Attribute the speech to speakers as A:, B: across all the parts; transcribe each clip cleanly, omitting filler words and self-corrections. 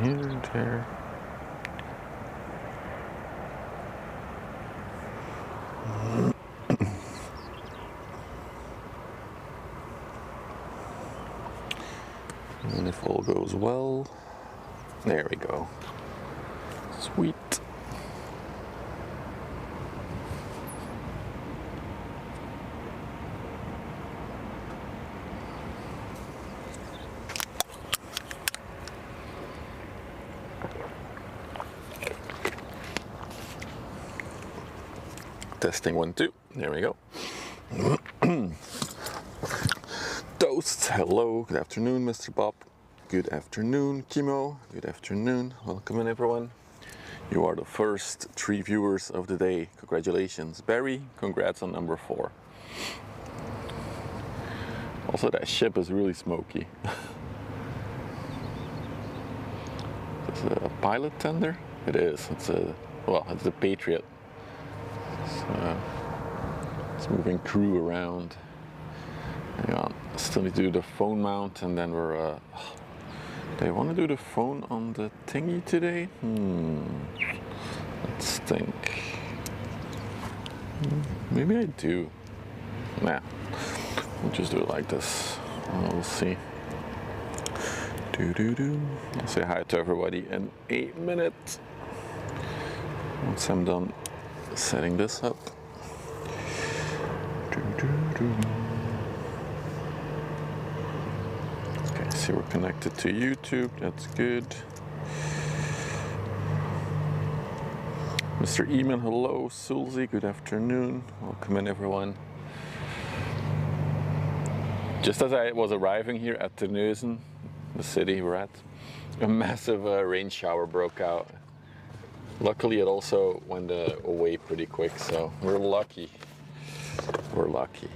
A: here, there. And if all goes well, there we go. Sweet. Testing 1, 2. There we go. Toast. Hello. Good afternoon, Mr. Bob. Good afternoon, Kimo. Good afternoon. Welcome in, everyone. You are the first 3 viewers of the day. Congratulations. Barry, congrats on number 4. Also, that ship is really smoky. Is it a pilot tender? It is. It's the Patriot. It's moving crew around. Hang on, still need to do the phone mount, and then we're. Do I want to do the phone on the thingy today? Let's think. Maybe I do. Nah, we'll just do it like this. We'll see. I'll say hi to everybody in 8 minutes. Once I'm done setting this up. Okay, see, we're connected to YouTube. That's good. Mr. Eamon, hello. Sulzi, good afternoon. Welcome in, everyone. Just as I was arriving here at Terneuzen, the city we're at, a massive rain shower broke out. Luckily, it also went away pretty quick, so we're lucky. We're lucky.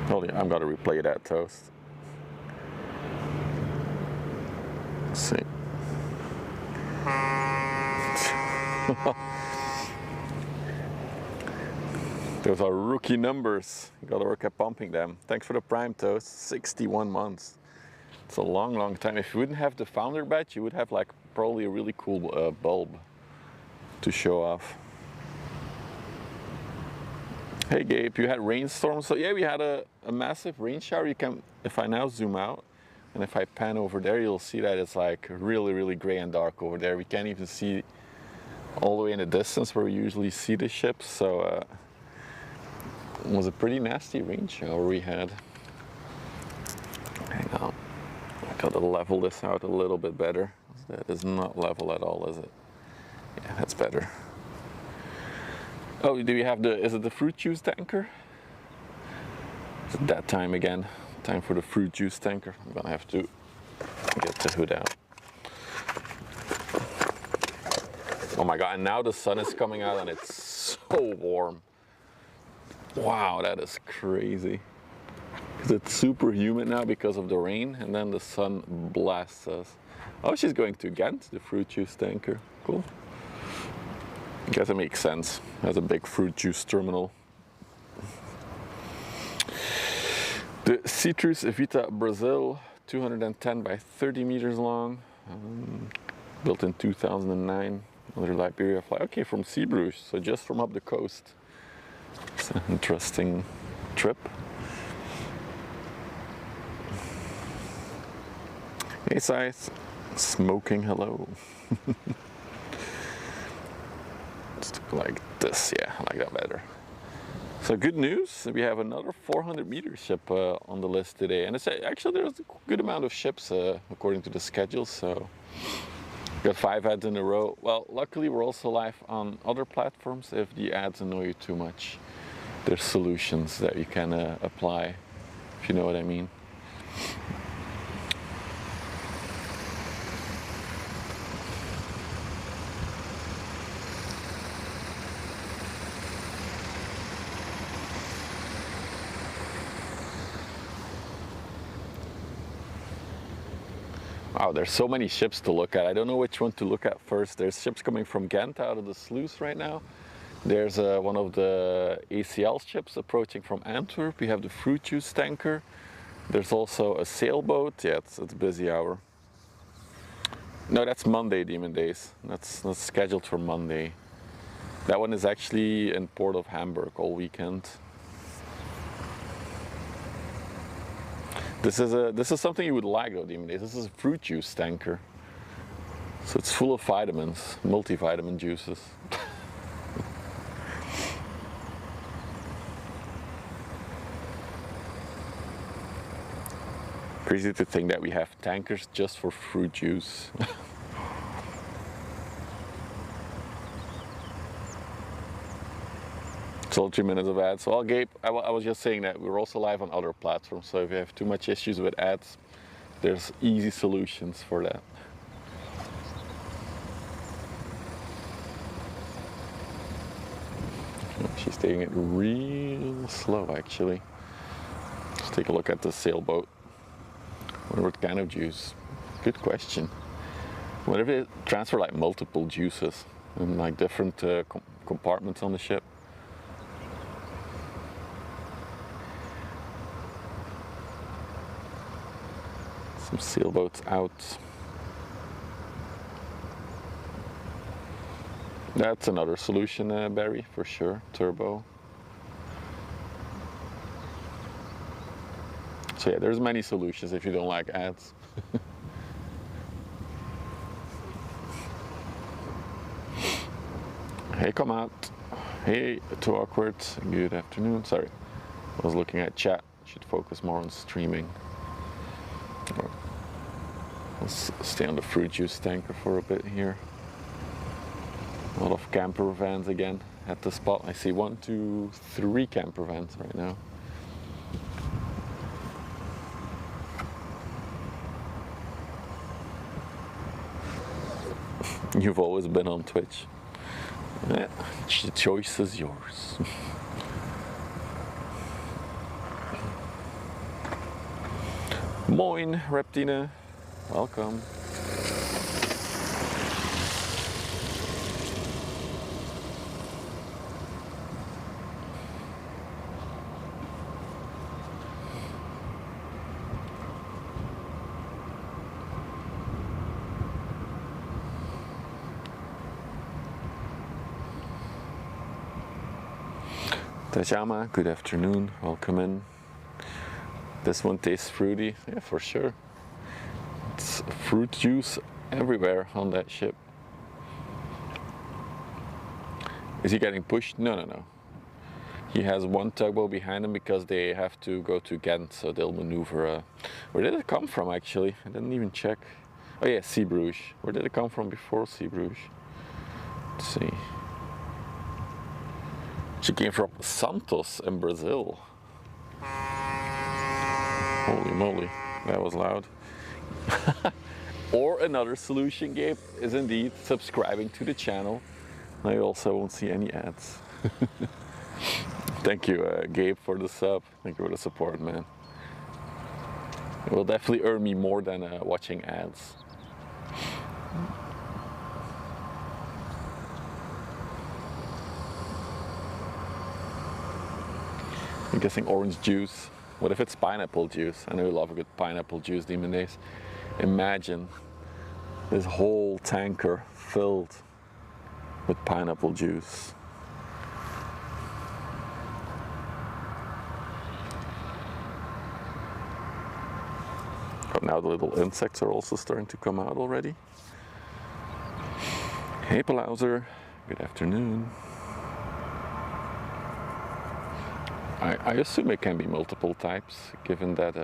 A: Hold on, I'm gonna replay that toast. Let's see. Those are rookie numbers. You gotta work at pumping them. Thanks for the prime toast. 61 months. It's a long, long time. If you wouldn't have the founder badge, you would have like probably a really cool bulb to show off. Hey Gabe, you had rainstorms? So yeah, we had a massive rain shower. You can, if I now zoom out, and if I pan over there, you'll see that it's like really, really gray and dark over there. We can't even see all the way in the distance where we usually see the ships. So it was a pretty nasty rain shower we had. Hang on. I gotta level this out a little bit better. That is not level at all, is it? Yeah, that's better. Oh, do you have is it the fruit juice tanker? Is it that time again? Time for the fruit juice tanker. I'm gonna have to get the hood out. Oh my God, and now the sun is coming out and it's so warm. Wow, that is crazy. Because it's super humid now because of the rain, and then the sun blasts us. Oh, she's going to Ghent, the fruit juice tanker. Cool. I guess it makes sense. Has a big fruit juice terminal. The Citrus Vita Brazil, 210 by 30 meters long, built in 2009. Another Liberia fly. Okay, from Zeebrugge, so just from up the coast. It's an interesting trip. Hey Scythe, smoking hello. Let's do it like this, yeah, I like that better. So good news, we have another 400 meter ship on the list today. And it's actually there's a good amount of ships according to the schedule, so got 5 ads in a row. Well, luckily we're also live on other platforms. If the ads annoy you too much, there's solutions that you can apply, if you know what I mean. Wow, there's so many ships to look at. I don't know which one to look at first. There's ships coming from Ghent out of the sluice right now. There's one of the ACL ships approaching from Antwerp. We have the fruit juice tanker. There's also a sailboat. Yeah, it's a busy hour. No, that's Monday, Demon Days. That's scheduled for Monday. That one is actually in Port of Hamburg all weekend. This is something you would like though, Demon Days. This is a fruit juice tanker. So it's full of vitamins, multivitamin juices. Crazy to think that we have tankers just for fruit juice. It's all 3 minutes of ads. Well, Gabe, I was just saying that we're also live on other platforms, so if you have too much issues with ads, there's easy solutions for that. She's taking it real slow, actually. Let's take a look at the sailboat. What kind of juice? Good question. What if they transfer like multiple juices in like different compartments on the ship? Some sailboats out. That's another solution, Barry, for sure. Turbo. So yeah, there's many solutions if you don't like ads. Hey, come out. Hey, too awkward. Good afternoon. Sorry, I was looking at chat. Should focus more on streaming. Let's stay on the fruit juice tanker for a bit here. A lot of camper vans again at the spot. I see 1, 2, 3 camper vans right now. You've always been on Twitch. Yeah, the choice is yours. Moin, Reptine. Welcome. Tajama, good afternoon, welcome in. This one tastes fruity, yeah, for sure. It's fruit juice everywhere on that ship. Is he getting pushed? No, no, no. He has one tugboat behind him because they have to go to Ghent, so they'll maneuver. Where did it come from, actually? I didn't even check. Oh yeah, Zeebrugge. Where did it come from before Zeebrugge? Let's see. She came from Santos in Brazil. Holy moly, that was loud. Or another solution, Gabe, is indeed subscribing to the channel. Now you also won't see any ads. Thank you, Gabe, for the sub. Thank you for the support, man. It will definitely earn me more than watching ads. I'm guessing orange juice. What if it's pineapple juice? I know you love a good pineapple juice, Demon Days. Imagine this whole tanker filled with pineapple juice. But now the little insects are also starting to come out already. Hey Palauser, good afternoon. I assume it can be multiple types, given that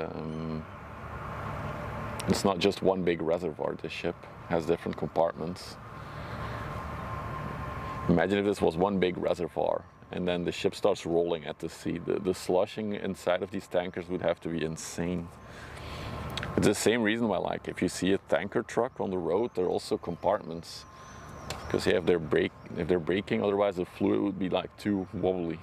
A: it's not just one big reservoir. The ship has different compartments. Imagine if this was one big reservoir and then the ship starts rolling at the sea. The slushing inside of these tankers would have to be insane. It's the same reason why, like, if you see a tanker truck on the road, there are also compartments. Because if they're braking, otherwise the fluid would be like too wobbly.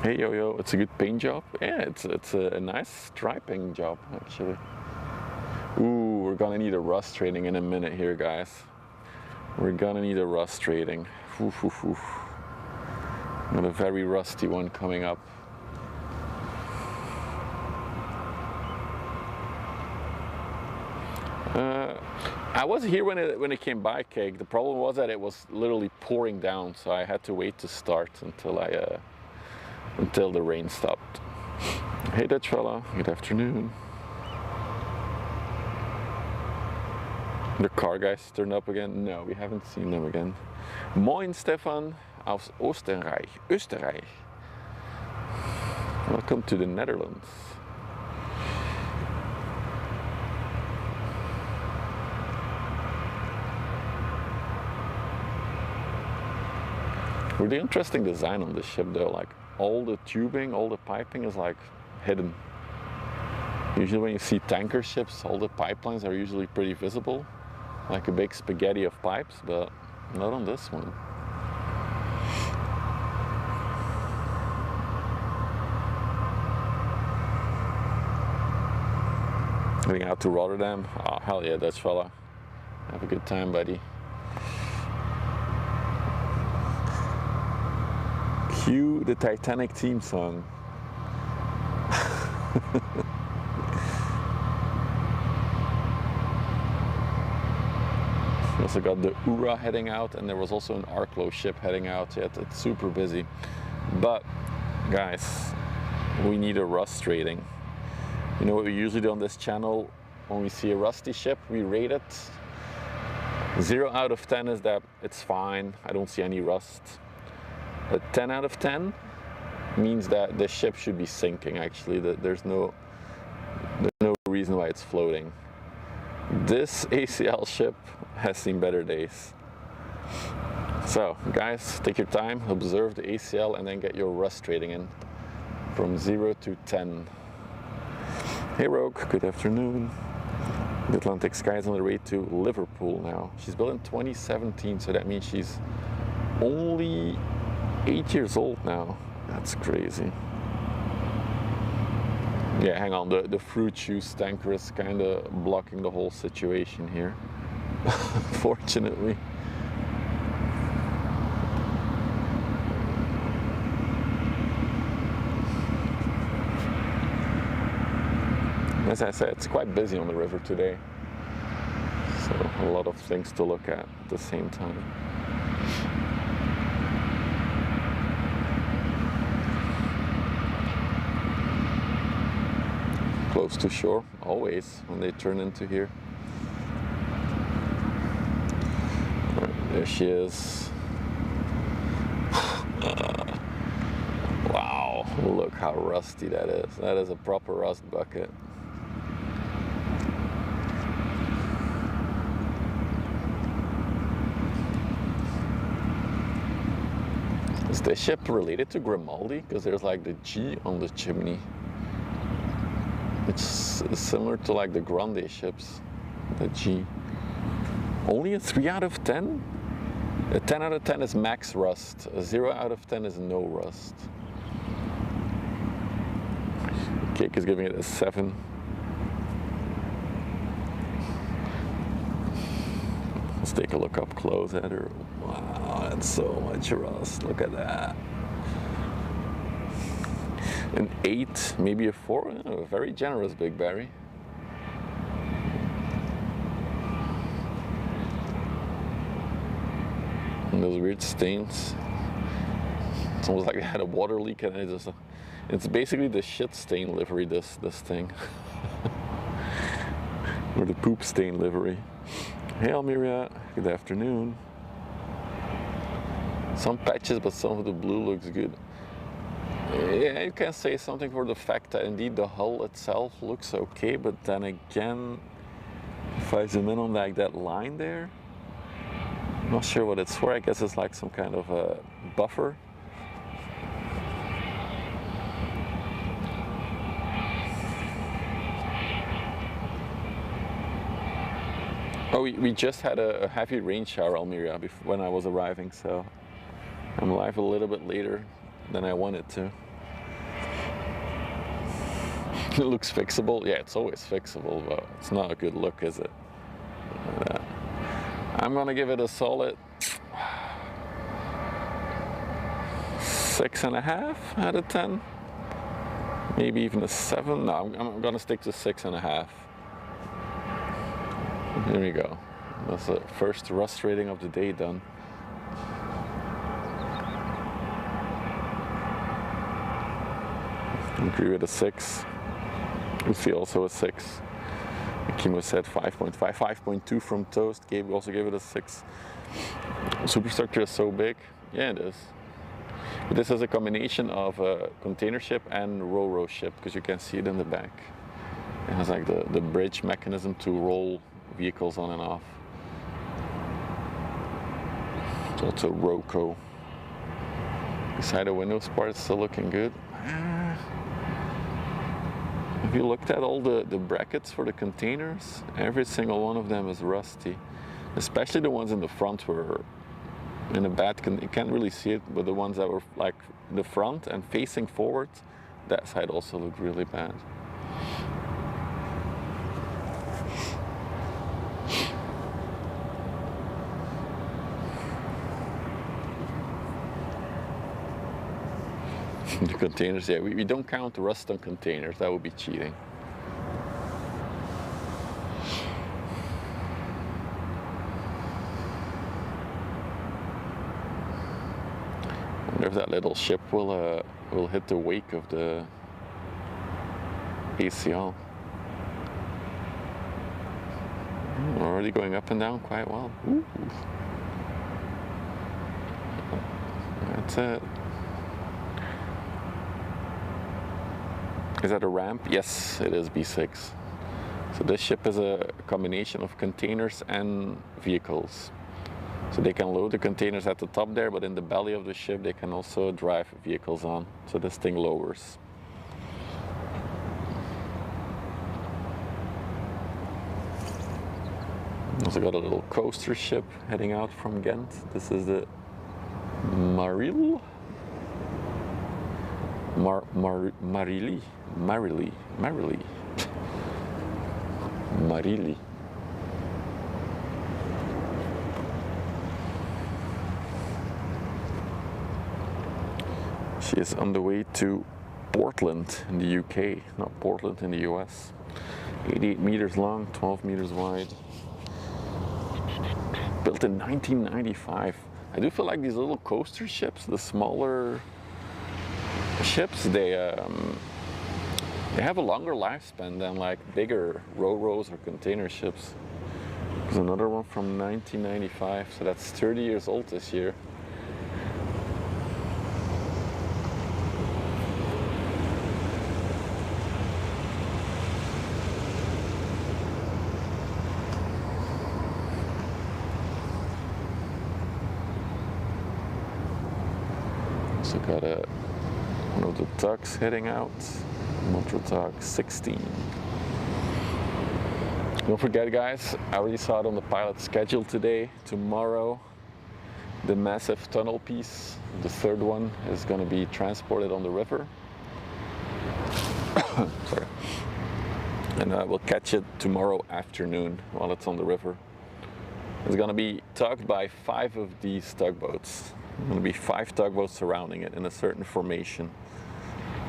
A: Hey Yo-Yo, it's a good paint job. Yeah, it's a nice striping job, actually. Ooh, we're gonna need a rust rating in a minute here, guys. We're gonna need a rust rating. Oof, oof, oof. Got a very rusty one coming up. I was here when it came by, Cake. The problem was that it was literally pouring down, so I had to wait to start until the rain stopped. Hey Dutch fella, good afternoon. The car guys turned up again? No, we haven't seen them again. Moin Stefan aus Österreich. Welcome to the Netherlands. Really interesting design on this ship though, like all the tubing, all the piping is like hidden. Usually when you see tanker ships, all the pipelines are usually pretty visible, like a big spaghetti of pipes, but not on this one. Heading out to Rotterdam. Oh, hell yeah, Dutch fella. Have a good time, buddy. Cue the Titanic theme song. We also got the Ura heading out, and there was also an Arklow ship heading out. Yet it's super busy. But guys, we need a rust rating. You know what we usually do on this channel? When we see a rusty ship, we rate it. 0 out of 10 is that it's fine, I don't see any rust. A 10 out of 10 means that the ship should be sinking actually, that there's no reason why it's floating. This ACL ship has seen better days. So guys, take your time, observe the ACL and then get your rust rating in from 0 to 10. Hey Rogue, good afternoon. The Atlantic Sky is on the way to Liverpool now. She's built in 2017, so that means she's only 8 years old now. That's crazy. Yeah, hang on, the fruit juice tanker is kind of blocking the whole situation here. Fortunately. As I said, it's quite busy on the river today, so a lot of things to look at the same time. Close to shore, always, when they turn into here. Right, there she is. Wow, look how rusty that is. That is a proper rust bucket. Is this ship related to Grimaldi? Because there's like the G on the chimney. It's similar to like the Grande ships, the G. Only a 3 out of 10? A 10 out of 10 is max rust. A 0 out of 10 is no rust. Cake is giving it a 7. Let's take a look up close at her. Wow, that's so much rust. Look at that. An 8, maybe a 4. Oh, very generous, Big Barry. And those weird stains. It's almost like they had a water leak, and it's basically the shit stain livery. This thing, or the poop stain livery. Hey Almeria, good afternoon. Some patches, but some of the blue looks good. Yeah, you can say something for the fact that indeed the hull itself looks okay, but then again, if I zoom in on like that line there, I'm not sure what it's for. I guess it's like some kind of a buffer. Oh, we just had a heavy rain shower, Almeria, when I was arriving, so I'm live a little bit later than I wanted to. It looks fixable. Yeah, it's always fixable, but it's not a good look, is it? I'm gonna give it a solid 6.5 out of 10. Maybe even a 7. No, I'm gonna stick to 6.5. There we go. That's the first rust rating of the day done. Agree with a 6. Lucy also a 6. Kimo said 5.5, 5.2 from Toast. Gabe also gave it a 6. Superstructure is so big. Yeah, it is. But this is a combination of a container ship and ro-ro ship, because you can see it in the back. It has like the bridge mechanism to roll vehicles on and off. It's also Roco. Beside the windows part, it's still looking good. If you looked at all the brackets for the containers, every single one of them is rusty. Especially the ones in the front were in a bad condition. You can't really see it, but the ones that were like the front and facing forward, that side also looked really bad. The containers, yeah, we don't count rust on containers, that would be cheating. I wonder if that little ship will hit the wake of the ACL. Already going up and down quite well. Ooh. That's it. Is that a ramp? Yes, it is B6. So this ship is a combination of containers and vehicles. So they can load the containers at the top there, but in the belly of the ship they can also drive vehicles on. So this thing lowers. Also got a little coaster ship heading out from Ghent. This is the Marili. She is on the way to Portland in the UK, not Portland in the US. 88 meters long, 12 meters wide. Built in 1995. I do feel like these little coaster ships, the smaller ships, they have a longer lifespan than like bigger ro-ros or container ships. There's another one from 1995, so that's 30 years old this year. So got one of the tugs heading out, motor tug 16. Don't forget guys, I already saw it on the pilot schedule today. Tomorrow, the massive tunnel piece, the third one, is going to be transported on the river. Sorry. And we'll catch it tomorrow afternoon while it's on the river. It's going to be tugged by 5 of these tugboats. There's going to be 5 tugboats surrounding it in a certain formation.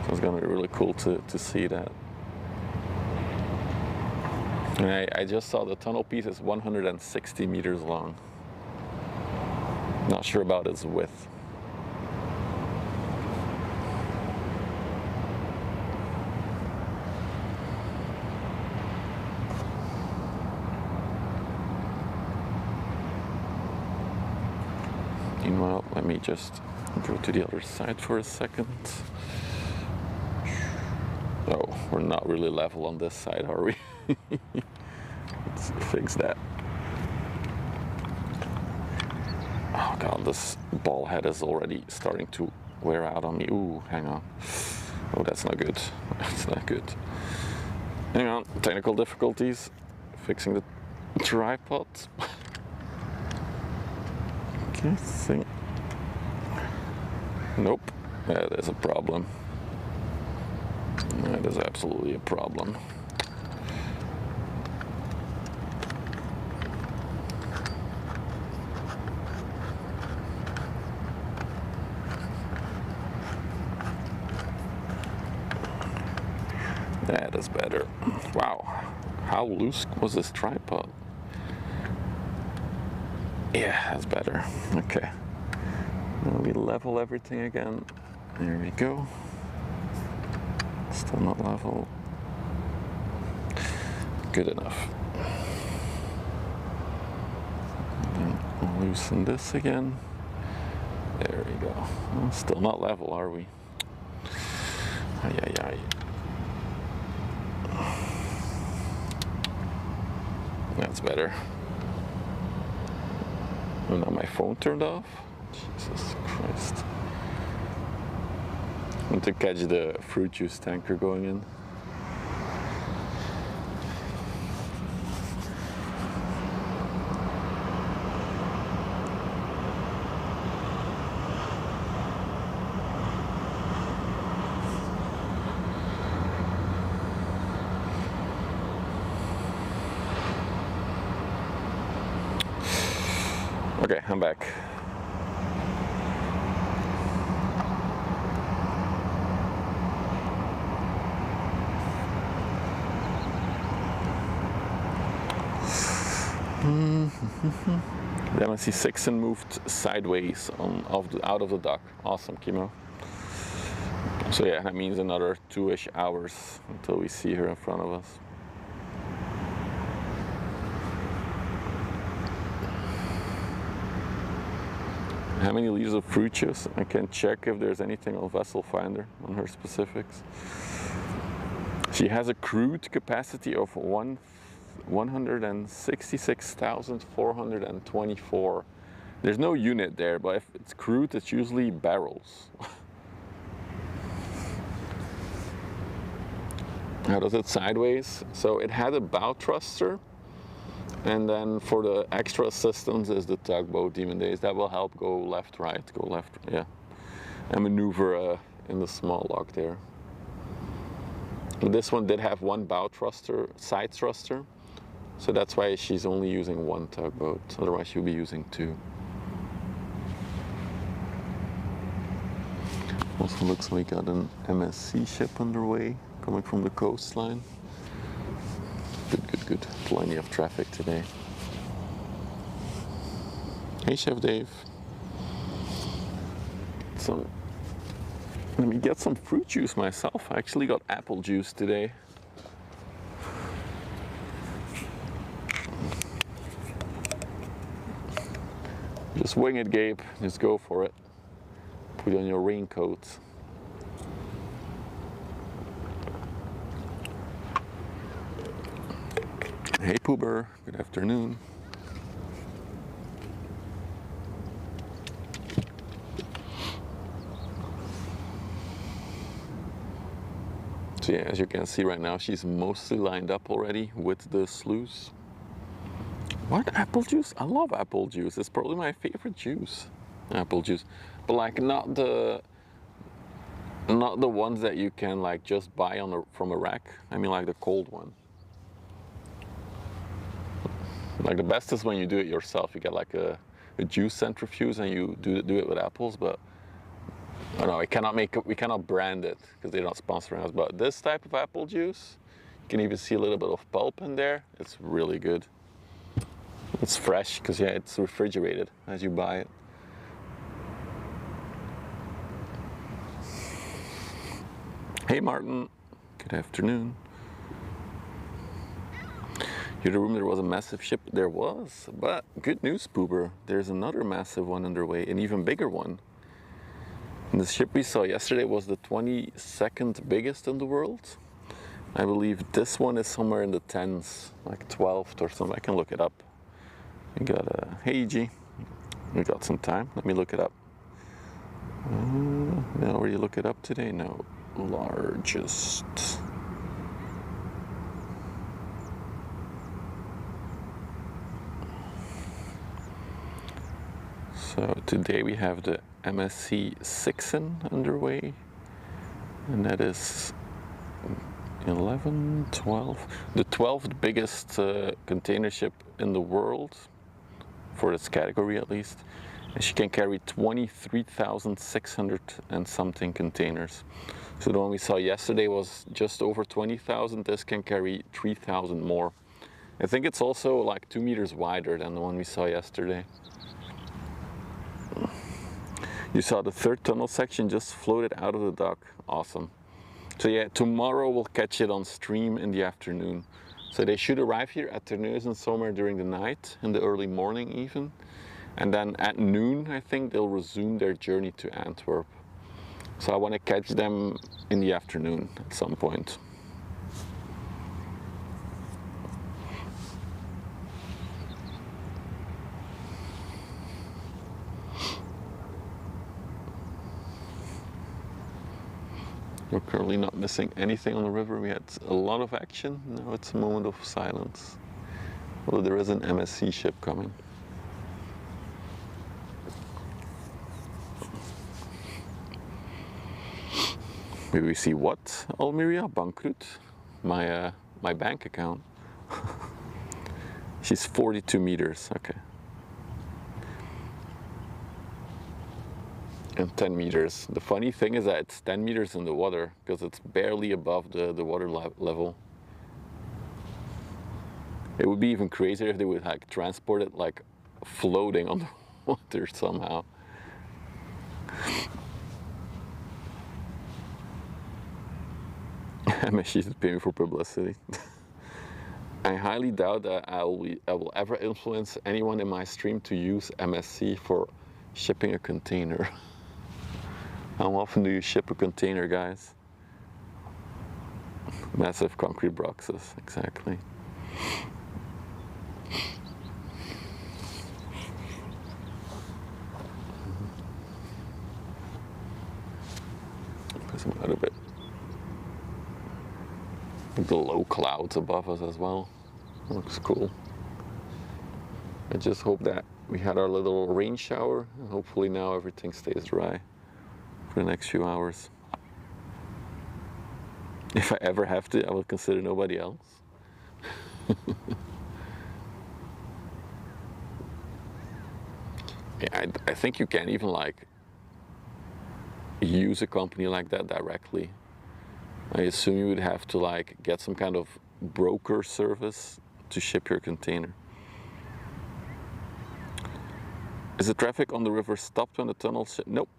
A: So it's going to be really cool to see that. And I just saw the tunnel piece is 160 meters long. Not sure about its width. Meanwhile, let me just go to the other side for a second. Oh, we're not really level on this side, are we? Let's fix that. Oh god, this ball head is already starting to wear out on me. Ooh, hang on. Oh, that's not good. That's not good. Hang on, technical difficulties. Fixing the tripod. Okay, see. Nope, that is a problem. That is absolutely a problem. That is better. Wow, how loose was this tripod? Yeah, that's better. Okay. Now we level everything again. There we go. Still not level. Good enough. And then loosen this again. There we go. Well, still not level, are we? Ay, ay, ay. That's better. Oh, now my phone turned off? Jesus Christ. I want to catch the fruit juice tanker going in. Okay, I'm back. The MSC SIXIN moved sideways out of the dock. Awesome, Kimo. So yeah, that means another 2-ish hours until we see her in front of us. How many liters of fruit juice? I can check if there's anything on Vessel Finder on her specifics. She has a crude capacity of 166,424. There's no unit there, but if it's crude, it's usually barrels. How does it sideways? So it had a bow thruster, and then for the extra assistance is the tugboat Demon Days. That will help go left, right, go left, yeah. And maneuver in the small lock there. But this one did have one bow thruster, side thruster. So that's why she's only using one tugboat. Otherwise she'll be using two. Also looks like we got an MSC ship underway coming from the coastline. Good, good, good. Plenty of traffic today. Hey, Chef Dave. Let me get some fruit juice myself. I actually got apple juice today. Just wing it, Gabe. Just go for it. Put on your raincoat. Hey, Poober. Good afternoon. So yeah, as you can see right now, she's mostly lined up already with the sluice. What? Apple juice? I love apple juice. It's probably my favorite juice. Apple juice. But like not the ones that you can like just buy from a rack. I mean like the cold one. Like the best is when you do it yourself. You get like a juice centrifuge and you do it with apples, but I don't know, we cannot brand it because they're not sponsoring us, but this type of apple juice, you can even see a little bit of pulp in there. It's really good. It's fresh because yeah, it's refrigerated as you buy it. Hey Martin, good afternoon. You're the room there was a massive ship. There was, but good news, Poober. There's another massive one underway, an even bigger one. And the ship we saw yesterday was the 22nd biggest in the world. I believe this one is somewhere in the 10s, like 12th or something. I can look it up. We got a, hey G, we got some time. Let me look it up. Now, where you look it up today? No, largest. So today we have the MSC SIXIN underway, and that is 11, 12, the 12th biggest container ship in the world, for its category at least, and she can carry 23,600 and something containers. So the one we saw yesterday was just over 20,000, this can carry 3,000 more. I think it's also like 2 meters wider than the one we saw yesterday. You saw the third tunnel section just floated out of the dock. Awesome. So yeah, tomorrow we'll catch it on stream in the afternoon. So they should arrive here at Terneuzen somewhere during the night, in the early morning even. And then at noon, I think they'll resume their journey to Antwerp. So I want to catch them in the afternoon at some point. We're currently not missing anything on the river. We had a lot of action. Now it's a moment of silence. Although there is an MSC ship coming. Maybe we see what? Almeria? Bankroet? My bank account. She's 42 meters, okay. And 10 meters. The funny thing is that it's 10 meters in the water because it's barely above the water level. It would be even crazier if they would like transport it like floating on the water somehow. MSC is paying for publicity. I highly doubt that I will ever influence anyone in my stream to use MSC for shipping a container. How often do you ship a container, guys? Massive concrete boxes, exactly. There's a little bit. The low clouds above us as well. Looks cool. I just hope that we had our little rain shower and hopefully now everything stays dry for the next few hours. If I ever have to, I will consider nobody else. Yeah, I think you can't even like use a company like that directly. I assume you would have to like get some kind of broker service to ship your container. Is the traffic on the river stopped when the tunnel? Nope.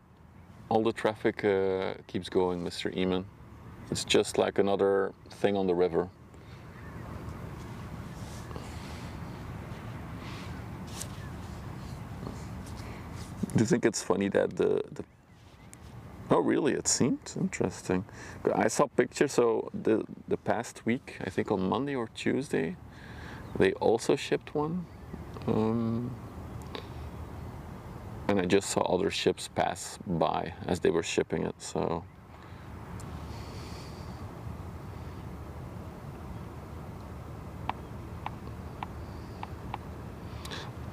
A: All the traffic keeps going, Mr. Eamon. It's just like another thing on the river. Do you think it's funny that the oh really, it seems interesting. I saw pictures, so the past week, I think on Monday or Tuesday, they also shipped one. And I just saw other ships pass by as they were shipping it, so.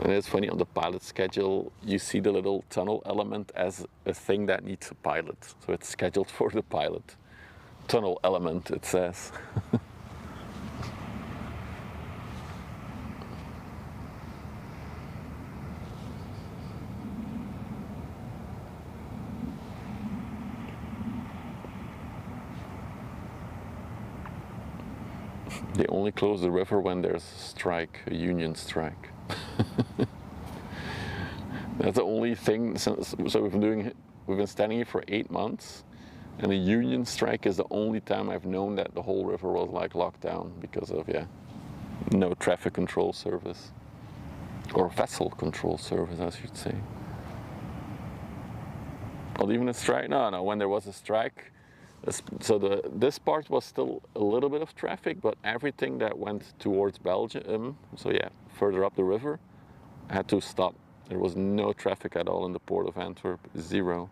A: And it's funny, on the pilot schedule, you see the little tunnel element as a thing that needs a pilot. So it's scheduled for the pilot. Tunnel element, it says. They only close the river when there's a strike, a union strike. That's the only thing. So we've been standing here for 8 months, and a union strike is the only time I've known that the whole river was like locked down because of no traffic control service, or vessel control service, I should say. Not even a strike. No. When there was a strike, so this part was still a little bit of traffic, but everything that went towards Belgium, so yeah, further up the river, had to stop. There was no traffic at all in the port of Antwerp, zero.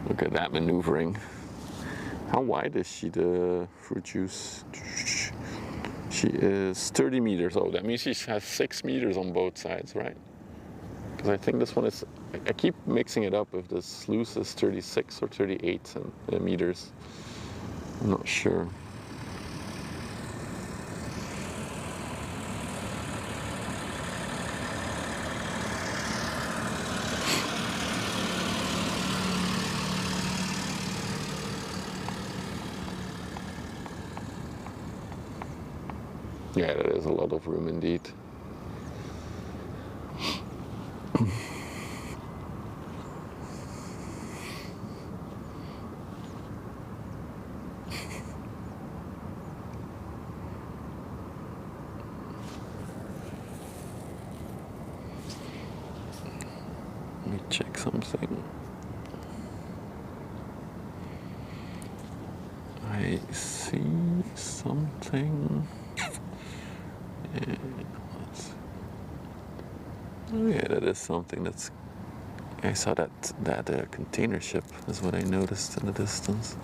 A: Look at that maneuvering. How wide is she, the fruit juice? She is 30 meters. Oh, that means she has 6 meters on both sides, right? Because I think this one is, I keep mixing it up if the sluice is 36 or 38 meters. I'm not sure. Yeah, that is a lot of room indeed. Let me check something. I see something. Oh yeah, that is something. That's. I saw that container ship. Is what I noticed in the distance.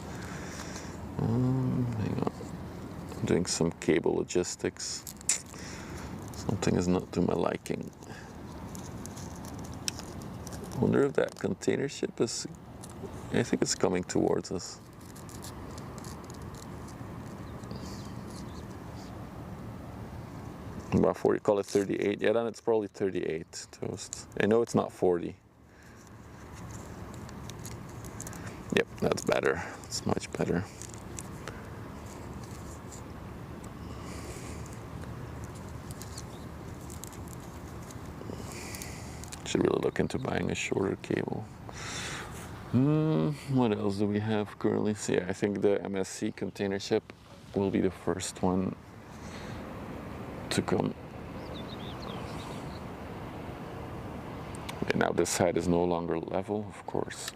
A: Hang on. I'm doing some cable logistics. Something is not to my liking. I wonder if that container ship is. I think it's coming towards us. About 40, call it 38. Yeah, then it's probably 38 toast. I know it's not 40. Yep, that's better. It's much better. Should really look into buying a shorter cable. What else do we have currently? So yeah, I think the MSC container ship will be the first one to come. And now this side is no longer level, of course.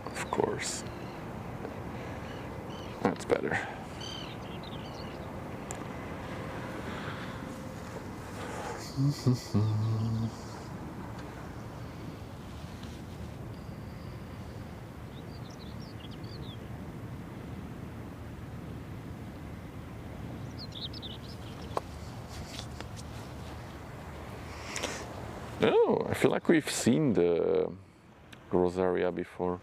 A: Of course. That's better. Oh, I feel like we've seen the Rosaria before.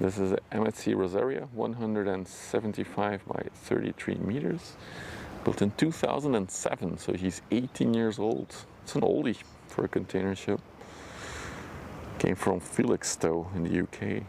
A: This is a MSC Rosaria, 175 by 33 meters, built in 2007, so he's 18 years old. It's an oldie for a container ship. Came from Felixstowe in the UK.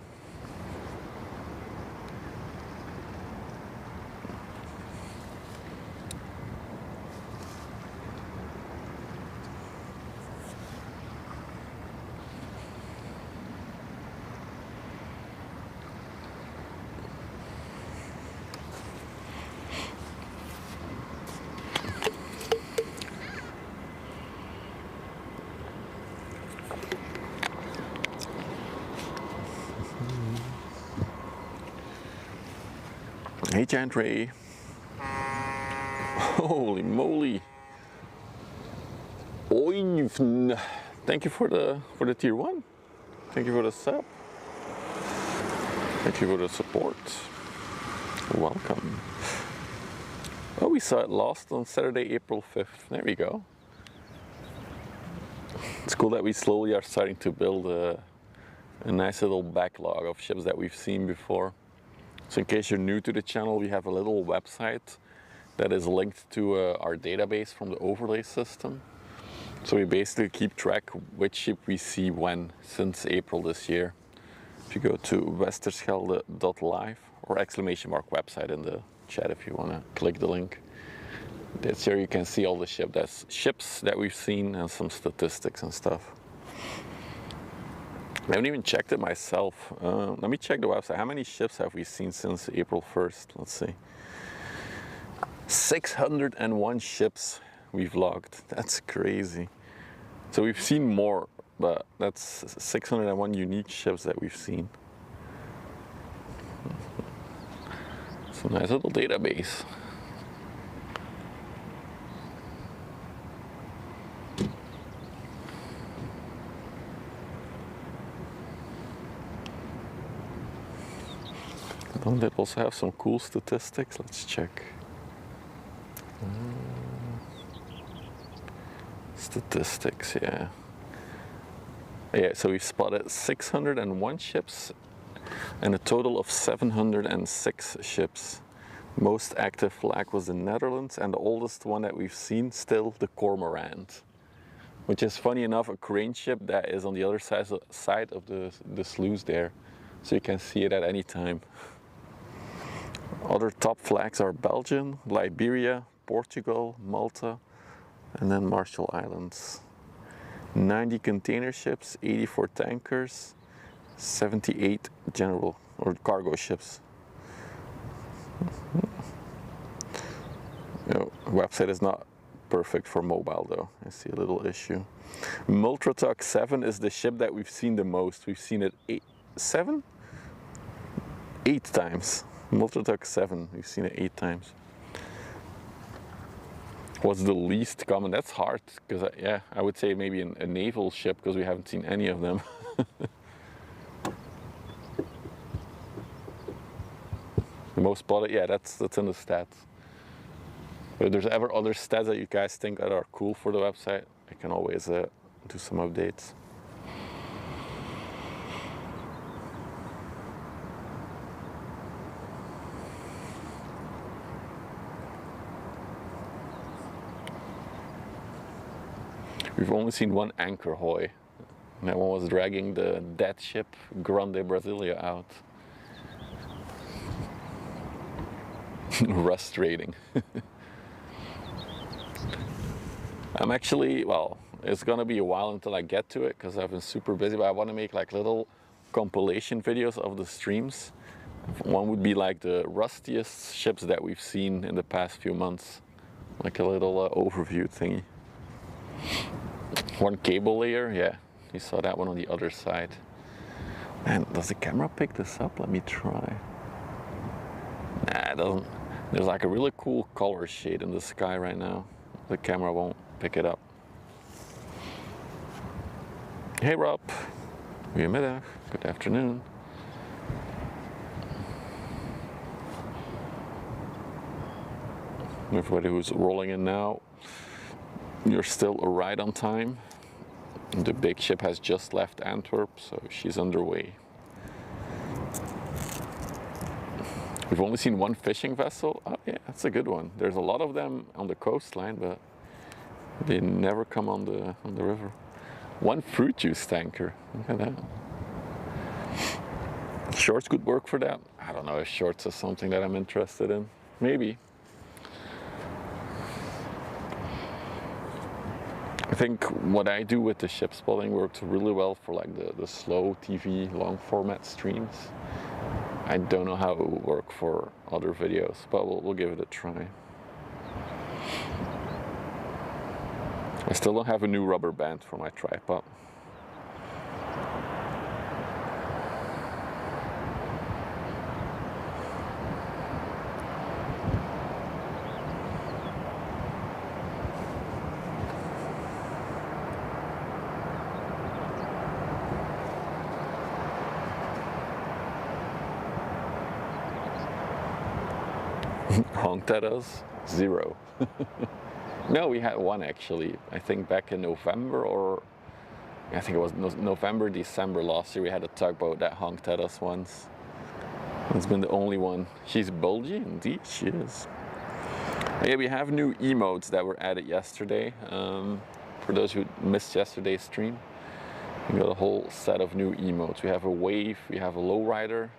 A: Hey, Giant Ray. Holy moly. Oivn. Thank you for the tier 1. Thank you for the sub. Thank you for the support. Welcome. Oh, we saw it last on Saturday, April 5th. There we go. It's cool that we slowly are starting to build a nice little backlog of ships that we've seen before. So in case you're new to the channel, we have a little website that is linked to our database from the overlay system. So we basically keep track which ship we see when since April this year. If you go to westerschelde.live or !website in the chat if you want to click the link. That's here you can see all the ships that we've seen and some statistics and stuff. I haven't even checked it myself. Let me check the website. How many ships have we seen since April 1st? Let's see. 601 ships we've logged. That's crazy. So we've seen more, but that's 601 unique ships that we've seen. It's a nice little database. Don't they also have some cool statistics? Let's check. Statistics, yeah. Yeah, so we've spotted 601 ships and a total of 706 ships. Most active flag was the Netherlands, and the oldest one that we've seen still the Cormorant, which is funny enough a crane ship that is on the other side of the sluice there, so you can see it at any time. Other top flags are Belgium, Liberia, Portugal, Malta, and then Marshall Islands. 90 container ships, 84 tankers, 78 general or cargo ships. Website is not perfect for mobile though. I see a little issue. Multratug 7 is the ship that we've seen the most. We've seen it 8 times. Multratug 7, we've seen it 8 times. What's the least common? That's hard, because I would say maybe a naval ship, because we haven't seen any of them. The most spotted, yeah, that's in the stats. But if there's ever other stats that you guys think that are cool for the website, I can always do some updates. We've only seen one anchor hoy. And that one was dragging the dead ship Grande Brasilia out. Rust rating. I'm actually, well, it's gonna be a while until I get to it because I've been super busy, but I want to make like little compilation videos of the streams. One would be like the rustiest ships that we've seen in the past few months, like a little overview thingy. One cable layer, yeah, you saw that one on the other side. Man, does the camera pick this up? Let me try. Nah, it doesn't. There's like a really cool color shade in the sky right now. The camera won't pick it up. Hey Rob, goedemiddag, good afternoon. Everybody who's rolling in now, you're still right on time. The big ship has just left Antwerp, so she's underway. We've only seen one fishing vessel. Oh yeah, that's a good one. There's a lot of them on the coastline, but they never come on the river. One fruit juice tanker. Look at that. Shorts could work for that. I don't know if shorts is something that I'm interested in. Maybe. I think what I do with the ship spotting works really well for like the slow TV long format streams. I don't know how it will work for other videos, but we'll give it a try. I still don't have a new rubber band for my tripod. Honked at us? 0. No, we had one actually. I think back in November, or I think it was November, December last year, we had a tugboat that honked at us once. It's been the only one. She's bulgy, indeed she is. Yeah, we have new emotes that were added yesterday. For those who missed yesterday's stream, we got a whole set of new emotes. We have a wave, we have a lowrider.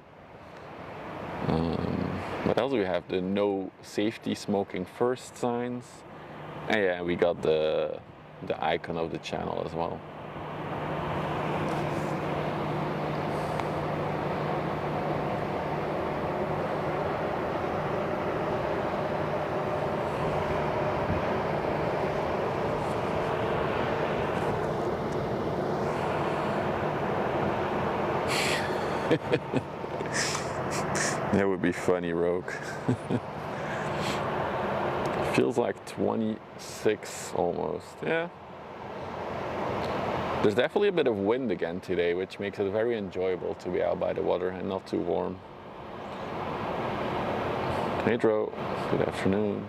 A: What else do we have? The no safety smoking first signs. And yeah, we got the icon of the channel as well. That would be funny, Rogue. Feels like 26 almost, yeah. There's definitely a bit of wind again today, which makes it very enjoyable to be out by the water and not too warm. Pedro, good afternoon.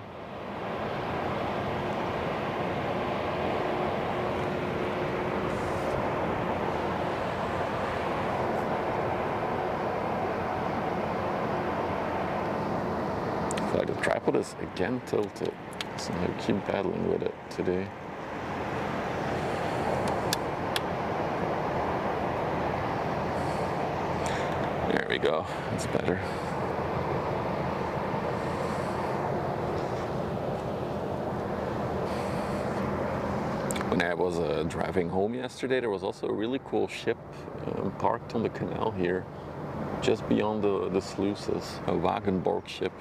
A: Like the tripod is again tilted, so I keep battling with it today. There we go, that's better. was driving home yesterday, there was also a really cool ship parked on the canal here, just beyond the sluices, a Wagenborg ship.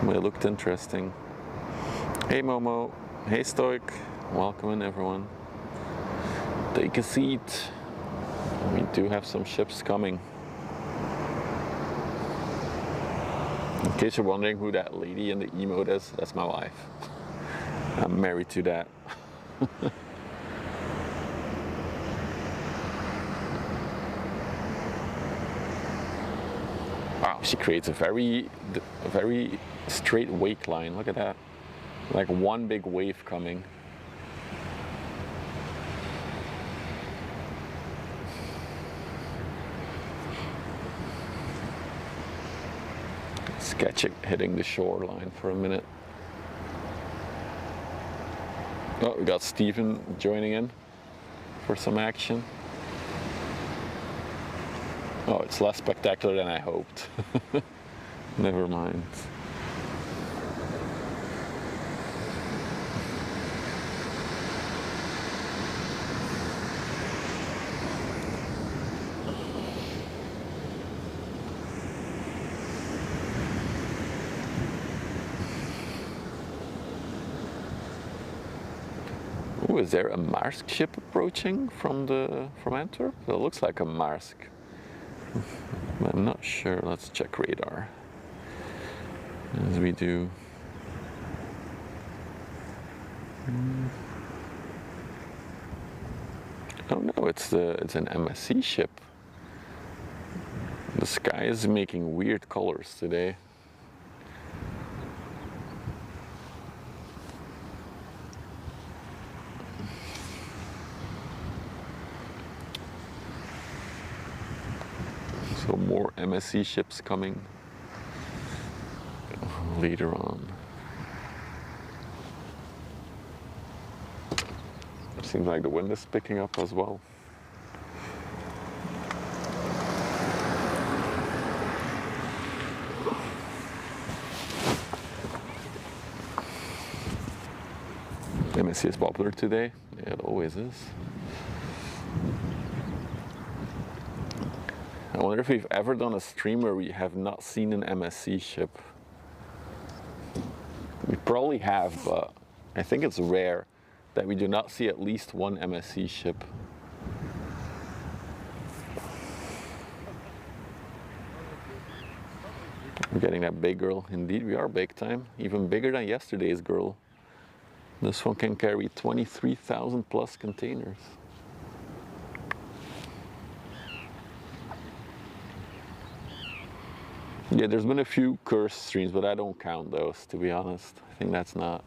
A: Well, it looked interesting. Hey Momo, hey Stoic, welcome in everyone. Take a seat. We do have some ships coming. In case you're wondering who that lady in the emote is, that's my wife. I'm married to that. Wow, she creates a very straight wake line. Look at that. Like one big wave coming. Sketch it hitting the shoreline for a minute. Oh, we got Steven joining in for some action. Oh, it's less spectacular than I hoped. Never mind. Ooh, is there a Maersk ship approaching from Antwerp? It looks like a Maersk. But I'm not sure. Let's check radar. As we do. Oh no, it's an MSC ship. The sky is making weird colors today. So more MSC ships coming later on. Seems like the wind is picking up as well. MSC is popular today. Yeah, it always is. I wonder if we've ever done a stream where we have not seen an MSC ship. We probably have, but I think it's rare that we do not see at least one MSC ship. We're getting that big girl. Indeed, we are big time. Even bigger than yesterday's girl. This one can carry 23,000 plus containers. Yeah, there's been a few curse streams, but I don't count those, to be honest. I think that's not.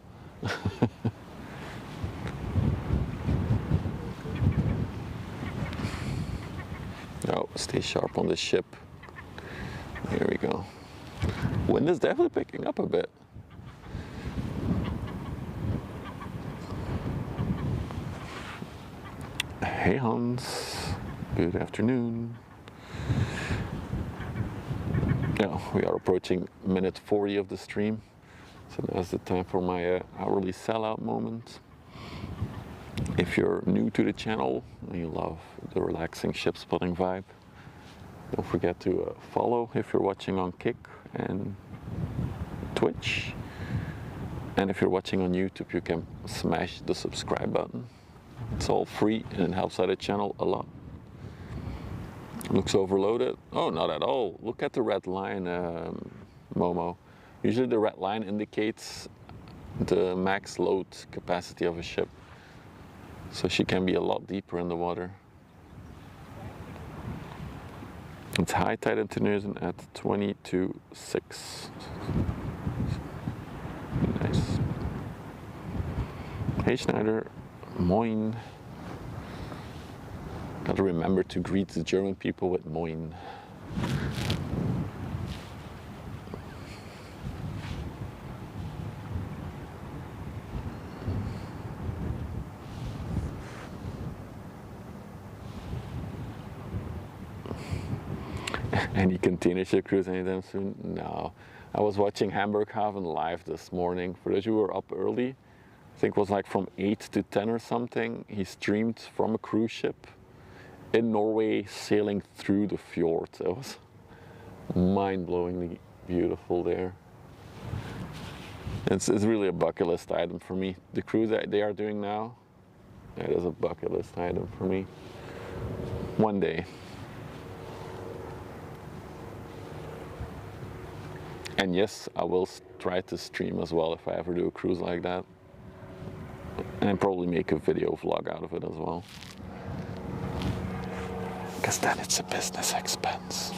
A: Oh, stay sharp on the ship. Here we go. Wind is definitely picking up a bit. Hey Hans, good afternoon. Yeah, we are approaching minute 40 of the stream, so that's the time for my hourly sellout moment. If you're new to the channel and you love the relaxing ship spotting vibe, don't forget to follow if you're watching on Kick and Twitch. And if you're watching on YouTube, you can smash the subscribe button. It's all free and it helps out the channel a lot. Looks overloaded. Oh, not at all. Look at the red line, Momo. Usually the red line indicates the max load capacity of a ship. So she can be a lot deeper in the water. It's high tide in Terneuzen at 22.6. Nice. Hey Schneider, moin. Gotta remember to greet the German people with moin. Any container ship cruise anytime soon? No. I was watching Hamburghaven live this morning. For those who were up early, I think it was like from 8 to 10 or something. He streamed from a cruise ship in Norway, sailing through the fjord. It was mind-blowingly beautiful there. It's really a bucket list item for me. The cruise that they are doing now, that is a bucket list item for me. One day. And yes, I will try to stream as well if I ever do a cruise like that. And probably make a video vlog out of it as well. Because then it's a business expense.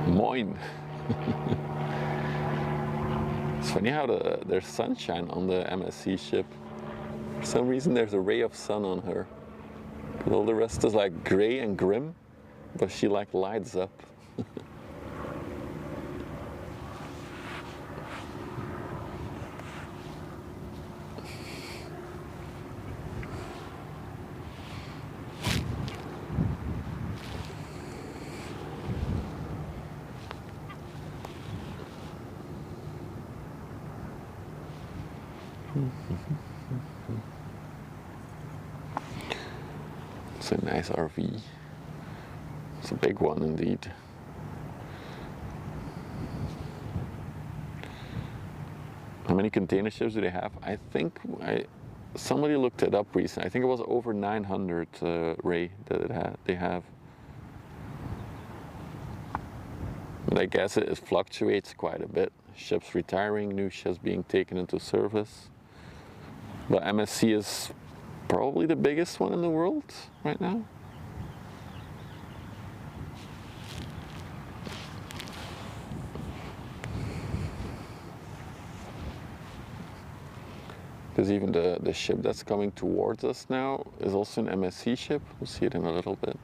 A: Moin. It's funny how there's sunshine on the MSC ship. For some reason there's a ray of sun on her. All the rest is like gray and grim, but she like lights up. It's a nice RV. It's a big one indeed. How many container ships do they have? I think somebody looked it up recently. I think it was over 900, Ray, that they have. But I guess it fluctuates quite a bit. Ships retiring, new ships being taken into service. But MSC is probably the biggest one in the world right now. Because even the ship that's coming towards us now is also an MSC ship. We'll see it in a little bit.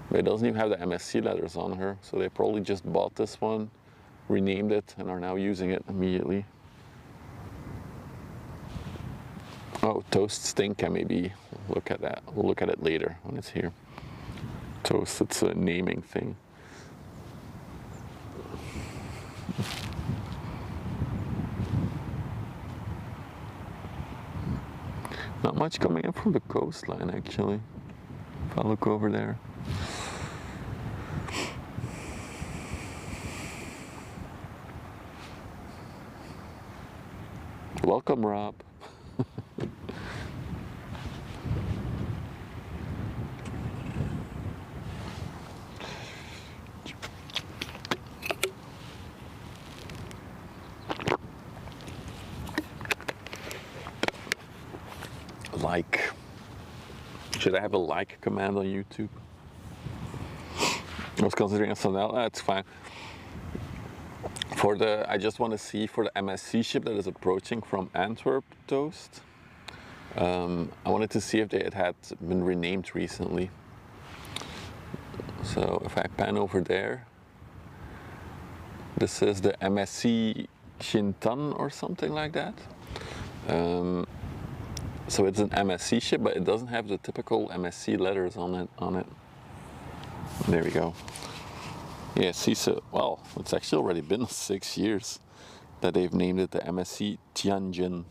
A: But it doesn't even have the MSC letters on her, so they probably just bought this one, renamed it, and are now using it immediately. Oh, Toast Stinka, maybe look at that. We'll look at it later when it's here. Toast, it's a naming thing. Not much coming in from the coastline, actually. If I look over there. Welcome, Rob. Like, should I have a like command on YouTube? I was considering SNL. That's fine. For the, I just want to see for the MSC ship that is approaching from Antwerp, Toast. I wanted to see if they had been renamed recently. So if I pan over there, this is the MSC Shintan or something like that. So it's an MSC ship, but it doesn't have the typical MSC letters on it. There we go. Yeah, see, so, well, it's actually already been 6 years that they've named it the MSC Tianjin.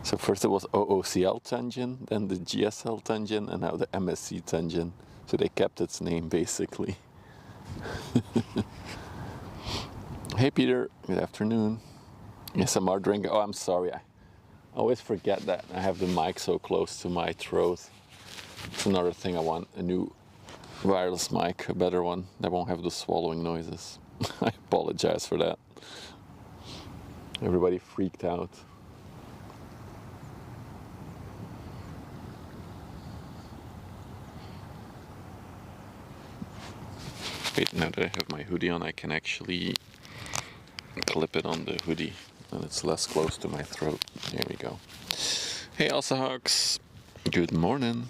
A: So first it was OOCL Tianjin, then the GSL Tianjin, and now the MSC Tianjin. So they kept its name, basically. Hey, Peter. Good afternoon. Yes, I'm drinking. Oh, I'm sorry. I always forget that I have the mic so close to my throat. It's another thing I want, a new wireless mic, a better one that won't have the swallowing noises. I apologize for that. Everybody freaked out. Wait, now that I have my hoodie on, I can actually clip it on the hoodie and it's less close to my throat. There we go. Hey, Elsa Hawks. Good morning.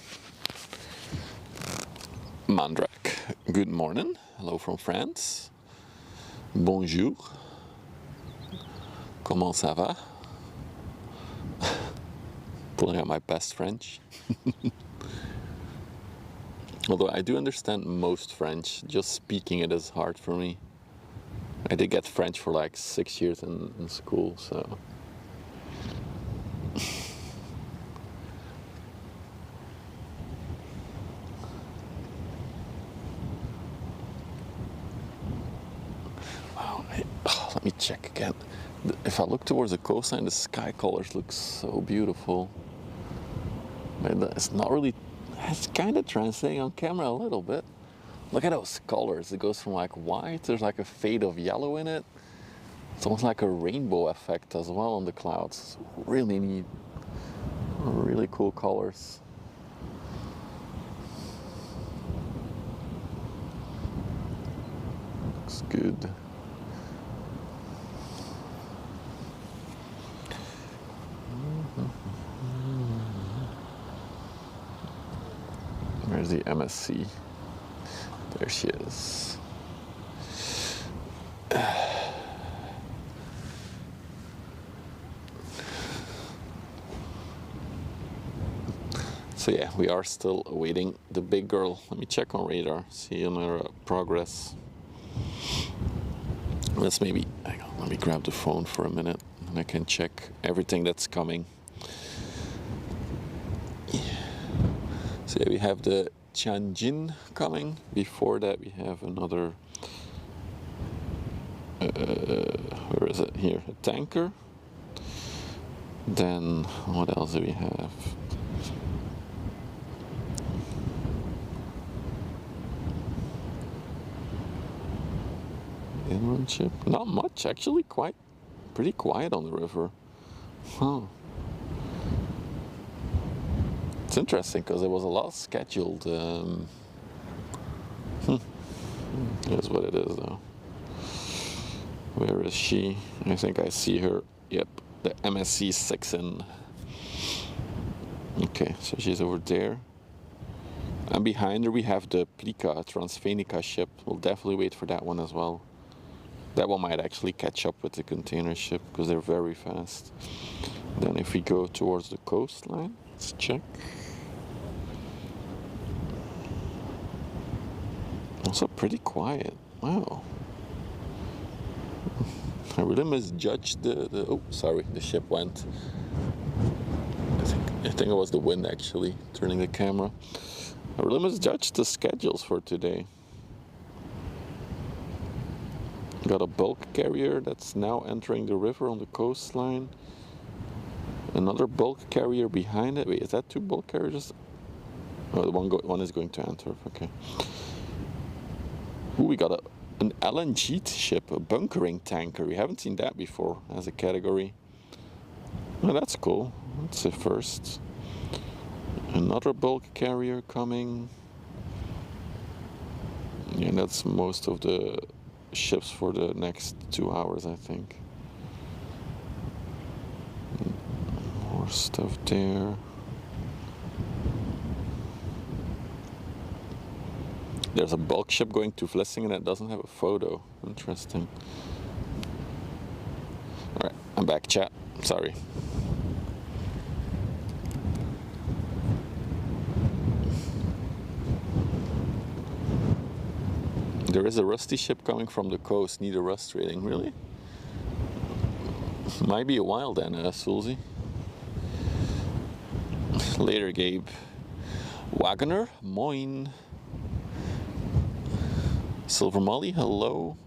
A: Mandrak. Good morning. Hello from France. Bonjour. Comment ça va? Pulling out my best French. Although I do understand most French, just speaking it is hard for me. I did get French for like 6 years in school, so. Wow, let me check again. If I look towards the coastline, the sky colors look so beautiful. It's not really, it's kind of translating on camera a little bit. Look at those colors. It goes from like white, there's like a fade of yellow in it. It's almost like a rainbow effect as well on the clouds. It's really neat. Really cool colors. Looks good. Where's the MSC? There she is. So yeah, we are still awaiting the big girl. Let me check on radar, see on her progress. Let's maybe, hang on, let me grab the phone for a minute and I can check everything that's coming. So yeah, we have the Tianjin coming. Before that we have another, where is it? Here, a tanker. Then, what else do we have? Inland ship? Not much, actually, pretty quiet on the river. Huh. It's interesting because there was a lot scheduled. Here's what it is though. Where is she? I think I see her. Yep, the MSC SIXIN. Okay, so she's over there. And behind her we have the Plika Transfenica ship. We'll definitely wait for that one as well. That one might actually catch up with the container ship because they're very fast. Then if we go towards the coastline, let's check. Also pretty quiet. Wow. I really misjudged oh, sorry, the ship went. I think it was the wind actually turning the camera. I really misjudged the schedules for today. Got a bulk carrier that's now entering the river on the coastline. Another bulk carrier behind it. Wait, is that two bulk carriers? Oh, the one is going to Antwerp. Okay. Ooh, we got an LNG ship, a bunkering tanker. We haven't seen that before as a category. Oh, that's cool. That's a first. Another bulk carrier coming. Yeah, that's most of the ships for the next 2 hours, I think. More stuff there. There's a bulk ship going to Vlissingen that doesn't have a photo. Interesting. Alright, I'm back, chat. Sorry. There is a rusty ship coming from the coast, need a rust rating. Really? Might be a while then, Sulzy. Later, Gabe. Wagoner, moin. Silver Molly, hello.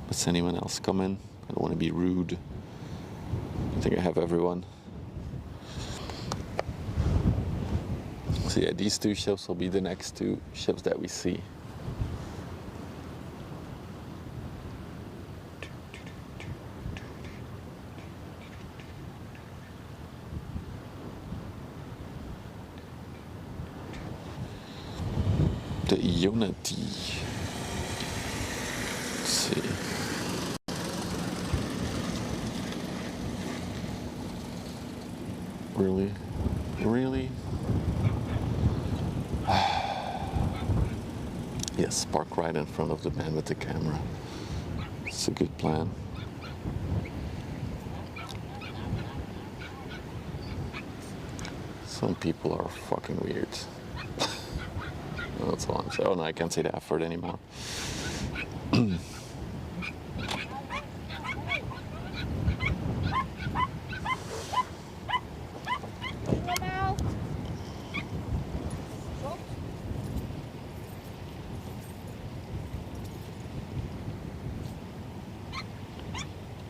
A: Does anyone else come in? I don't want to be rude. I think I have everyone. So yeah, these two ships will be the next two ships that we see. The Unity. Let's see. Really? Really? Yes, park right in front of the man with the camera. It's a good plan. Some people are fucking weird. That's all I'm saying. Oh no, I can't say the F word anymore.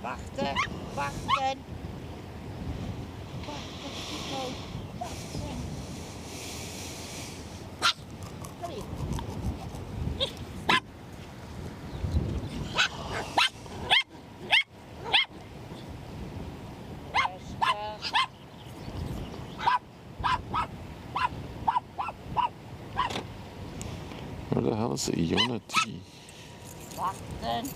B: Wachten, wachten. Wachten, Chico. Wachten. Sorry.
A: Where the hell is the Unity?
B: Wachten.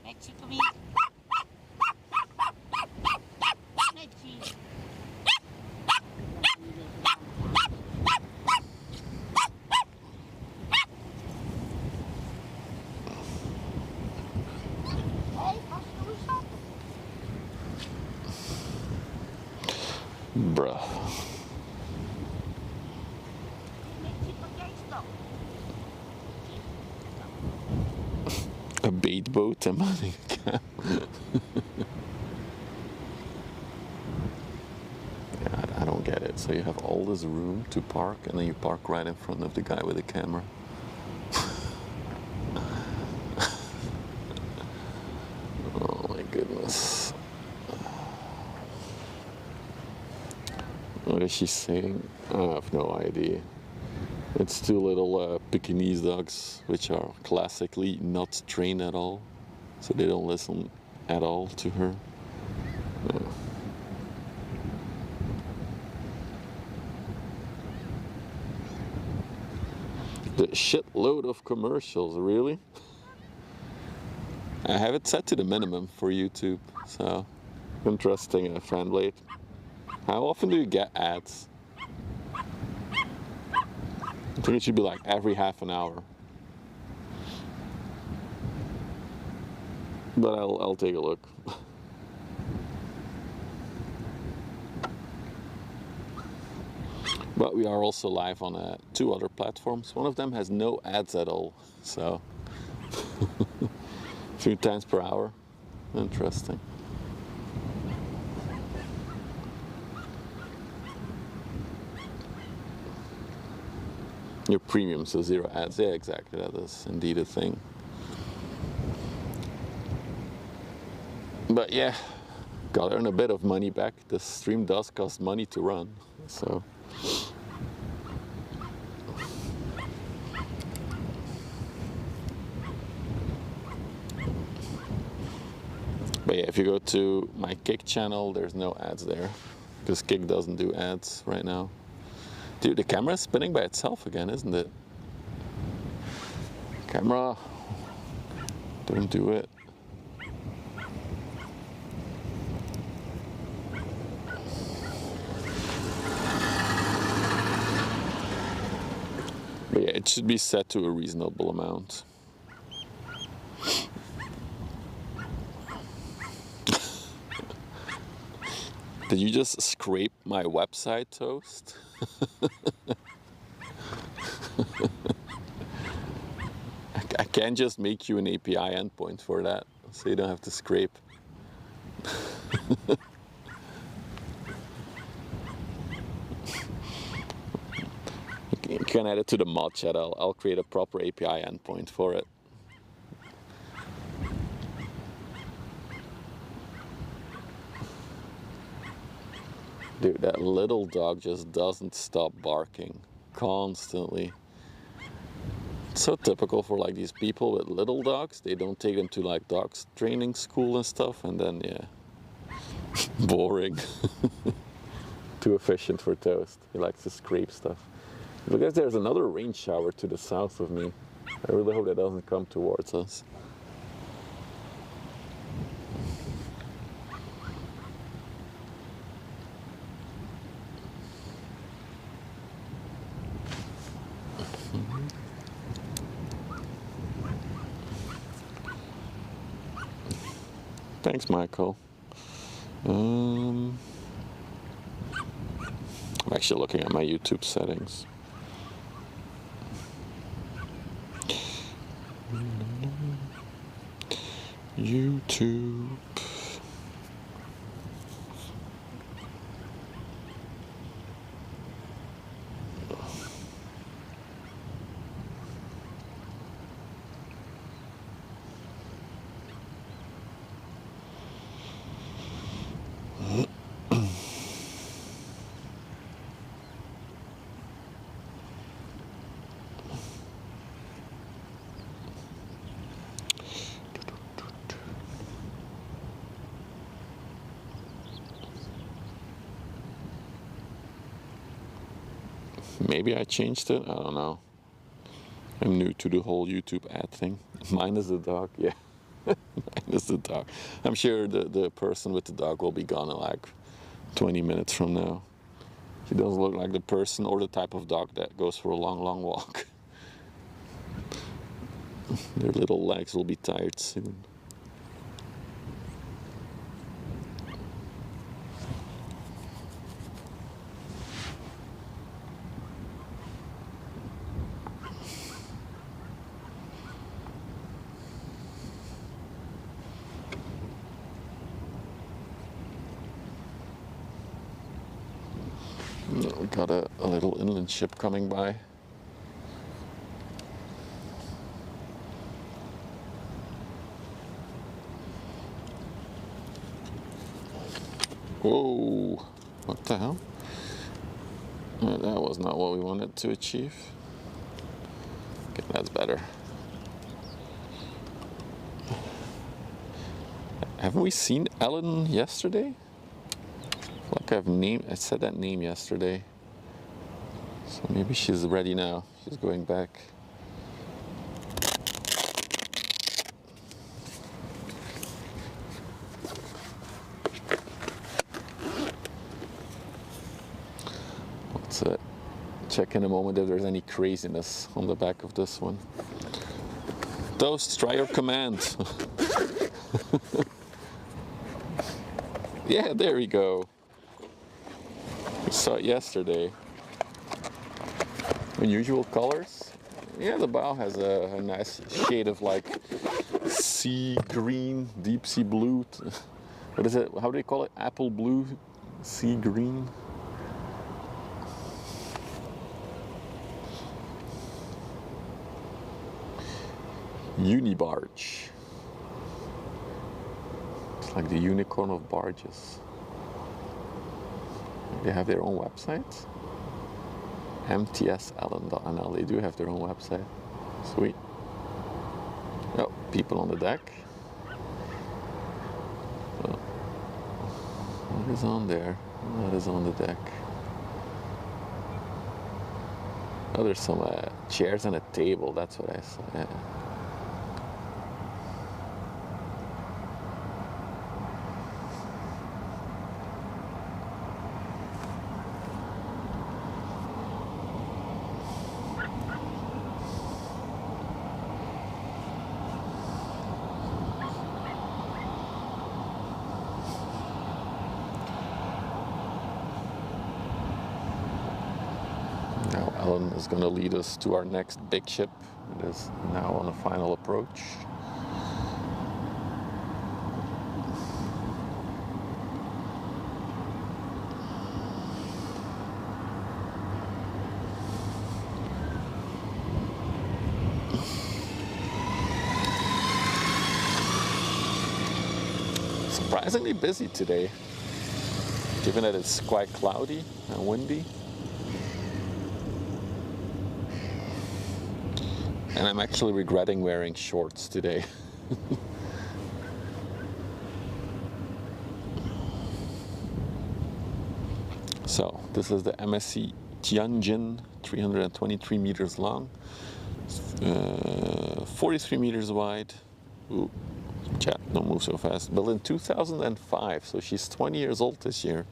B: Netje, kom hier. Netje. Hé, pas je eens op.
A: Bruh.
B: Netje, pak jij stap.
A: A bait boat and money cam. I don't get it. So you have all this room to park and then you park right in front of the guy with the camera. Oh my goodness. What is she saying? I have no idea. It's two little Pekingese dogs, which are classically not trained at all, so they don't listen at all to her. The shitload of commercials, really? I have it set to the minimum for YouTube, so interesting, fan blade. How often do you get ads? I think it should be like every half an hour. But I'll take a look. But we are also live on 2 other platforms. One of them has no ads at all, so a few times per hour. Interesting. Your premium, so 0 ads. Yeah, exactly. That is indeed a thing. But yeah, gotta earn a bit of money back. The stream does cost money to run, so. But yeah, if you go to my Kick channel, there's no ads there, because Kick doesn't do ads right now. Dude, the camera is spinning by itself again, isn't it? Camera, don't do it. But yeah, it should be set to a reasonable amount. Did you just scrape my website, Toast? I can't just make you an API endpoint for that, so you don't have to scrape. You can add it to the mod chat. I'll create a proper API endpoint for it. Dude, that little dog just doesn't stop barking constantly. It's so typical for like these people with little dogs. They don't take them to like dogs training school and stuff, and then yeah, boring. Too efficient for Toast. He likes to scrape stuff. Because there's another rain shower to the south of me. I really hope that doesn't come towards us. Thanks, Michael. I'm actually looking at my YouTube settings. YouTube. Maybe I changed it, I don't know. I'm new to the whole YouTube ad thing. Minus the dog, yeah. Minus the dog. I'm sure the person with the dog will be gone in like 20 minutes from now. He doesn't look like the person or the type of dog that goes for a long, long walk. Their little legs will be tired soon. We got a little inland ship coming by. Whoa, what the hell? That was not what we wanted to achieve. Okay, that's better. Haven't we seen Ellen yesterday? Like I said that name yesterday. So maybe she's ready now. She's going back. Let's check in a moment if there's any craziness on the back of this one. Toast, try your command. Yeah, there we go. We saw it yesterday. Unusual colors. Yeah, the bow has a nice shade of like sea green, deep sea blue. What is it? How do they call it? Apple blue, sea green. Unibarge. It's like the unicorn of barges. They have their own website. mtsellen.nl. They do have their own website. Sweet. Oh, people on the deck. Oh. What is on there? What is on the deck? Oh, there's some chairs and a table. That's what I saw. Yeah. Now Ellen is going to lead us to our next big ship. It is now on a final approach. Surprisingly busy today, given that it's quite cloudy and windy. And I'm actually regretting wearing shorts today. So this is the MSC Tianjin, 323 meters long, 43 meters wide. Ooh, chat, don't move so fast. Built in 2005, so she's 20 years old this year.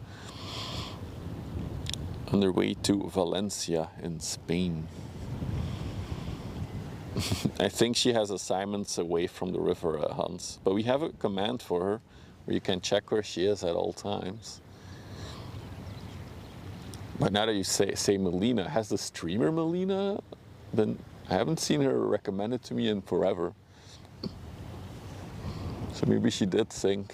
A: On their way to Valencia in Spain. I think she has assignments away from the river, Hans. But we have a command for her. where you can check where she is at all times. But now that you say Melina, has the streamer Melina been? I haven't seen her recommended to me in forever. So maybe she did think.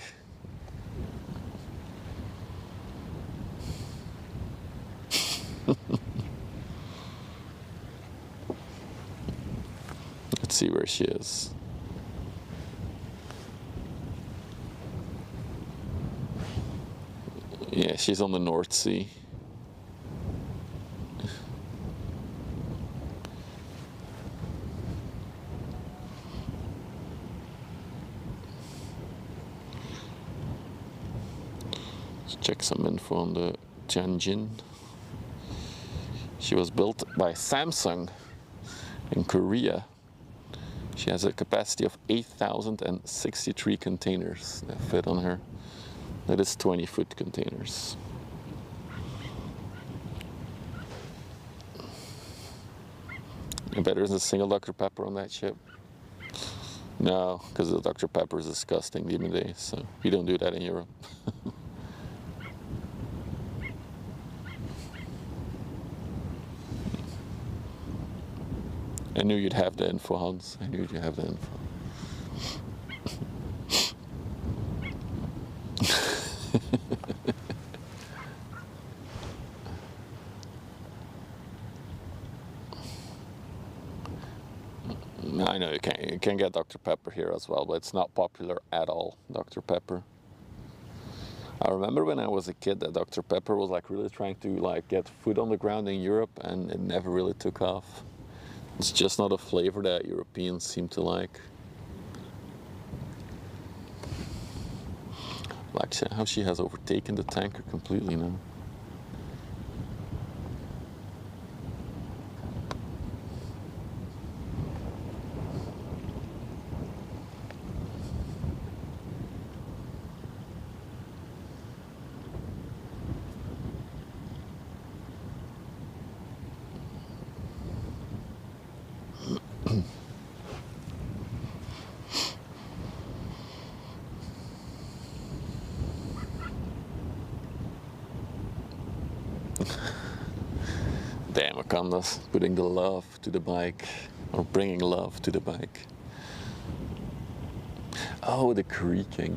A: Let's see where she is. Yeah, she's on the North Sea. Let's check some info on the Tianjin. She was built by Samsung in Korea. She has a capacity of 8,063 containers that fit on her. That is 20-foot containers. I bet there's a single Dr. Pepper on that ship. No, because the Dr. Pepper is disgusting these days, so we don't do that in Europe. I knew you'd have the info, Hans. I knew you'd have the info. I know you can get Dr. Pepper here as well, but it's not popular at all, Dr. Pepper. I remember when I was a kid that Dr. Pepper was like really trying to like get foot on the ground in Europe, and it never really took off. It's just not a flavor that Europeans seem to like. Like how she has overtaken the tanker completely now. Damn, Wakanda's putting the love to the bike, or bringing love to the bike. Oh, the creaking.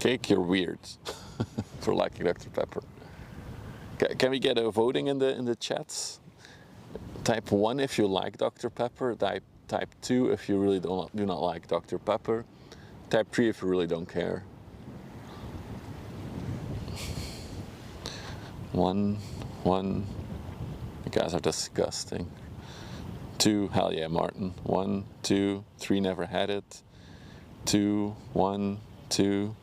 A: Cake, you're weird for liking Dr. Pepper. Can we get a voting in the chats? Type 1 if you like Dr. Pepper. Type 2 if you really do not like Dr. Pepper. Type 3 if you really don't care. 1. You guys are disgusting. 2, hell yeah, Martin. 1, 2, 3, never had it. 2, 1, 2.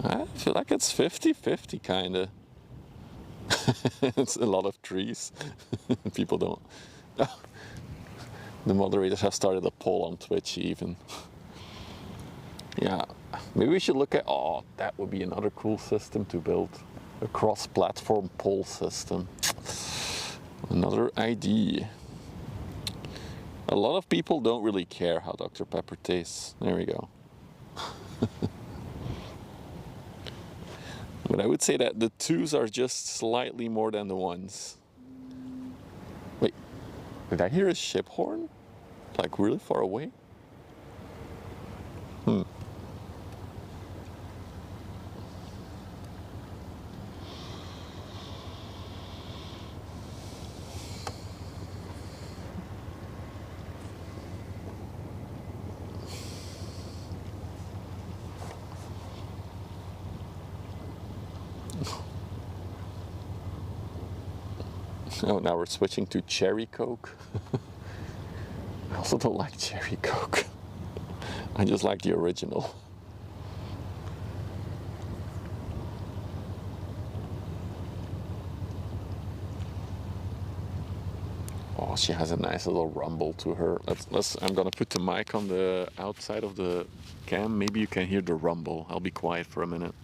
A: I feel like it's 50-50 kinda. It's a lot of trees. People don't. The moderators have started a poll on Twitch even. Yeah, maybe we should look at, oh, that would be another cool system to build. A cross-platform poll system. Another idea. A lot of people don't really care how Dr. Pepper tastes. There we go. But I would say that the 2s are just slightly more than the 1s. Wait, did I hear a ship horn? Like really far away? Oh, now we're switching to cherry Coke. I also don't like cherry Coke. I just like the original. Oh, she has a nice little rumble to her. I'm gonna put the mic on the outside of the cam. Maybe you can hear the rumble. I'll be quiet for a minute.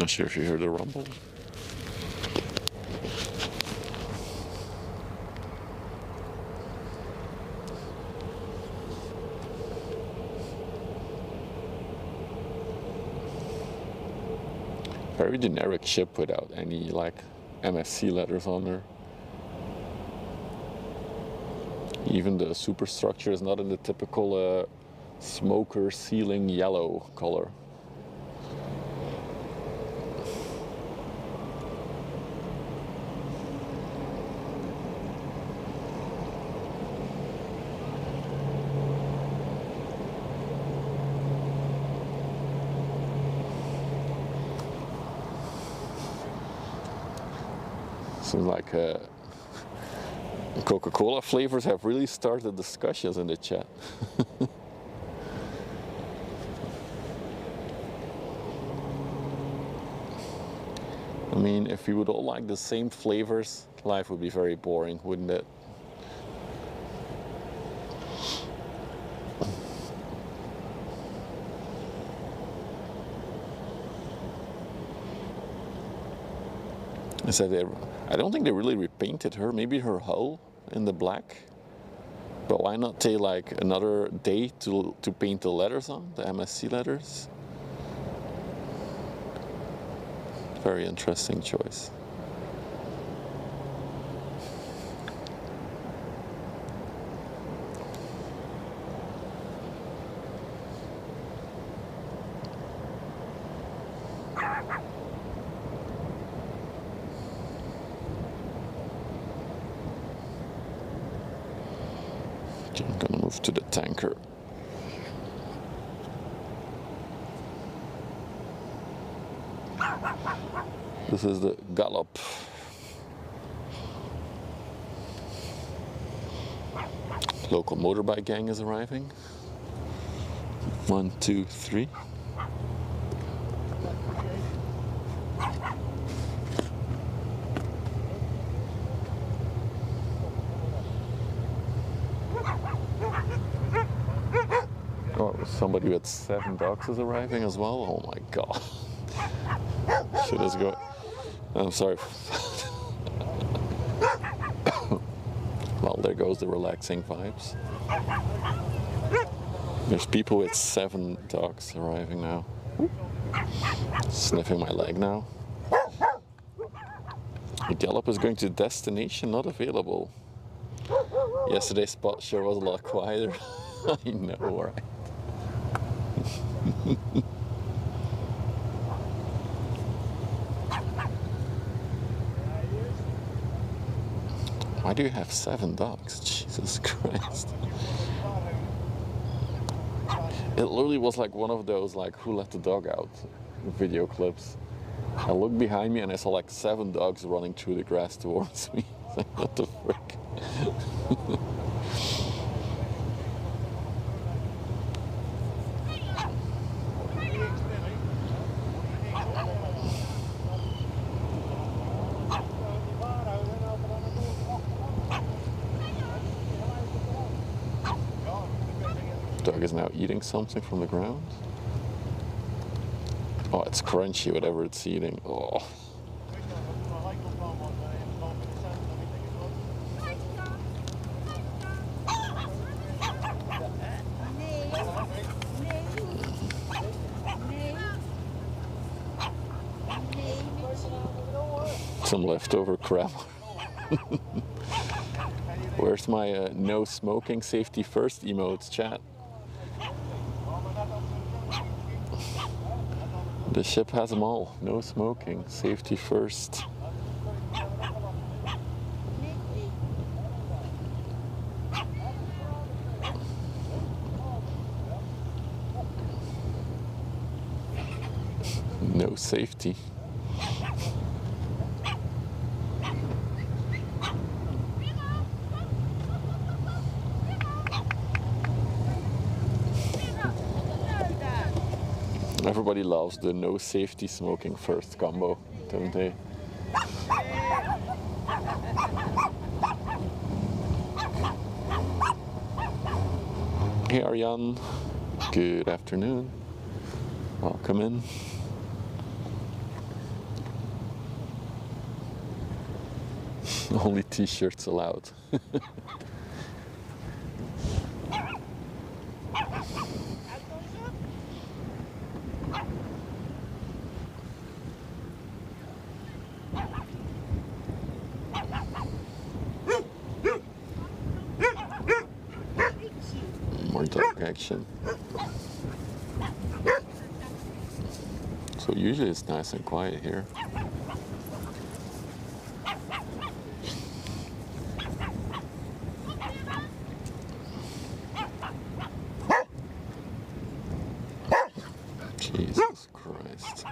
A: Not sure if you heard the rumble. Very generic ship without any like MSC letters on there. Even the superstructure is not in the typical smoker ceiling yellow color. Seems like Coca-Cola flavors have really started discussions in the chat. I mean, if we would all like the same flavors, life would be very boring, wouldn't it? I said, I don't think they really repainted her. Maybe her hull in the black. But why not take like another day to paint the letters on, the MSC letters? Very interesting choice. I'm gonna move to the tanker. This is the Gallop. Local motorbike gang is arriving. 1, 2, 3. Oh, somebody with 7 dogs is arriving as well. Oh my god. Shit is going. I'm sorry. Well, there goes the relaxing vibes. There's people with 7 dogs arriving now. Sniffing my leg now. The Gallop is going to destination not available. Yesterday's spot sure was a lot quieter. I know, right? Why do you have 7 dogs? Jesus Christ. It literally was like one of those like who let the dog out video clips. I looked behind me and I saw like 7 dogs running through the grass towards me. Like, what the frick? Dog is now eating something from the ground. Oh, it's crunchy, whatever it's eating. Oh. Some leftover crap. Where's my no smoking, safety first emotes, chat? The ship has them all. No smoking, safety first. No safety. Everybody loves the no safety smoking first combo, don't they? Hey Arjan, good afternoon. Welcome in. Only t-shirts allowed. More dog action. So usually it's nice and quiet here. Jesus Christ.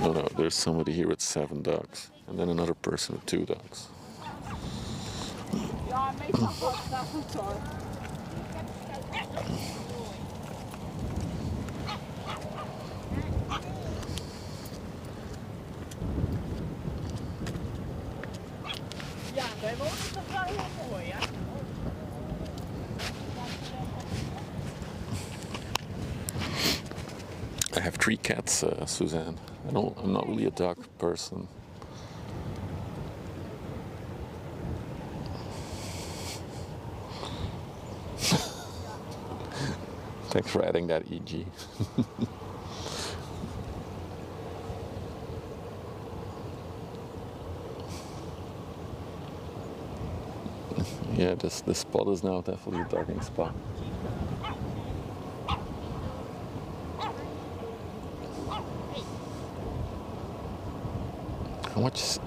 A: Oh no, there's somebody here with 7 dogs, and then another person with 2 dogs.
C: Ja, meestal gaat het goed hoor. Ja, wij wonen toch wel heel mooi, hè?
A: I have 3 cats, Suzanne. I'm not really a dog person. Thanks for adding that, EG. Yeah, this spot is now definitely a dogging spot.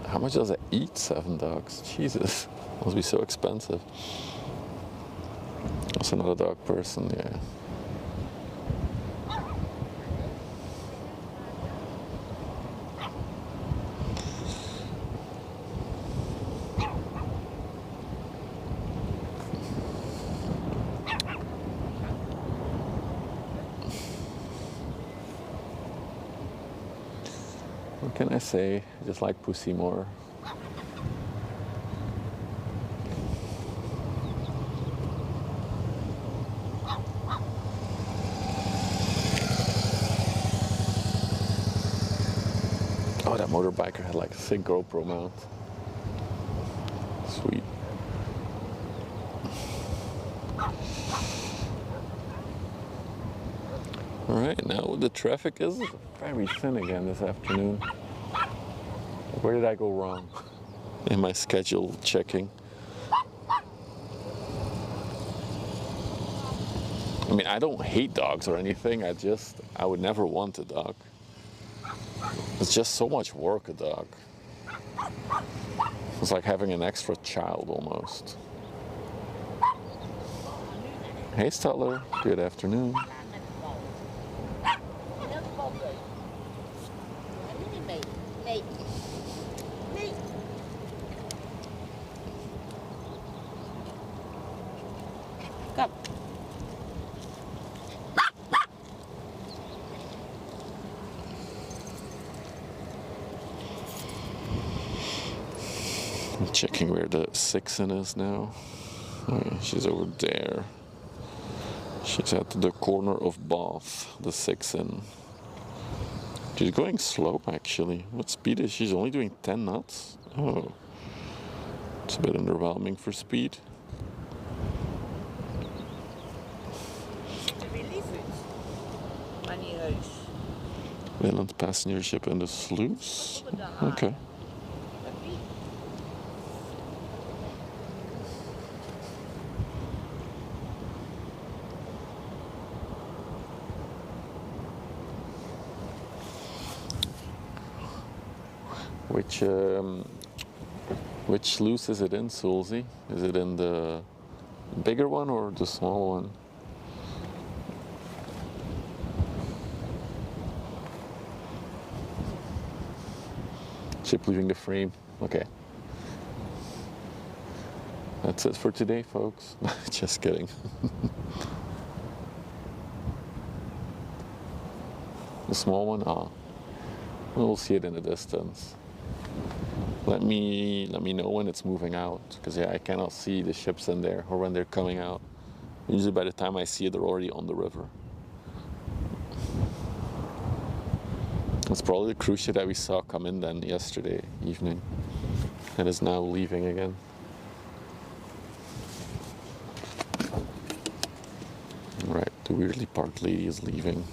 A: How much does it eat, 7 dogs? Jesus, must be so expensive. Also not a dog person, yeah. What can I say? I just like Pussy more. Oh, that motorbiker had like a sick GoPro mount. Sweet. Alright, now the traffic is very thin again this afternoon. Where did I go wrong in my schedule checking? I mean, I don't hate dogs or anything, I would never want a dog. It's just so much work, a dog. It's like having an extra child almost. Hey Steller, good afternoon.
B: Kom.
A: I'm checking where the SIXIN is now. Oh, yeah, she's over there. She's at the corner of Bath, the SIXIN. She's going slow actually. What speed is she? She's only doing 10 knots? Oh. It's a bit underwhelming for speed. Welland passenger ship in the sluice. Okay. Which sluice is it in, Sulzy? Is it in the bigger one or the small one? Ship leaving the frame. Okay. That's it for today, folks. Just kidding. The small one? Ah. We'll see it in the distance. Let me know when it's moving out, because yeah, I cannot see the ships in there or when they're coming out. Usually by the time I see it, they're already on the river. It's probably the cruise ship that we saw come in then yesterday evening and is now leaving again. Right, the weirdly parked lady is leaving.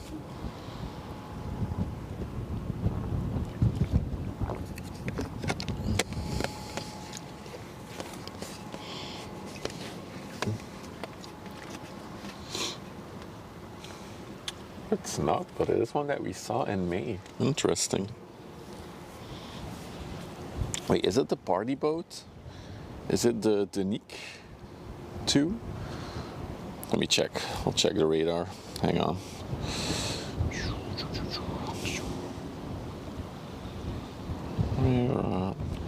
A: It's not, but it is one that we saw in May. Interesting. Wait, is it the party boat? Is it the Danique 2? Let me check. I'll check the radar. Hang on.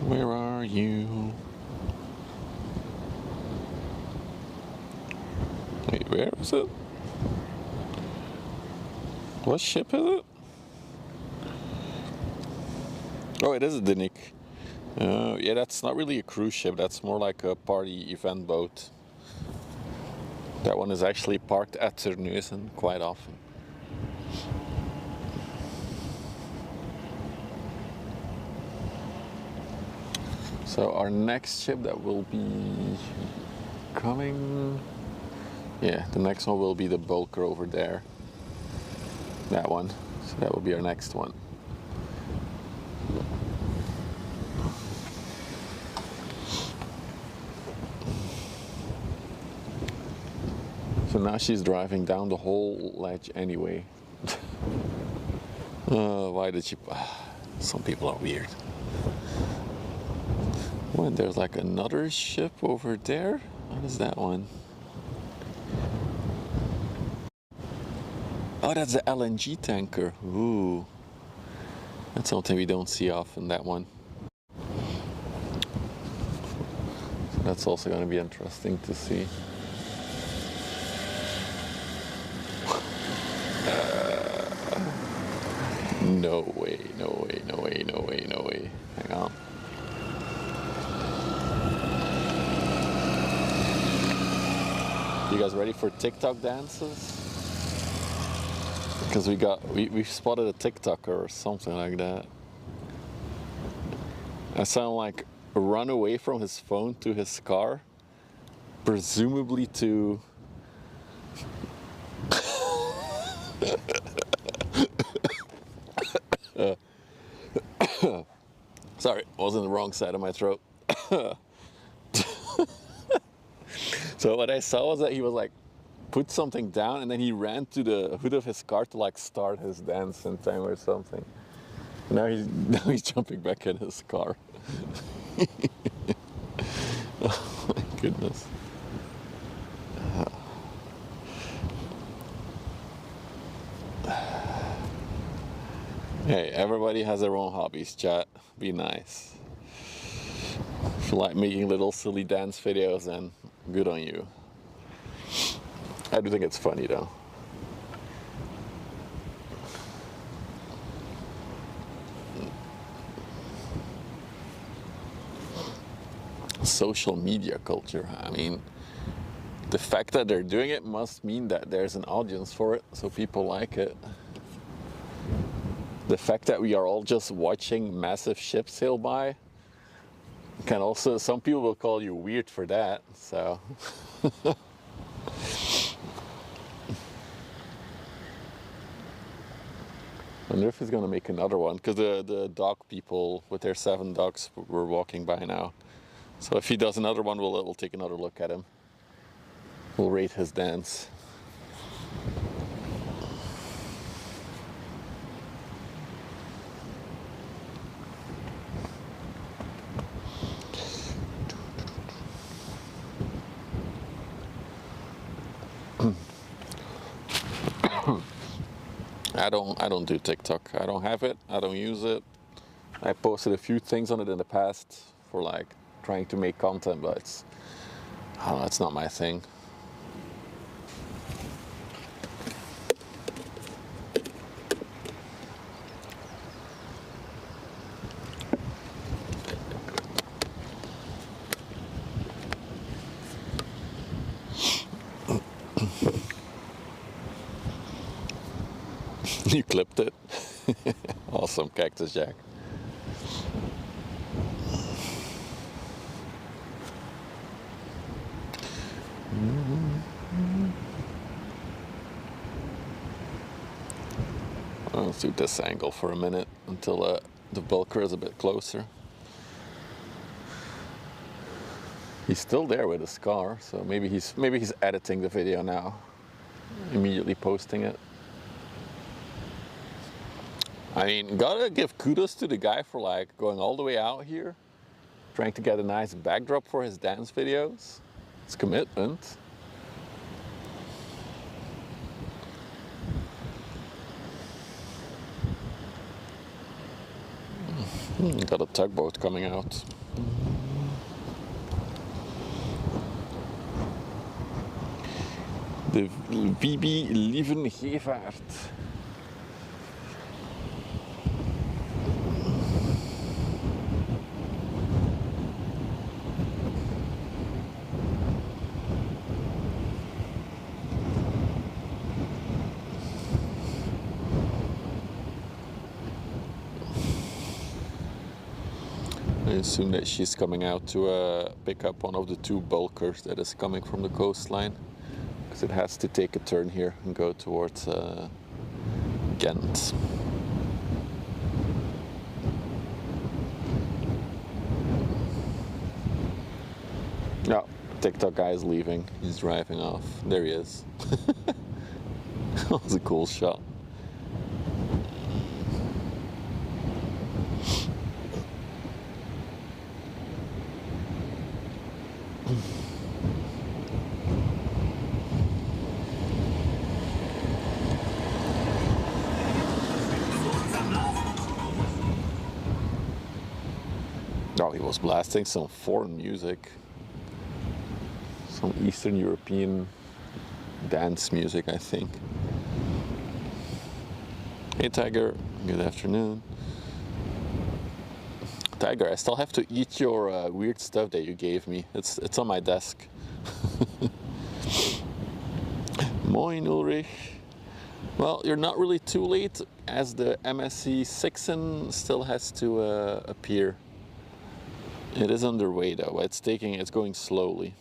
A: Where are you? Wait, where is it? What ship is it? Oh, it is a Danique. Yeah, that's not really a cruise ship. That's more like a party event boat. That one is actually parked at Terneuzen quite often. So our next ship that will be coming... Yeah, the next one will be the Bulker over there. That one. So that will be our next one. So now she's driving down the whole ledge anyway. Why did she... Some people are weird. Well, there's like another ship over there. What is that one? Oh, that's the LNG tanker. Ooh. That's something we don't see often, that one. So that's also going to be interesting to see. No way, no way, no way, no way, no way. Hang on. You guys ready for TikTok dances? Because we spotted a TikToker or something like that. I sound like run away from his phone to his car, presumably to sorry, was in the wrong side of my throat. So what I saw was that he was like put something down and then he ran to the hood of his car to like start his dance in time or something. Now he's jumping back in his car. Oh my goodness. Hey, everybody has their own hobbies, chat. Be nice. If you like making little silly dance videos, then good on you. I do think it's funny though. Social media culture. I mean, the fact that they're doing it must mean that there's an audience for it, so people like it. The fact that we are all just watching massive ships sail by can also, some people will call you weird for that, so. I wonder if he's gonna make another one, because the dog people with their 7 dogs were walking by now. So if he does another one, we'll take another look at him. We'll rate his dance. I don't do TikTok. I don't have it. I don't use it. I posted a few things on it in the past for like trying to make content, but I don't know, it's not my thing. You clipped it. Awesome, Cactus Jack. Let's do this angle for a minute until the bulker is a bit closer. He's still there with his car, so maybe he's editing the video now, immediately posting it. I mean, gotta give kudos to the guy for like going all the way out here, trying to get a nice backdrop for his dance videos. It's commitment. Got a tugboat coming out. De VB Lievengevaart. I assume that she's coming out to pick up one of the two bulkers that is coming from the coastline, because it has to take a turn here and go towards Ghent. No, TikTok guy is leaving. He's driving off. There he is. That was a cool shot. Oh, he was blasting some foreign music. Some Eastern European dance music, I think. Hey Tiger, good afternoon. Tiger, I still have to eat your weird stuff that you gave me. It's on my desk. Moin Ulrich. Well, you're not really too late, as the MSC SIXIN still has to appear. It is underway though. It's going slowly.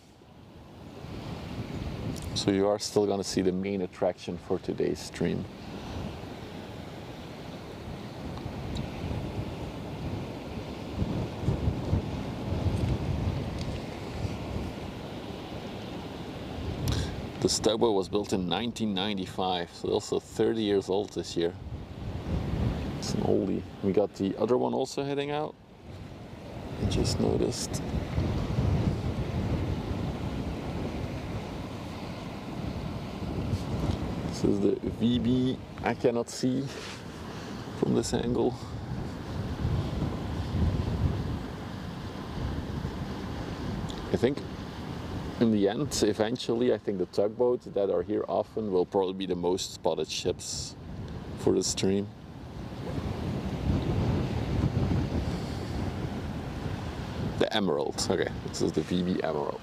A: So you are still gonna see the main attraction for today's stream. The tugboat was built in 1995, so also 30 years old this year. It's an oldie. We got the other one also heading out. I just noticed. This is the VB. I cannot see from this angle. I think in the end, eventually, I think the tugboats that are here often will probably be the most spotted ships for the stream. The Emerald. Okay, this is the VB Emerald.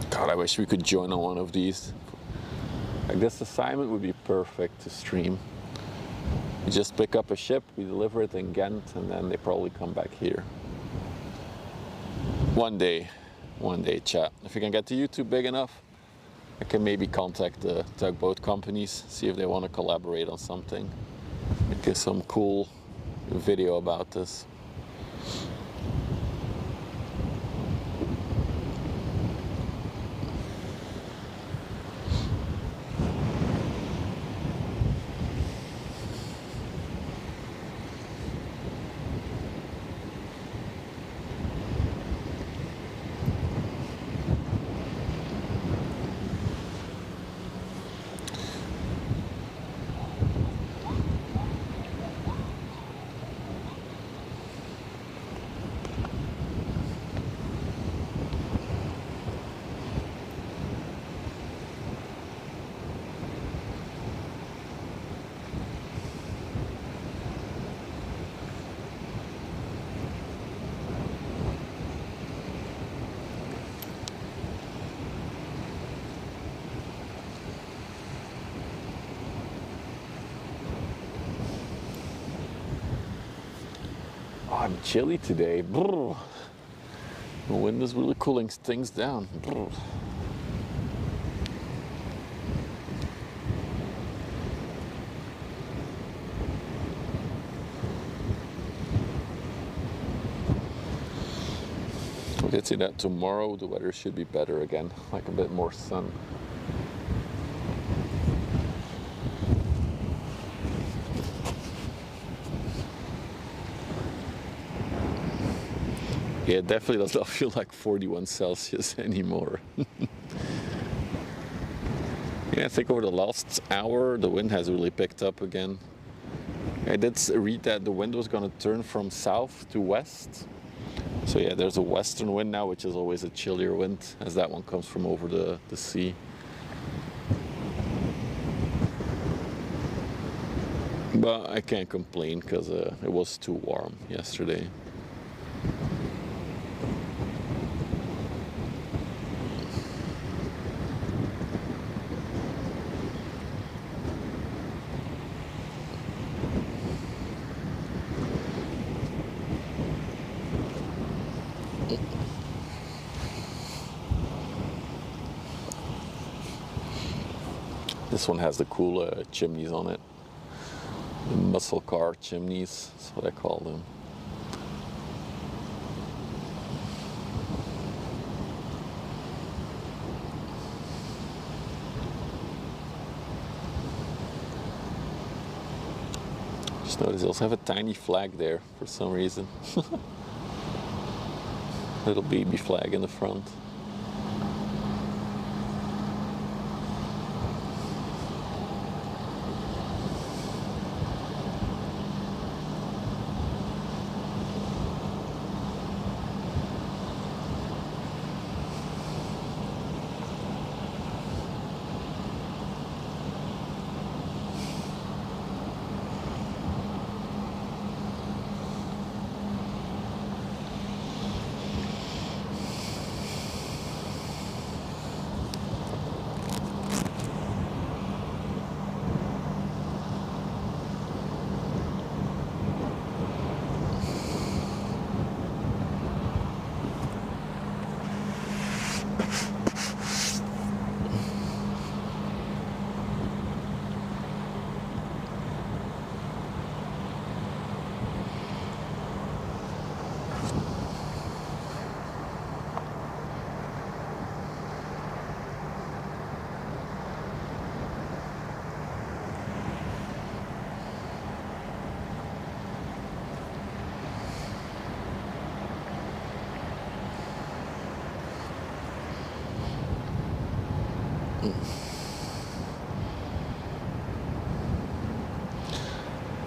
A: God, I wish we could join on one of these. Like, this assignment would be perfect to stream. We just pick up a ship, we deliver it in Ghent, and then they probably come back here. One day, chat. If we can get the YouTube big enough, I can maybe contact the tugboat companies, see if they want to collaborate on something. Make some cool video about this. damn chilly today. Brr. The wind is really cooling things down. Brr. We did see that tomorrow the weather should be better again, like a bit more sun. Yeah, it definitely does not feel like 41 Celsius anymore. Yeah, I think over the last hour the wind has really picked up again. I did read that the wind was going to turn from south to west. So yeah, there's a western wind now, which is always a chillier wind, as that one comes from over the sea. But I can't complain because it was too warm yesterday. This one has the cool chimneys on it. The muscle car chimneys, that's what I call them. Just notice they also have a tiny flag there for some reason. Little baby flag in the front.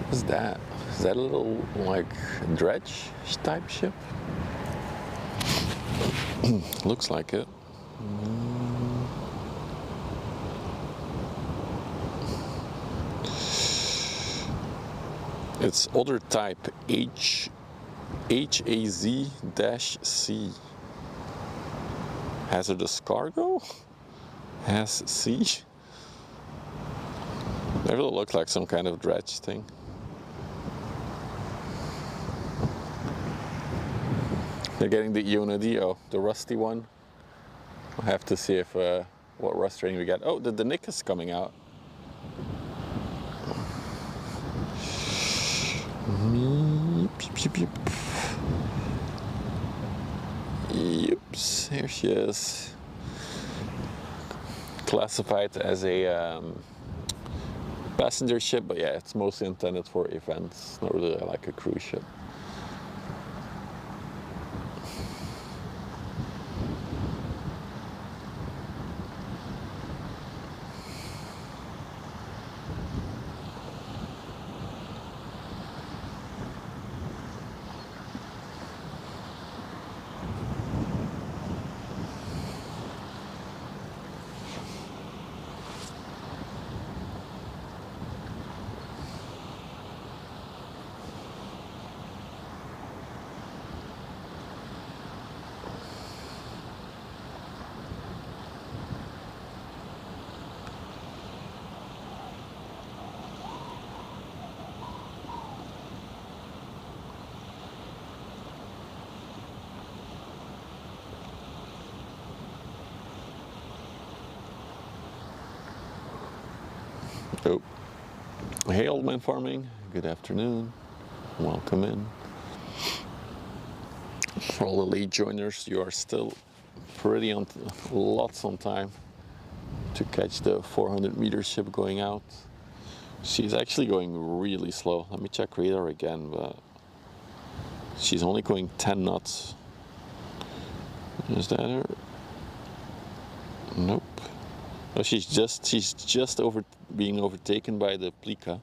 A: What is that? Is that a little like dredge type ship? Looks like it. It's other type HAZ-C. Hazardous cargo? Has C. That really looks like some kind of dredge thing. They're getting the Ionadeo, the rusty one. We'll have to see if what rust rating we get. Oh, the Nick is coming out. Yips, here she is. Classified as a passenger ship, but yeah, it's mostly intended for events, not really like a cruise ship. Oh, hey old man farming, good afternoon, welcome in. For all the late joiners, you are still pretty on, lots on time to catch the 400 meter ship going out. She's actually going really slow. Let me check radar again, but she's only going 10 knots. Is that her? Nope. No, she's just being overtaken by the Plika.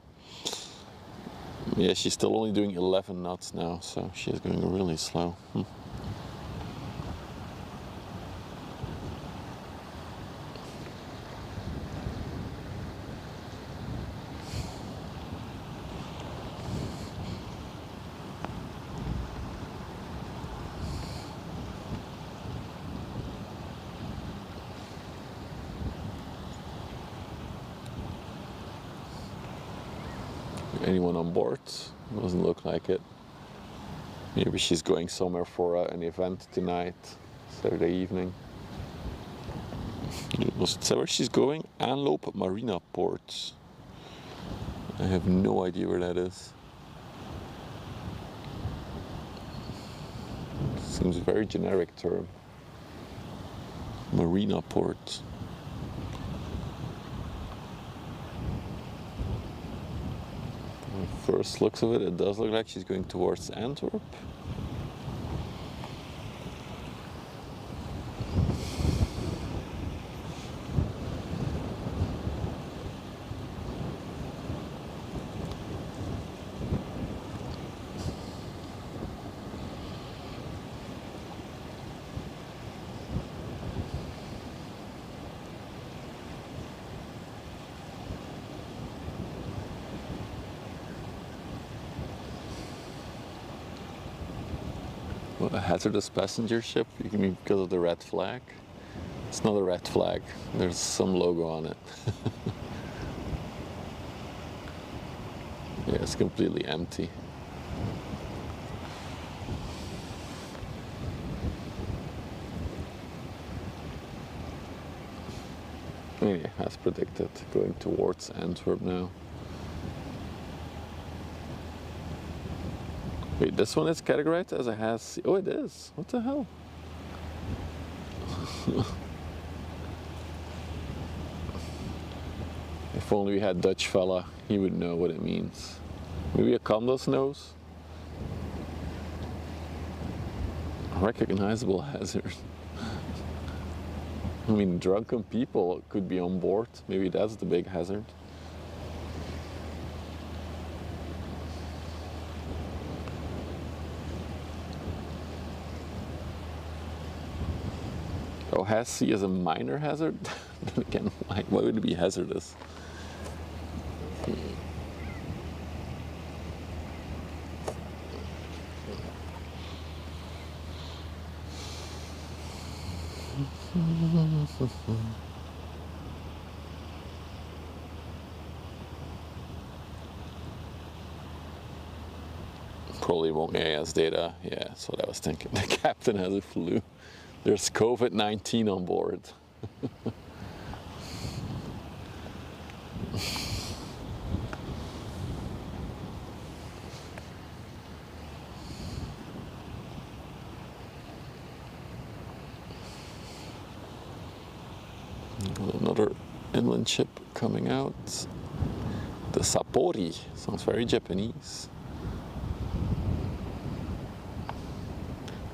A: Yeah, she's still only doing 11 knots now, so she's going really slow. Anyone on board? Doesn't look like it. Maybe she's going somewhere for an event tonight, Saturday evening. Does it say where she's going? Aanloop Marina Port. I have no idea where that is. Seems a very generic term. Marina Port. First looks of it, it does look like she's going towards Antwerp. A hazardous passenger ship, you can mean because of the red flag. It's not a red flag, there's some logo on it. Yeah, it's completely empty. Yeah, as predicted, going towards Antwerp now. Wait, this one is categorized as a has. Oh, it is. What the hell? If only we had Dutch fella, he would know what it means. Maybe a Condos knows. Recognizable hazard. I mean, drunken people could be on board. Maybe that's the big hazard. Oh, has C as a minor hazard? Then again, why would it be hazardous? Probably won't AS data. Yeah, that's what I was thinking. The captain has a flu. There's COVID-19 on board. Another inland ship coming out. The Sapporo. Sounds very Japanese.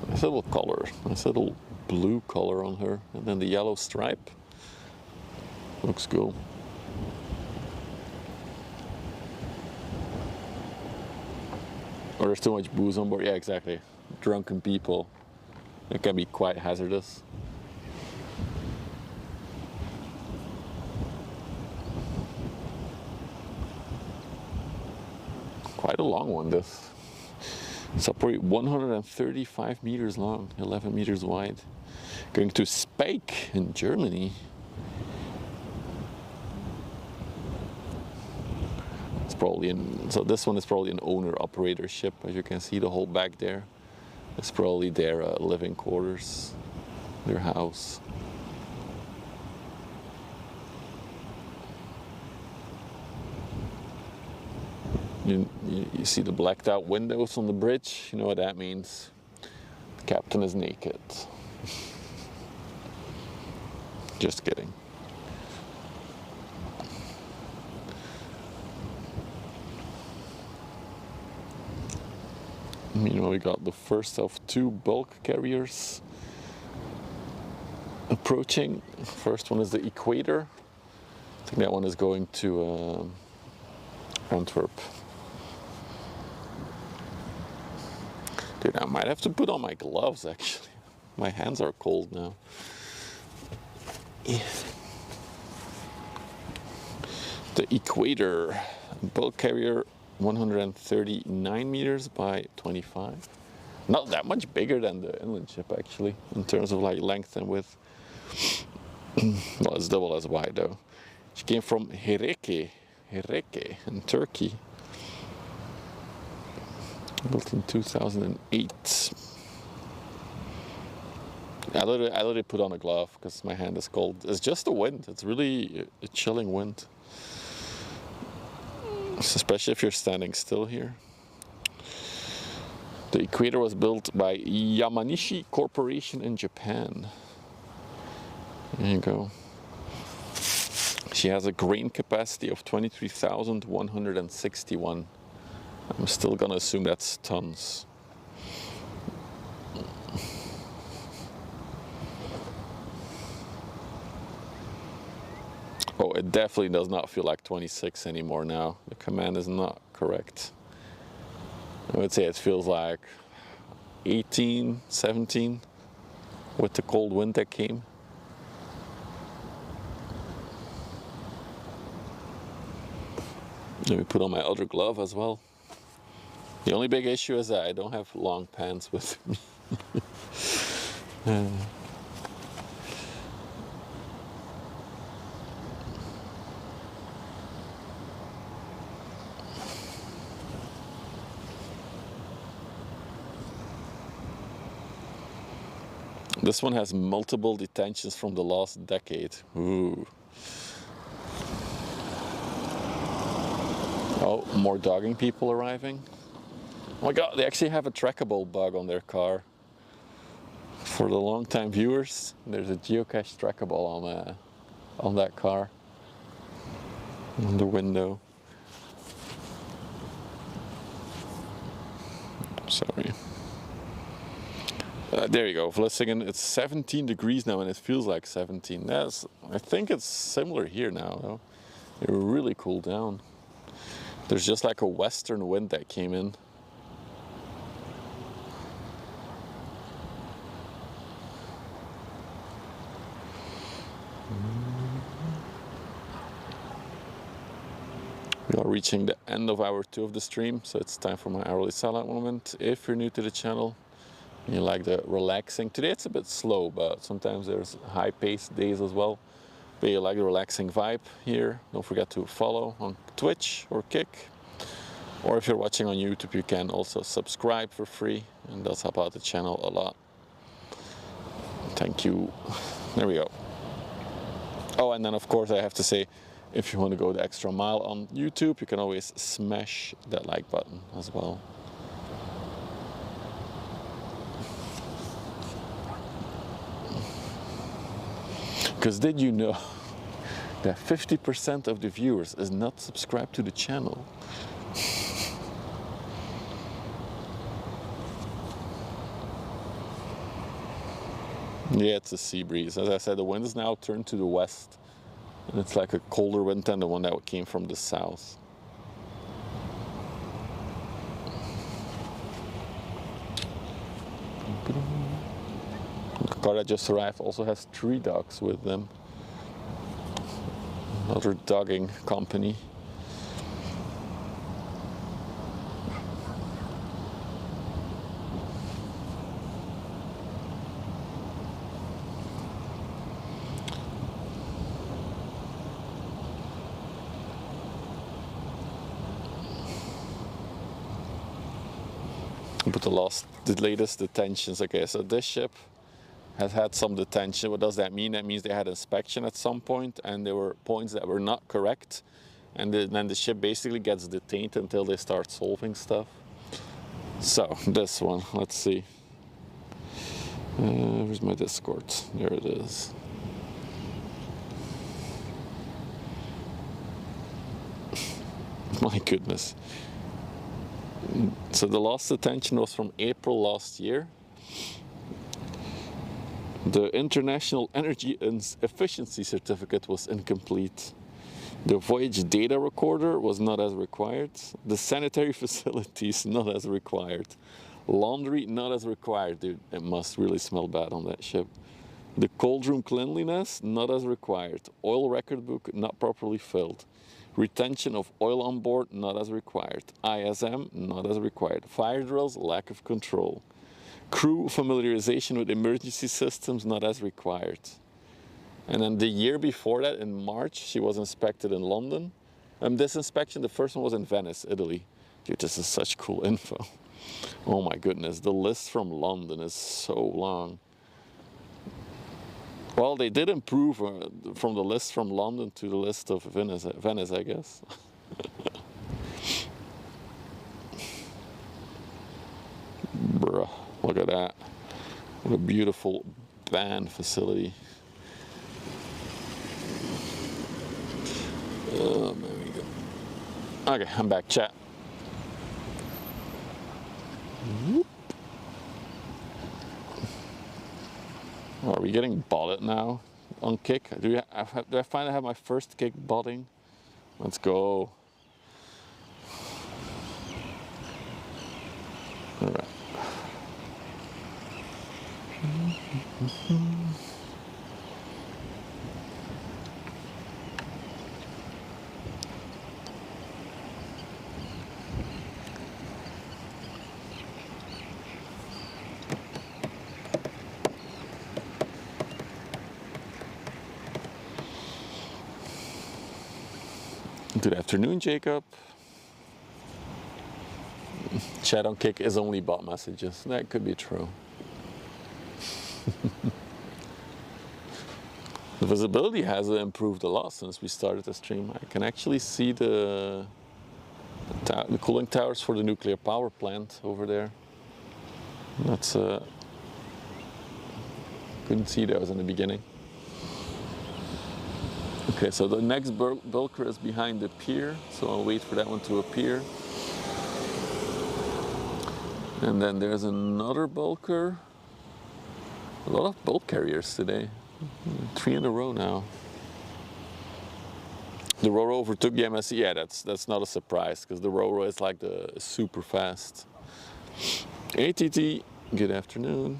A: Nice little color. Nice little blue color on her, and then the yellow stripe. Looks cool. Or there's too much booze on board. Yeah, exactly. Drunken people. It can be quite hazardous. Quite a long one, this. It's probably 135 meters long, 11 meters wide. Going to Spijk in Germany. It's probably so this one is probably an owner-operator ship. As you can see, the whole back there. It's probably their living quarters, their house. You see the blacked out windows on the bridge. You know what that means. The captain is naked. Just kidding. Meanwhile, we got the first of two bulk carriers approaching. First one is the Equator. I think that one is going to Antwerp. Dude, I might have to put on my gloves actually. My hands are cold now. Yeah. The Equator bulk carrier, 139 meters by 25. Not that much bigger than the inland ship actually, in terms of like length and width. Well, it's double as wide though. She came from Hereke in Turkey. Built in 2008. I literally put on a glove because my hand is cold. It's just the wind. It's really a chilling wind. Especially if you're standing still here. The Equator was built by Yamanishi Corporation in Japan. There you go. She has a grain capacity of 23,161. I'm still gonna assume that's tons. Oh, it definitely does not feel like 26 anymore now. The command is not correct. I would say it feels like 18, 17 with the cold wind that came. Let me put on my other glove as well. The only big issue is that I don't have long pants with me. This one has multiple detentions from the last decade. Ooh. Oh, more dogging people arriving. Oh my god, they actually have a trackable bug on their car. For the long-time viewers, there's a geocache trackable on that car. On the window. Sorry. There you go, Vlissingen. It's 17 degrees now and it feels like 17. I think it's similar here now though. It really cooled down. There's just like a western wind that came in. We are reaching the end of hour 2 of the stream, so it's time for my hourly sellout moment. If you're new to the channel, and you like the relaxing, today it's a bit slow, but sometimes there's high-paced days as well. But you like the relaxing vibe here, don't forget to follow on Twitch or Kick. Or if you're watching on YouTube, you can also subscribe for free, and does help out the channel a lot. Thank you. There we go. Oh, and then of course I have to say, if you want to go the extra mile on YouTube, you can always smash that like button as well. Because did you know that 50% of the viewers is not subscribed to the channel? Yeah, it's a sea breeze. As I said, the wind is now turned to the west. And it's like a colder wind than the one that came from the south. The car that just arrived also has 3 dogs with them. Another dogging company. But the latest detentions. Okay, so this ship has had some detention. What does that mean? That means they had inspection at some point and there were points that were not correct and then the ship basically gets detained until they start solving stuff. So this one, let's see. Where's my Discord? There it is. My goodness. So the last detention was from April last year. The International Energy Efficiency Certificate was incomplete. The voyage data recorder was not as required. The sanitary facilities not as required. Laundry not as required. Dude, it must really smell bad on that ship. The cold room cleanliness not as required. Oil record book not properly filled. Retention of oil on board not as required. ISM not as required. Fire drills lack of control. Crew familiarization with emergency systems not as required. And then the year before that, in March, she was inspected in London. This inspection, the first one was in Venice, Italy. Dude, this is such cool info. Oh my goodness, the list from London is so long. Well, they did improve from the list from London to the list of Venice, I guess. Bruh, look at that. What a beautiful band facility. There we go. Okay, I'm back, chat. Whoop. Oh, are we getting botted now on kick? Do I finally have my first kick botting? Let's go. All right. Good afternoon, Jacob. Chat on kick is only bot messages. That could be true. The visibility has improved a lot since we started the stream. I can actually see the cooling towers for the nuclear power plant over there. That's couldn't see those in the beginning. Okay, so the next bulker is behind the pier, so I'll wait for that one to appear. And then there's another bulker. A lot of bulk carriers today. 3 in a row now. The Roro overtook the MSC. Yeah, that's not a surprise because the Roro is like the super fast. ATT, good afternoon.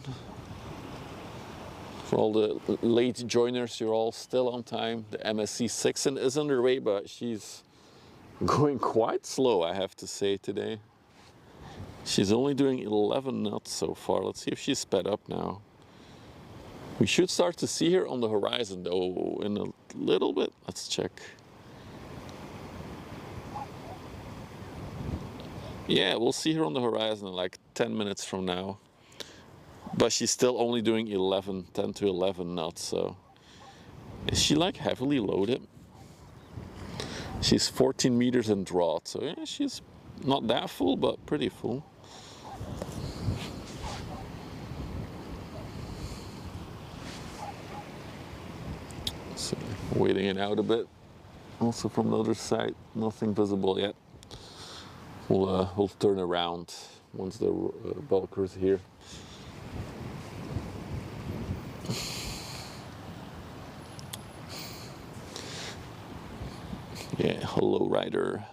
A: For all the late joiners, you're all still on time. The MSC SIXIN is underway, but she's going quite slow, I have to say, today. She's only doing 11 knots so far. Let's see if she's sped up now. We should start to see her on the horizon, though, in a little bit. Let's check. Yeah, we'll see her on the horizon in like 10 minutes from now. But she's still only doing 10 to 11 knots, so. Is she like heavily loaded? She's 14 meters in draught, so yeah, she's not that full, but pretty full. So, waiting it out a bit. Also from the other side, nothing visible yet. We'll turn around once the bulker is here. Yeah, hello, Ryder.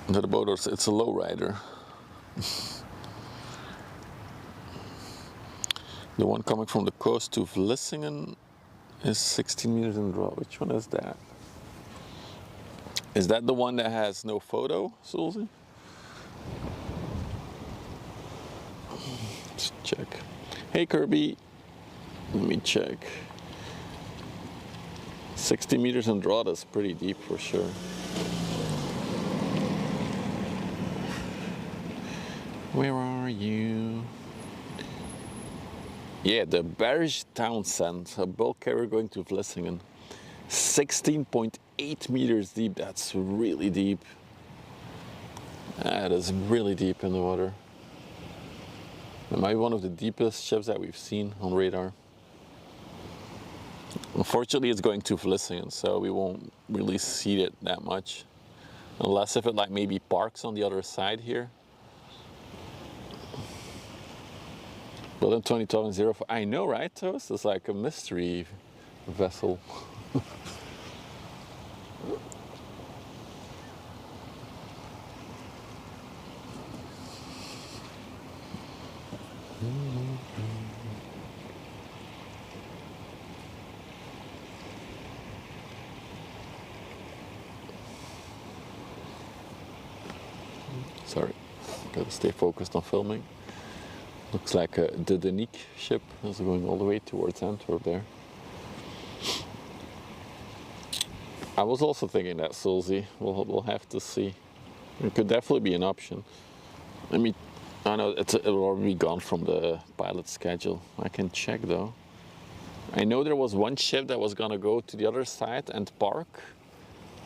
A: The boat, it's a low rider. The one coming from the coast to Vlissingen It's 16 meters in draw. Which one is that? Is that the one that has no photo, Susie? Let's check. Hey Kirby, let me check. 60 meters in draw, that's pretty deep for sure. Where are you? Yeah, the Berge Townsend, a bulk carrier going to Vlissingen. 16.8 meters deep, that's really deep. That is really deep in the water. It might be one of the deepest ships that we've seen on radar. Unfortunately, it's going to Vlissingen, so we won't really see it that much. Unless if it like maybe parks on the other side here. But in 2005, I know, right, Toast? It's like a mystery vessel. Sorry, gotta stay focused on filming. Looks like the Danique ship is going all the way towards Antwerp there. I was also thinking that, Sulzy. We'll have to see. It could definitely be an option. I mean, I know it'll already be gone from the pilot schedule. I can check though. I know there was one ship that was gonna go to the other side and park,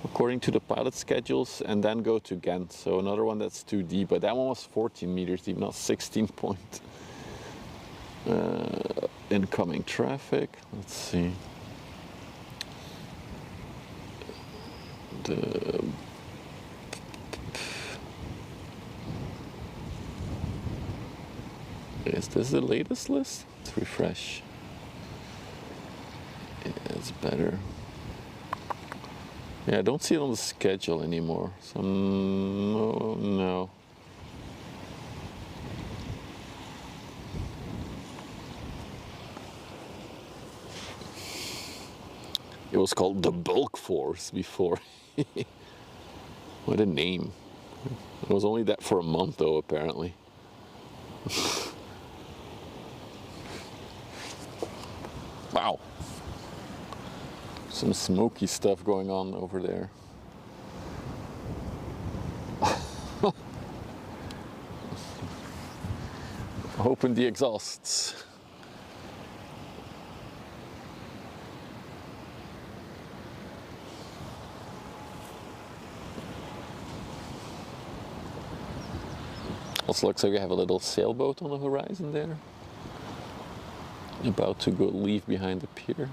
A: according to the pilot schedules, and then go to Ghent. So another one that's too deep, but that one was 14 meters deep, not 16 point. Incoming traffic, let's see. Is this the latest list? Let's refresh. Yeah, it's better. Yeah, I don't see it on the schedule anymore. So no. It was called the Bulk Force before. What a name. It was only that for a month though, apparently. Wow. Some smoky stuff going on over there. Open the exhausts. Also looks like we have a little sailboat on the horizon there. About to go leave behind the pier.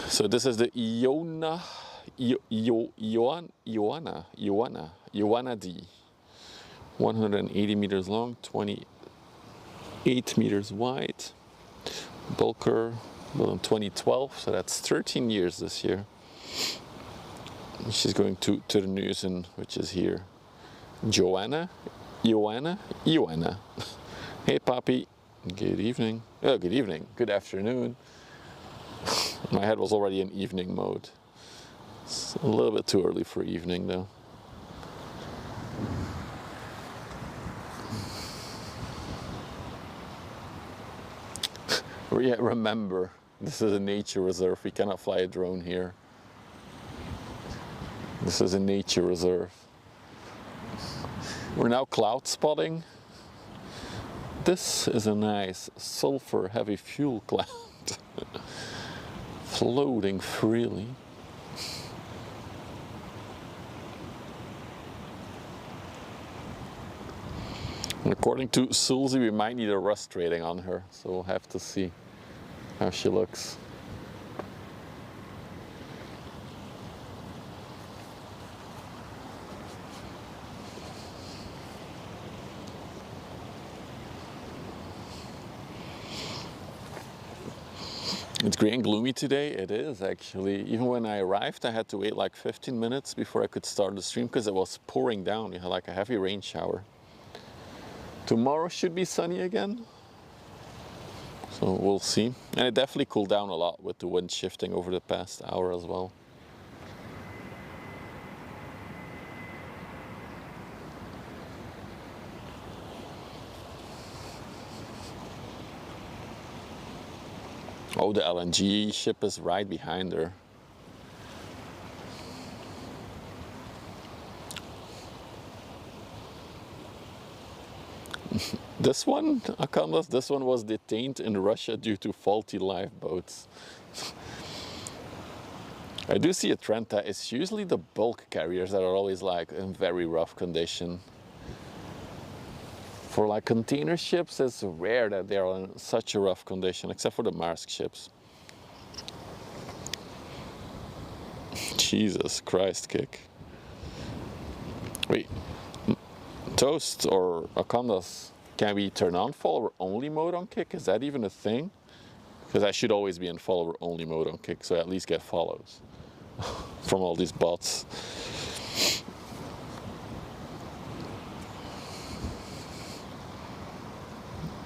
A: So this is the Ioana D. 180 meters long, 28 meters wide. Bulker built in 2012, so that's 13 years this year. She's going to the Nusen, which is here. Ioana. Hey, Poppy. Good evening. Oh, good evening. Good afternoon. My head was already in evening mode. It's a little bit too early for evening, though. Remember, this is a nature reserve. We cannot fly a drone here. This is a nature reserve. We're now cloud spotting. This is a nice sulfur heavy fuel cloud floating freely. And according to Sulzy, we might need a rust rating on her, so we'll have to see how she looks. It's grey and gloomy today. It is actually. Even when I arrived, I had to wait like 15 minutes before I could start the stream because it was pouring down. We had like a heavy rain shower. Tomorrow should be sunny again. So we'll see. And it definitely cooled down a lot with the wind shifting over the past hour as well. Oh, the LNG ship is right behind her. This one, Akandas, this one was detained in Russia due to faulty lifeboats. I do see a trend that it's usually the bulk carriers that are always like in very rough condition. For like container ships, it's rare that they're in such a rough condition, except for the Maersk ships. Jesus Christ, kick. Wait, Toast or Akandas, can we turn on follower only mode on kick? Is that even a thing? Because I should always be in follower only mode on kick, so I at least get follows from all these bots.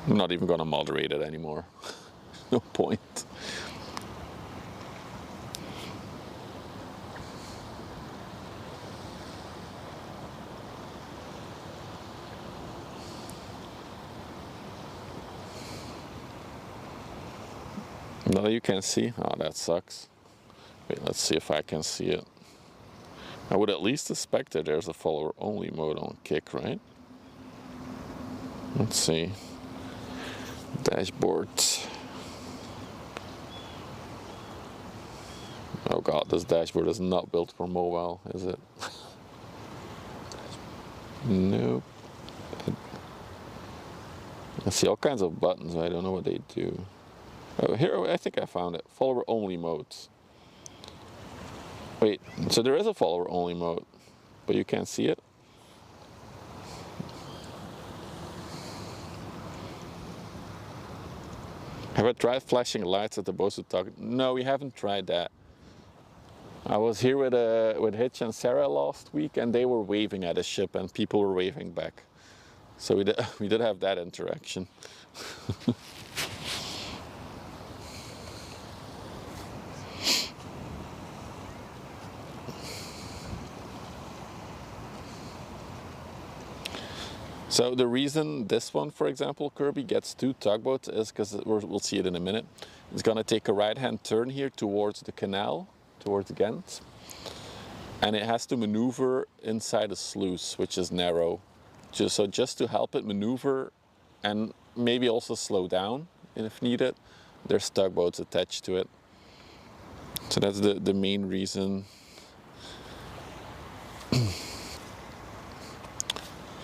A: I'm not even gonna moderate it anymore. No point. No, you can see. Oh, that sucks. Wait, let's see if I can see it. I would at least suspect that there's a follower only mode on kick, right? Let's see. Dashboard. Oh god, this dashboard is not built for mobile, is it? Nope. I see all kinds of buttons, I don't know what they do. Oh, here, I think I found it. Follower only modes. Wait, so there is a follower only mode, but you can't see it? Have I tried flashing lights at the boats to talk? No, we haven't tried that. I was here with Hitch and Sarah last week, and they were waving at a ship, and people were waving back. So we did have that interaction. So the reason this one, for example, Kirby gets 2 tugboats is because we'll see it in a minute. It's going to take a right-hand turn here towards the canal, towards Ghent. And it has to maneuver inside a sluice, which is narrow. Just to help it maneuver and maybe also slow down if needed, there's tugboats attached to it. So that's the main reason.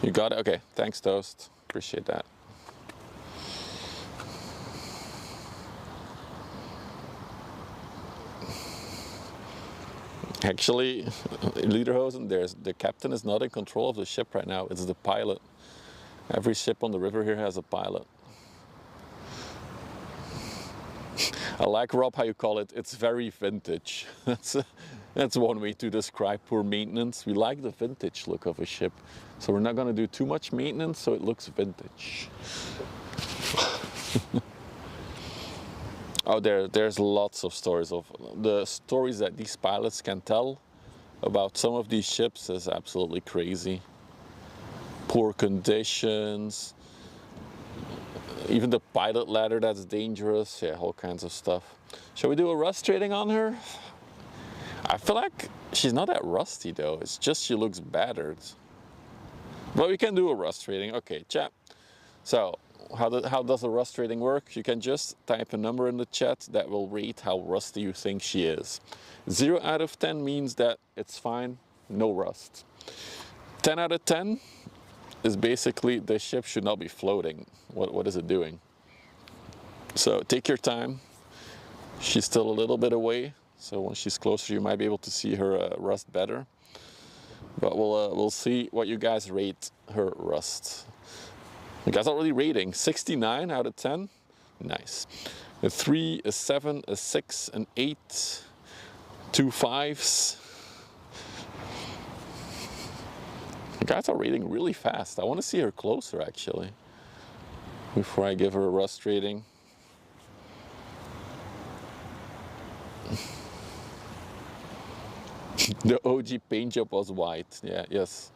A: You got it? Okay, thanks Toast. Appreciate that. Actually, Lederhosen, the captain is not in control of the ship right now, it's the pilot. Every ship on the river here has a pilot. I like, Rob, how you call it, it's very vintage. That's one way to describe poor maintenance. We like the vintage look of a ship. So we're not going to do too much maintenance so it looks vintage. Oh, there's lots of stories of the stories that these pilots can tell about some of these ships is absolutely crazy. Poor conditions, even the pilot ladder that's dangerous, yeah, all kinds of stuff. Shall we do a rust rating on her? I feel like she's not that rusty though, it's just she looks battered. But we can do a rust rating. Okay, chat. So, how does a rust rating work? You can just type a number in the chat that will rate how rusty you think she is. 0 out of 10 means that it's fine, no rust. 10 out of 10 is basically the ship should not be floating. What is it doing? So take your time. She's still a little bit away, so when she's closer you might be able to see her rust better. But we'll see what you guys rate her rust. You guys are already rating 69 out of 10. Nice. A 3, a 7, a 6, an 8, 2 5s. You guys are rating really fast. I want to see her closer actually before I give her a rust rating. The OG paint job was white. Yeah, yes.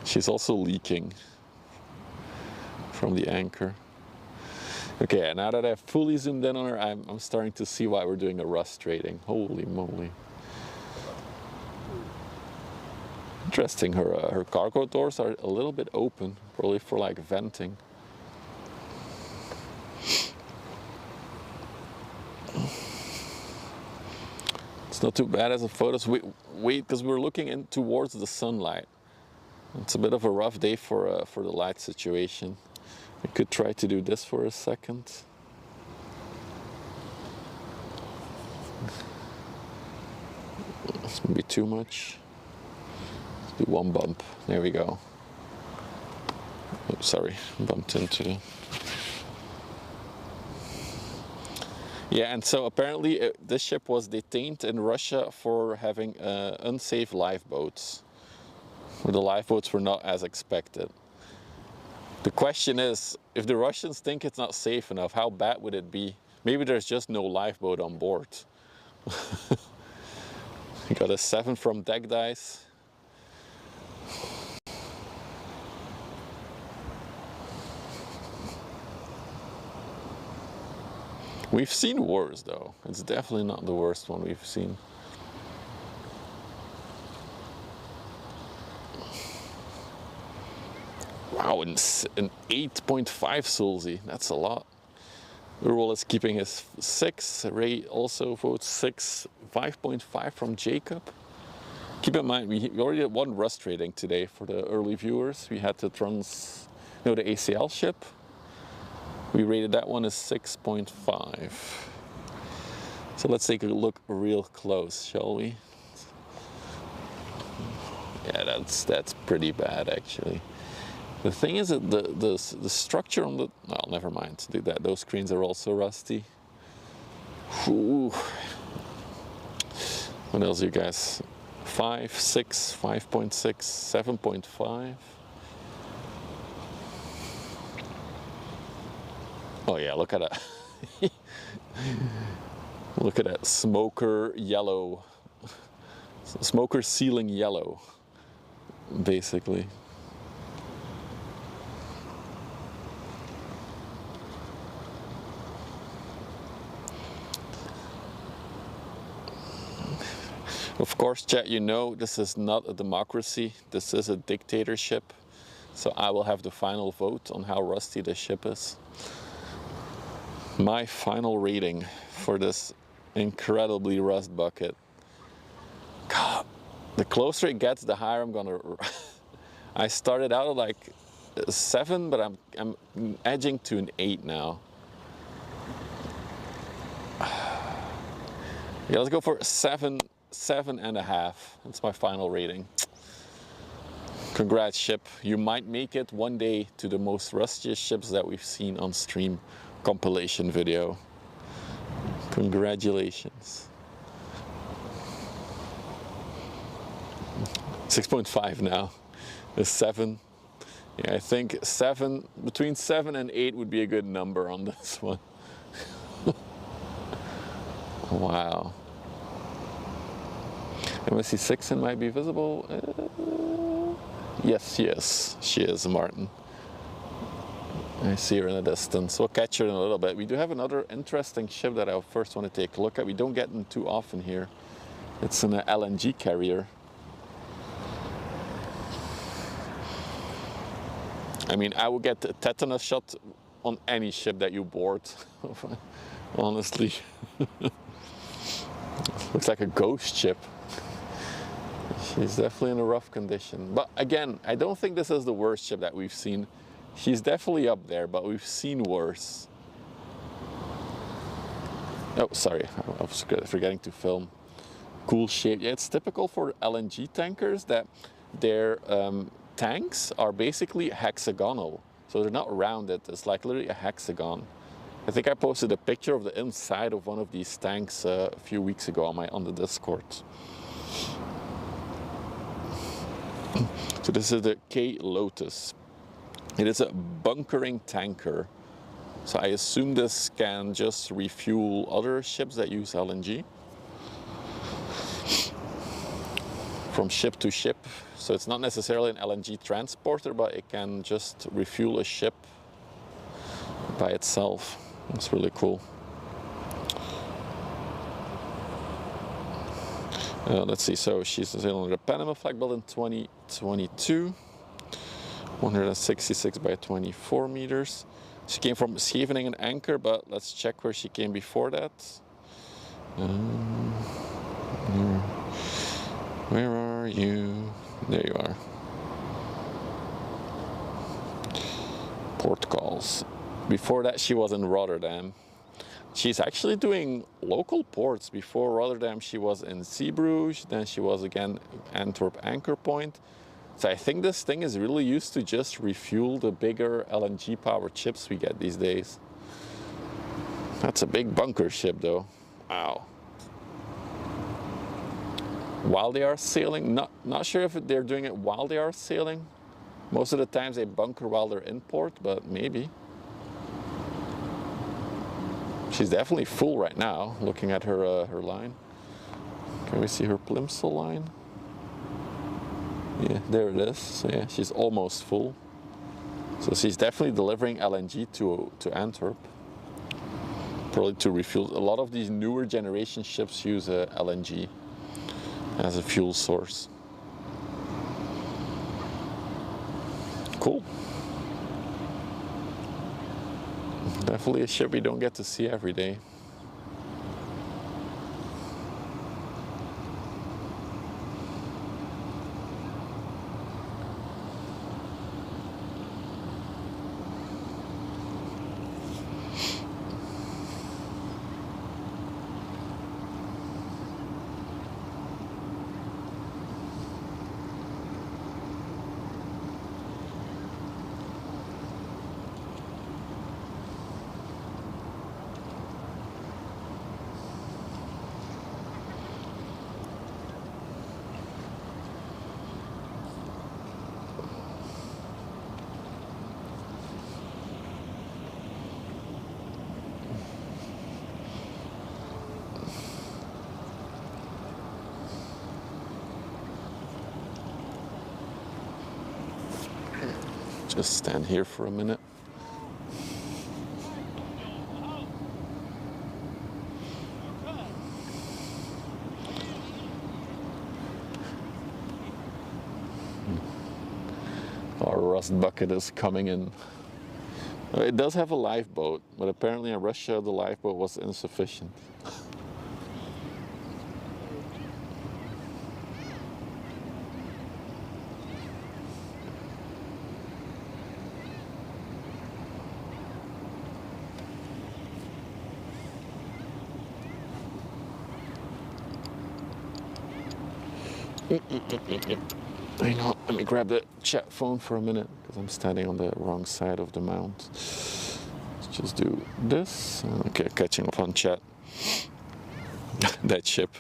A: She's also leaking from the anchor. Okay, now that I've fully zoomed in on her, I'm starting to see why we're doing a rust rating. Holy moly. Interesting, her cargo doors are a little bit open, probably for like venting. It's not too bad as a photos. Wait, because we're looking in towards the sunlight. It's a bit of a rough day for the light situation. I could try to do this for a second. This may be too much. Let's do one bump. There we go. Oops, sorry, bumped into. Yeah, and so apparently this ship was detained in Russia for having unsafe lifeboats. Where the lifeboats were not as expected. The question is, if the Russians think it's not safe enough, how bad would it be? Maybe there's just no lifeboat on board. We got a 7 from Deck Dice. We've seen worse though. It's definitely not the worst one we've seen. Wow, an 8.5 Sulzy, that's a lot. Urwal is keeping his 6. Ray also votes 6. 5.5 from Jacob. Keep in mind, we already had one rust rating today for the early viewers. We had the the ACL ship. We rated that one as 6.5. So let's take a look real close, shall we? Yeah, that's pretty bad actually. The thing is that the structure on the, well, never mind, do that. Those screens are also rusty. Ooh. What else, you guys? 5, 6, 5.6, 7.5. Oh yeah, look at that. Look at that smoker yellow. Smoker ceiling yellow, basically. Of course, chat, you know this is not a democracy, this is a dictatorship. So I will have the final vote on how rusty the ship is. My final rating for this incredibly rust bucket. God, the closer it gets, the higher I'm gonna. I started out at like 7, but I'm edging to an 8 now. Yeah, let's go for 7.5. That's my final rating. Congrats, ship. You might make it one day to the most rustiest ships that we've seen on stream compilation video. Congratulations. 6.5 now. A 7. Yeah, I think 7, between 7 and 8 would be a good number on this one. Wow. MSC SIXIN might be visible. Yes, she is, Martin. I see her in the distance. We'll catch her in a little bit. We do have another interesting ship that I first want to take a look at. We don't get them too often here. It's an LNG carrier. I mean, I would get a tetanus shot on any ship that you board, honestly. Looks like a ghost ship. She's definitely in a rough condition. But again, I don't think this is the worst ship that we've seen. She's definitely up there, but we've seen worse. Oh, sorry, I was forgetting to film. Cool shape. Yeah, it's typical for LNG tankers that their tanks are basically hexagonal. So they're not rounded, it's like literally a hexagon. I think I posted a picture of the inside of one of these tanks a few weeks ago on the Discord. So this is the K Lotus. It is a bunkering tanker. So I assume this can just refuel other ships that use LNG from ship to ship. So it's not necessarily an LNG transporter, but it can just refuel a ship by itself. It's really cool. Let's see, so she's sailing under the Panama flag, built in 2022, 166 by 24 meters. She came from Scheveningen anchor, but let's check where she came before that. Where are you? There you are. Port calls. Before that, she was in Rotterdam. She's actually doing local ports. Before Rotterdam, she was in Zeebrugge, then she was again Antwerp anchor point. So I think this thing is really used to just refuel the bigger LNG powered ships we get these days. That's a big bunker ship though. Wow. While they are sailing, not sure if they're doing it while they are sailing. Most of the times they bunker while they're in port, but maybe. She's definitely full right now, looking at her her line. Can we see her plimsoll line? Yeah, there it is. So yeah, she's almost full. So she's definitely delivering LNG to Antwerp. Probably to refuel. A lot of these newer generation ships use LNG as a fuel source. Cool. Definitely a ship we don't get to see every day. Just stand here for a minute. Our rust bucket is coming in. It does have a lifeboat, but apparently in Russia the lifeboat was insufficient. Hang on, let me grab the chat phone for a minute because I'm standing on the wrong side of the mount. Let's just do this. Okay, catching up on chat. That ship.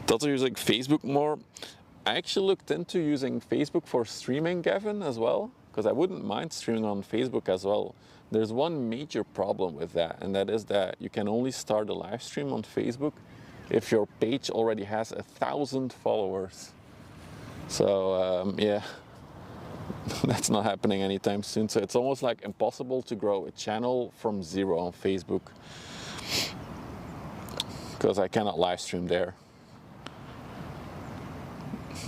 A: Thought of using Facebook more. I actually looked into using Facebook for streaming, Gavin, as well, because I wouldn't mind streaming on Facebook as well. There's one major problem with that, and that is that you can only start a live stream on Facebook if your page already has 1,000 followers. So yeah, that's not happening anytime soon. So it's almost like impossible to grow a channel from zero on Facebook because I cannot live stream there.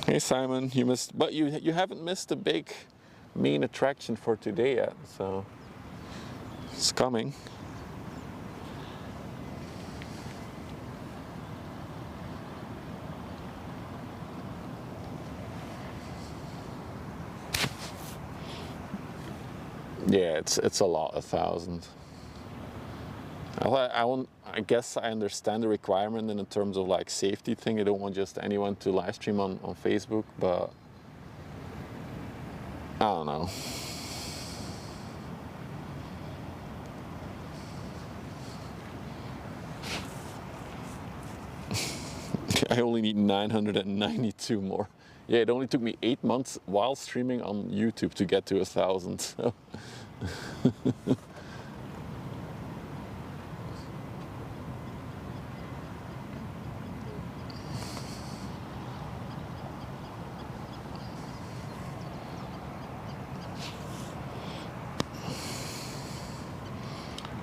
A: Hey Simon, you missed, but you haven't missed the big main attraction for today yet, so it's coming. Yeah, it's a lot, 1,000. I guess I understand the requirement in terms of like safety thing. I don't want just anyone to live stream on Facebook, but I don't know. I only need 992 more. Yeah, it only took me 8 months while streaming on YouTube to get to 1,000. So.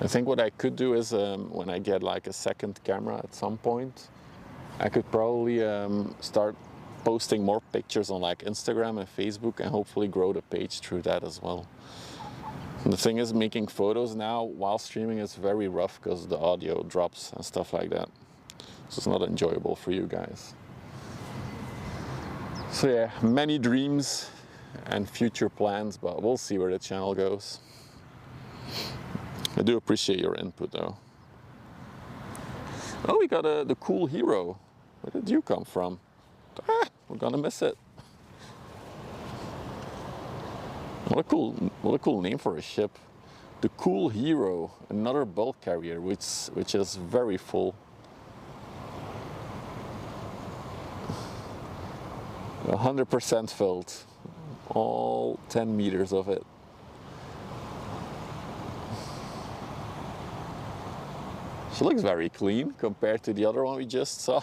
A: I think what I could do is when I get like a second camera at some point, I could probably start posting more pictures on like Instagram and Facebook and hopefully grow the page through that as well. And the thing is, making photos now while streaming is very rough because the audio drops and stuff like that. So it's not enjoyable for you guys. So yeah, many dreams and future plans, but we'll see where the channel goes. I do appreciate your input though. Oh, we got the cool hero. Where did you come from? Ah, we're gonna miss it. What a cool name for a ship. The Cool Hero, another bulk carrier, which is very full. 100% filled. All 10 meters of it. She looks very clean compared to the other one we just saw.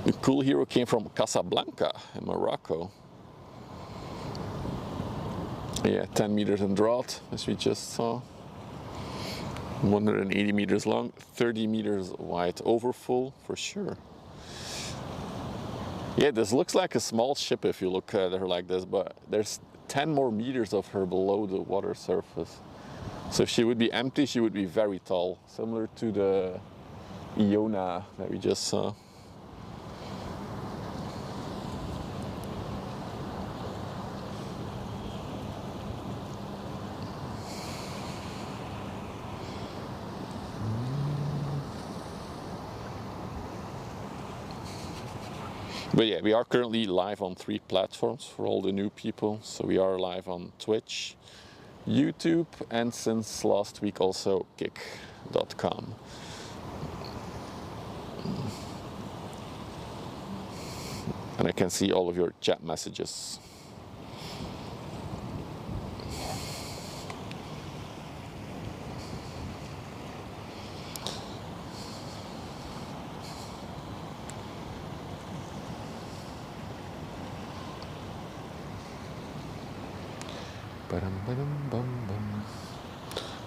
A: The Cool Hero came from Casablanca in Morocco. Yeah, 10 meters in draught, as we just saw. 180 meters long, 30 meters wide, overfull for sure. Yeah, this looks like a small ship if you look at her like this, but there's 10 more meters of her below the water surface. So if she would be empty, she would be very tall, similar to the Iona that we just saw. But yeah, we are currently live on 3 platforms for all the new people. So we are live on Twitch, YouTube, and since last week also kick.com. And I can see all of your chat messages.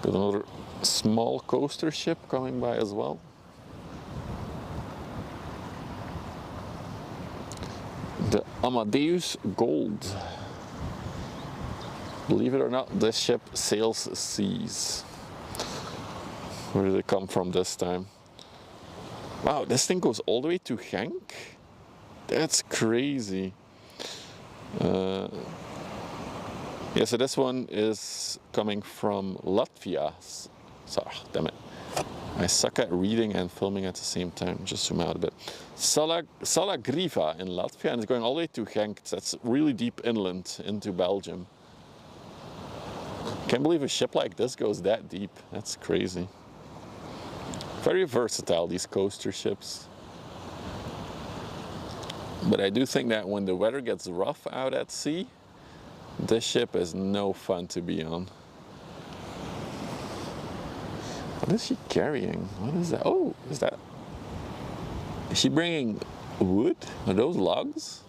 A: There's another small coaster ship coming by as well. The Amadeus Gold. Believe it or not, this ship sails seas. Where did it come from this time? Wow, this thing goes all the way to Ghent? That's crazy. Yeah, so this one is coming from Latvia. Sorry, damn it. I suck at reading and filming at the same time. Just zoom out a bit. Salagriva in Latvia, and it's going all the way to Ghent. That's really deep inland into Belgium. Can't believe a ship like this goes that deep. That's crazy. Very versatile, these coaster ships. But I do think that when the weather gets rough out at sea, this ship is no fun to be on. What is she carrying? What is that? Oh, is that? Is she bringing wood? Are those logs?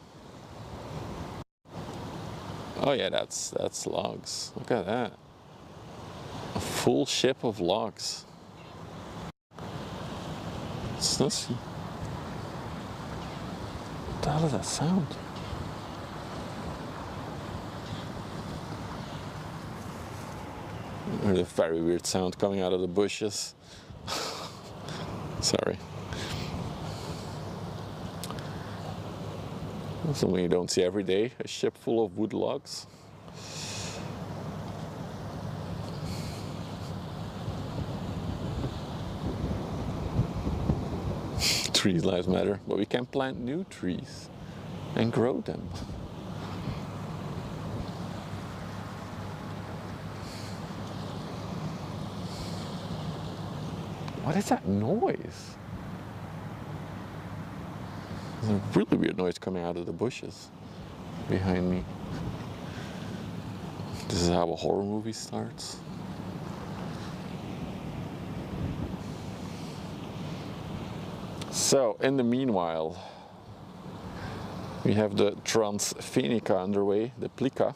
A: Oh yeah, that's logs. Look at that. A full ship of logs. Let's see. What the hell is that sound? There's a very weird sound coming out of the bushes. Sorry. Something you don't see every day, a ship full of wood logs. Trees lives matter, but we can plant new trees and grow them. What is that noise? There's a really weird noise coming out of the bushes behind me. This is how a horror movie starts. So, in the meanwhile, we have the Transfenica underway, the Plika.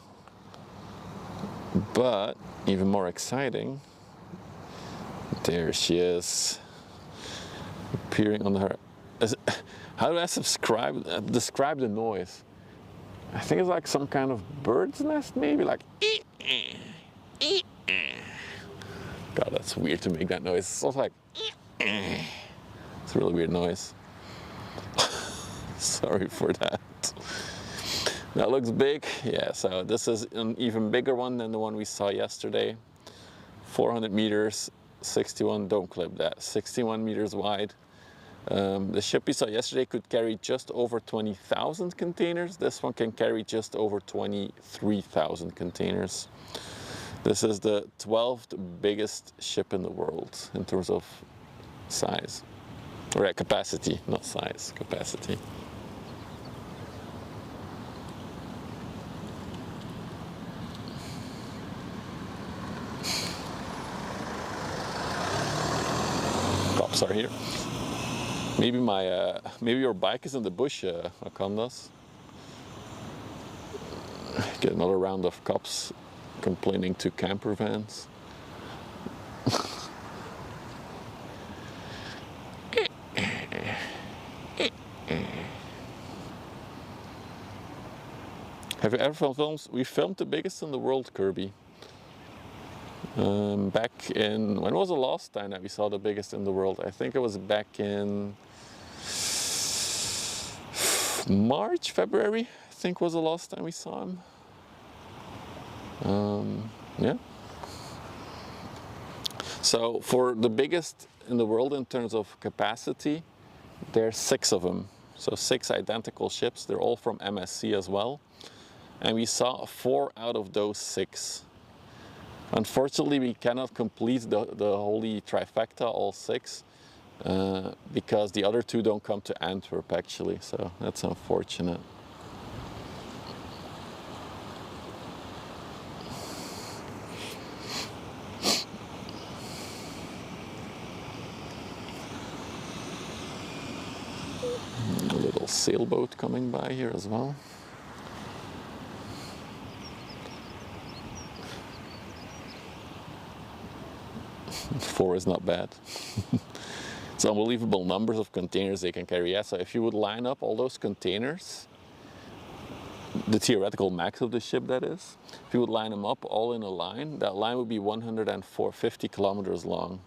A: But even more exciting, there she is, appearing on her. How do I describe the noise? I think it's like some kind of bird's nest, maybe like. God, that's weird to make that noise. It's also like. It's a really weird noise. Sorry for that. That looks big. Yeah, so this is an even bigger one than the one we saw yesterday. 400 meters, 61, don't clip that, 61 meters wide. The ship we saw yesterday could carry just over 20,000 containers. This one can carry just over 23,000 containers. This is the 12th biggest ship in the world in terms of size. Or capacity, not size, capacity. Cops are here. Maybe maybe your bike is in the bush, Akandas. Get another round of cops complaining to camper vans. Have you ever filmed films? We filmed the biggest in the world, Kirby. Back in, when was the last time that we saw the biggest in the world? I think it was back in March, February, I think was the last time we saw him. Yeah. So for the biggest in the world in terms of capacity, there are 6 of them. So 6 identical ships, they're all from MSC as well. And we saw 4 out of those 6. Unfortunately, we cannot complete the holy trifecta, all 6, because the other 2 don't come to Antwerp actually, so that's unfortunate. A little sailboat coming by here as well. Four is not bad. It's unbelievable numbers of containers they can carry. Yeah, so if you would line up all those containers, the theoretical max of the ship that is, if you would line them up all in a line, that line would be 150 kilometers long,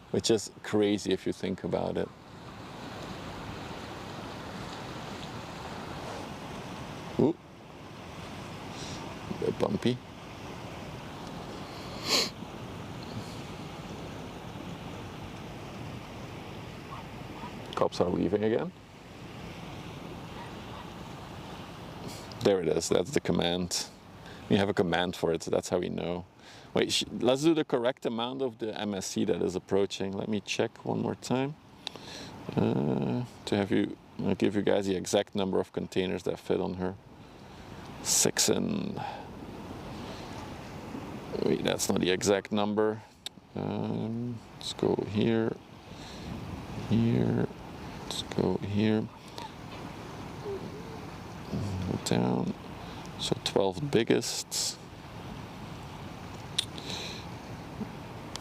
A: which is crazy if you think about it. Ooh, a bit bumpy. Cops are leaving again. There it is, that's the command. We have a command for it, so that's how we know. Wait, let's do the correct amount of the MSC that is approaching. Let me check one more time. I'll give you guys the exact number of containers that fit on her. SIXIN. Wait, that's not the exact number. Let's go here, here. Let's go here, go down, so 12 biggest.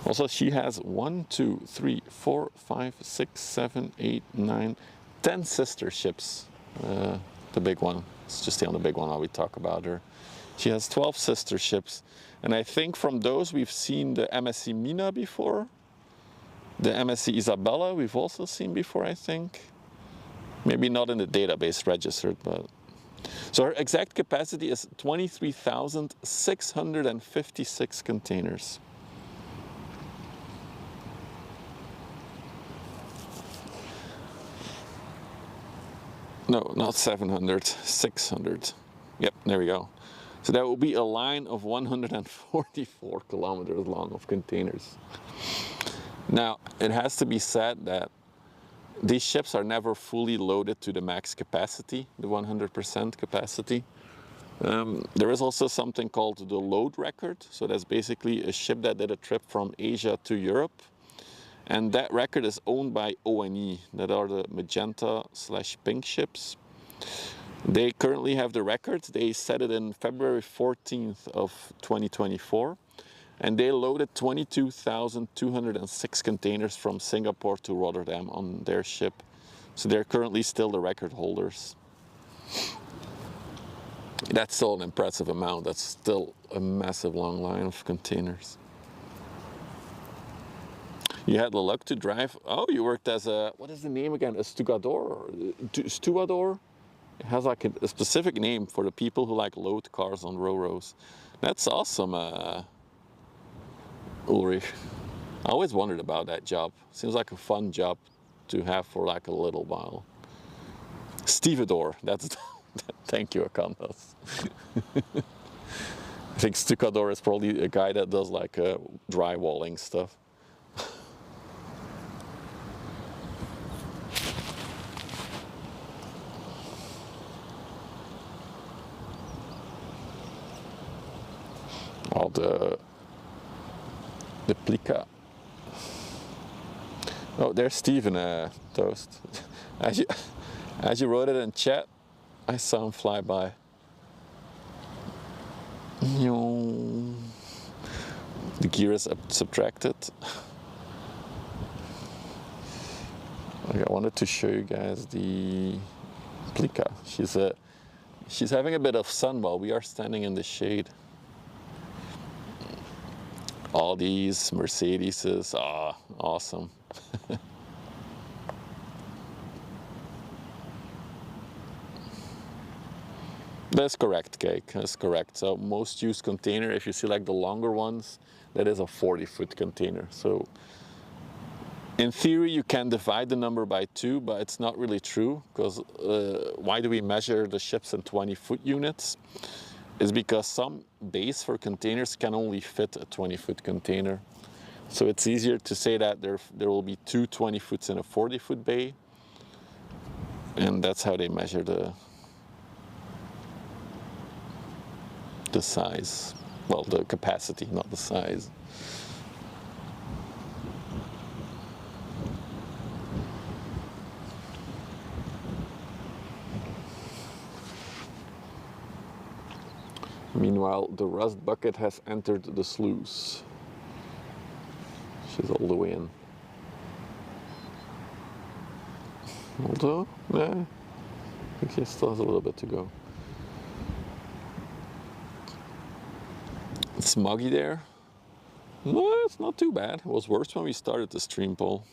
A: Also, she has 1, 2, 3, 4, 5, 6, 7, 8, 9, 10 sister ships. The big one, let's just stay on the big one while we talk about her. She has 12 sister ships, and I think from those we've seen the MSC Mina before. The MSC Isabella we've also seen before, I think. Maybe not in the database registered, but... So her exact capacity is 23,656 containers. No, not 700, 600. Yep, there we go. So that will be a line of 144 kilometers long of containers. Now, it has to be said that these ships are never fully loaded to the max capacity, the 100% capacity. There is also something called the load record. So that's basically a ship that did a trip from Asia to Europe. And that record is owned by ONE, that are the magenta/pink ships. They currently have the record. They set it in February 14th of 2024. And they loaded 22,206 containers from Singapore to Rotterdam on their ship. So they're currently still the record holders. That's still an impressive amount. That's still a massive long line of containers. You had the luck to drive. Oh, you worked as a, what is the name again? A stugador? Stuador? It has like a specific name for the people who like load cars on ro-ros. That's awesome, Ulrich. I always wondered about that job. Seems like a fun job to have for like a little while. Stevedore, that's thank you, Akandas. I think stucador is probably a guy that does like drywalling stuff. All the Plika. Oh, there's Steven Toast. As you wrote it in chat, I saw him fly by. The gear is subtracted. Okay, I wanted to show you guys the Plika. She's having a bit of sun while we are standing in the shade. All these Mercedeses, awesome. That's correct, Cake, that's correct. So most used container, if you see like the longer ones, that is a 40-foot container. So in theory, you can divide the number by 2, but it's not really true, because why do we measure the ships in 20-foot units? Is because some bays for containers can only fit a 20-foot container. So it's easier to say that there will be 2 20-foots in a 40-foot bay, and that's how they measure the size. Well, the capacity, not the size. Meanwhile, the rust bucket has entered the sluice. She's all the way in. Although, I think she still has a little bit to go. It's muggy there. No, it's not too bad. It was worse when we started the stream poll.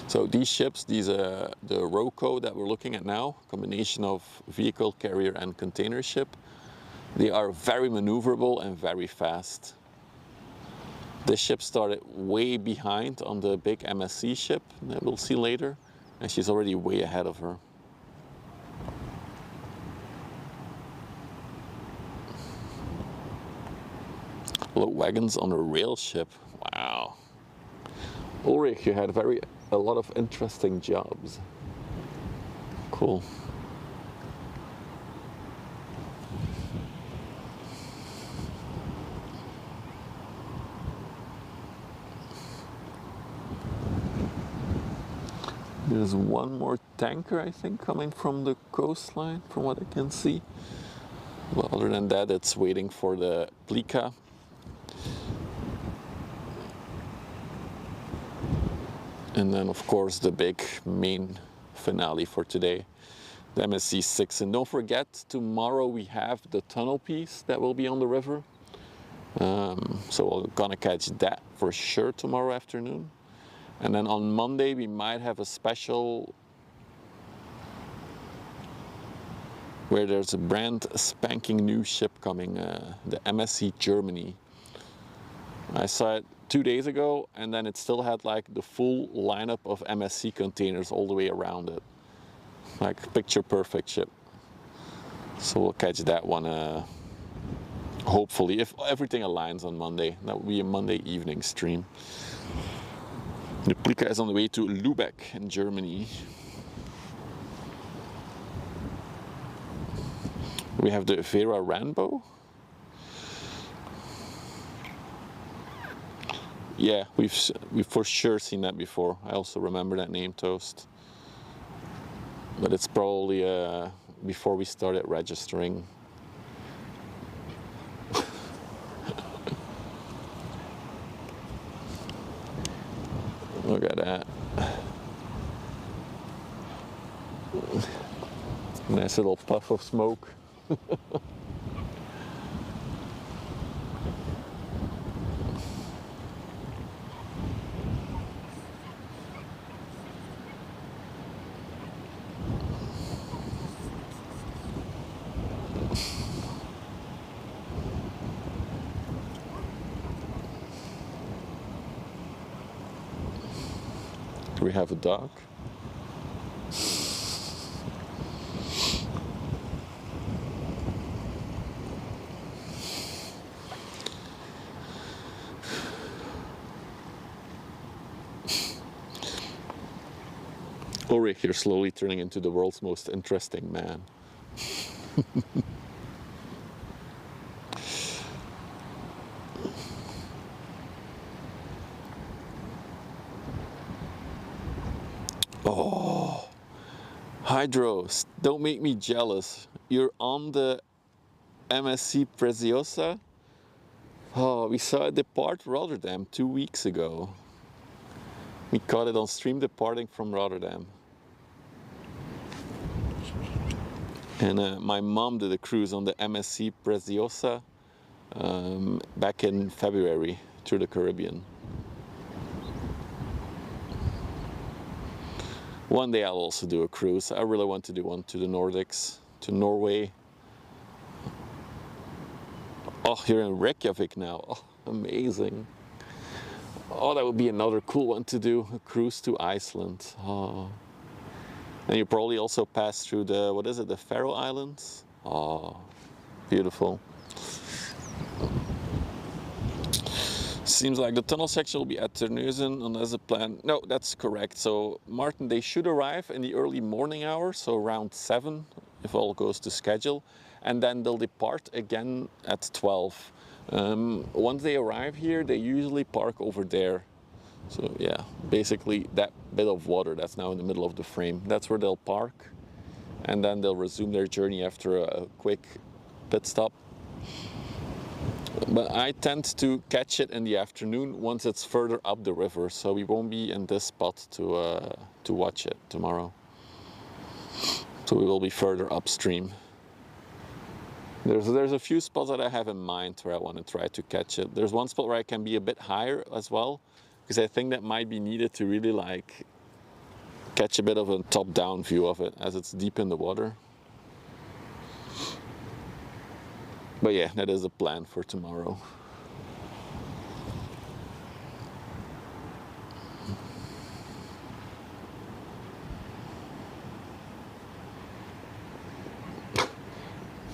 A: So these ships, the ROCO that we're looking at now, combination of vehicle, carrier and container ship, they are very maneuverable and very fast. This ship started way behind on the big MSC ship that we'll see later, and she's already way ahead of her. Load wagons on a rail ship, wow. Ulrich, you had a lot of interesting jobs. Cool. There's one more tanker, I think, coming from the coastline, from what I can see. Well, other than that, it's waiting for the Plika. And then, of course, the big main finale for today, the MSC SIXIN. Don't forget, tomorrow we have the tunnel piece that will be on the river. So we're gonna catch that for sure tomorrow afternoon. And then on Monday, we might have a special where there's a brand spanking new ship coming, the MSC Germany. I saw it 2 days ago, and then it still had like the full lineup of MSC containers all the way around it. Like picture perfect ship. So we'll catch that one hopefully, if everything aligns on Monday. That will be a Monday evening stream. The Plika is on the way to Lübeck in Germany. We have the Vera Ranbo. Yeah, we've for sure seen that before. I also remember that name, Toast. But it's probably before we started registering. Look at that. Nice little puff of smoke. Do we have a dog? Ulrich, you're slowly turning into the world's most interesting man. Oh, Hydros, don't make me jealous. You're on the MSC Preciosa? Oh, we saw it depart Rotterdam 2 weeks ago. We caught it on stream departing from Rotterdam. And my mom did a cruise on the MSC Preciosa back in February through the Caribbean. One day I'll also do a cruise. I really want to do one to the Nordics, to Norway. Oh, you're in Reykjavik now. Oh, amazing. Oh, that would be another cool one to do, a cruise to Iceland. Oh. And you probably also pass through the, what is it, the Faroe Islands? Oh, beautiful. Seems like the tunnel section will be at Terneuzen unless the plan... No, that's correct. So, Martin, they should arrive in the early morning hours, so around 7, if all goes to schedule. And then they'll depart again at 12. Once they arrive here, they usually park over there. So, yeah, basically that bit of water that's now in the middle of the frame, that's where they'll park. And then they'll resume their journey after a quick pit stop. But I tend to catch it in the afternoon once it's further up the river, so we won't be in this spot to watch it tomorrow. So we will be further upstream. There's a few spots that I have in mind where I want to try to catch it. There's one spot where I can be a bit higher as well, because I think that might be needed to really like catch a bit of a top-down view of it as it's deep in the water. But yeah, that is the plan for tomorrow.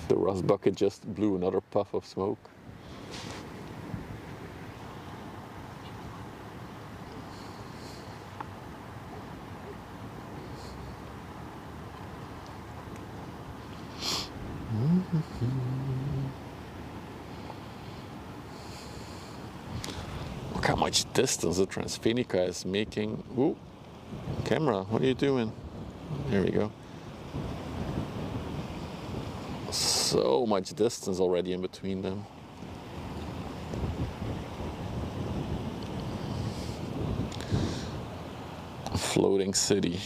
A: The rust bucket just blew another puff of smoke. Look how much distance the Transfenica is making. Ooh, camera, what are you doing? There we go. So much distance already in between them. Floating city.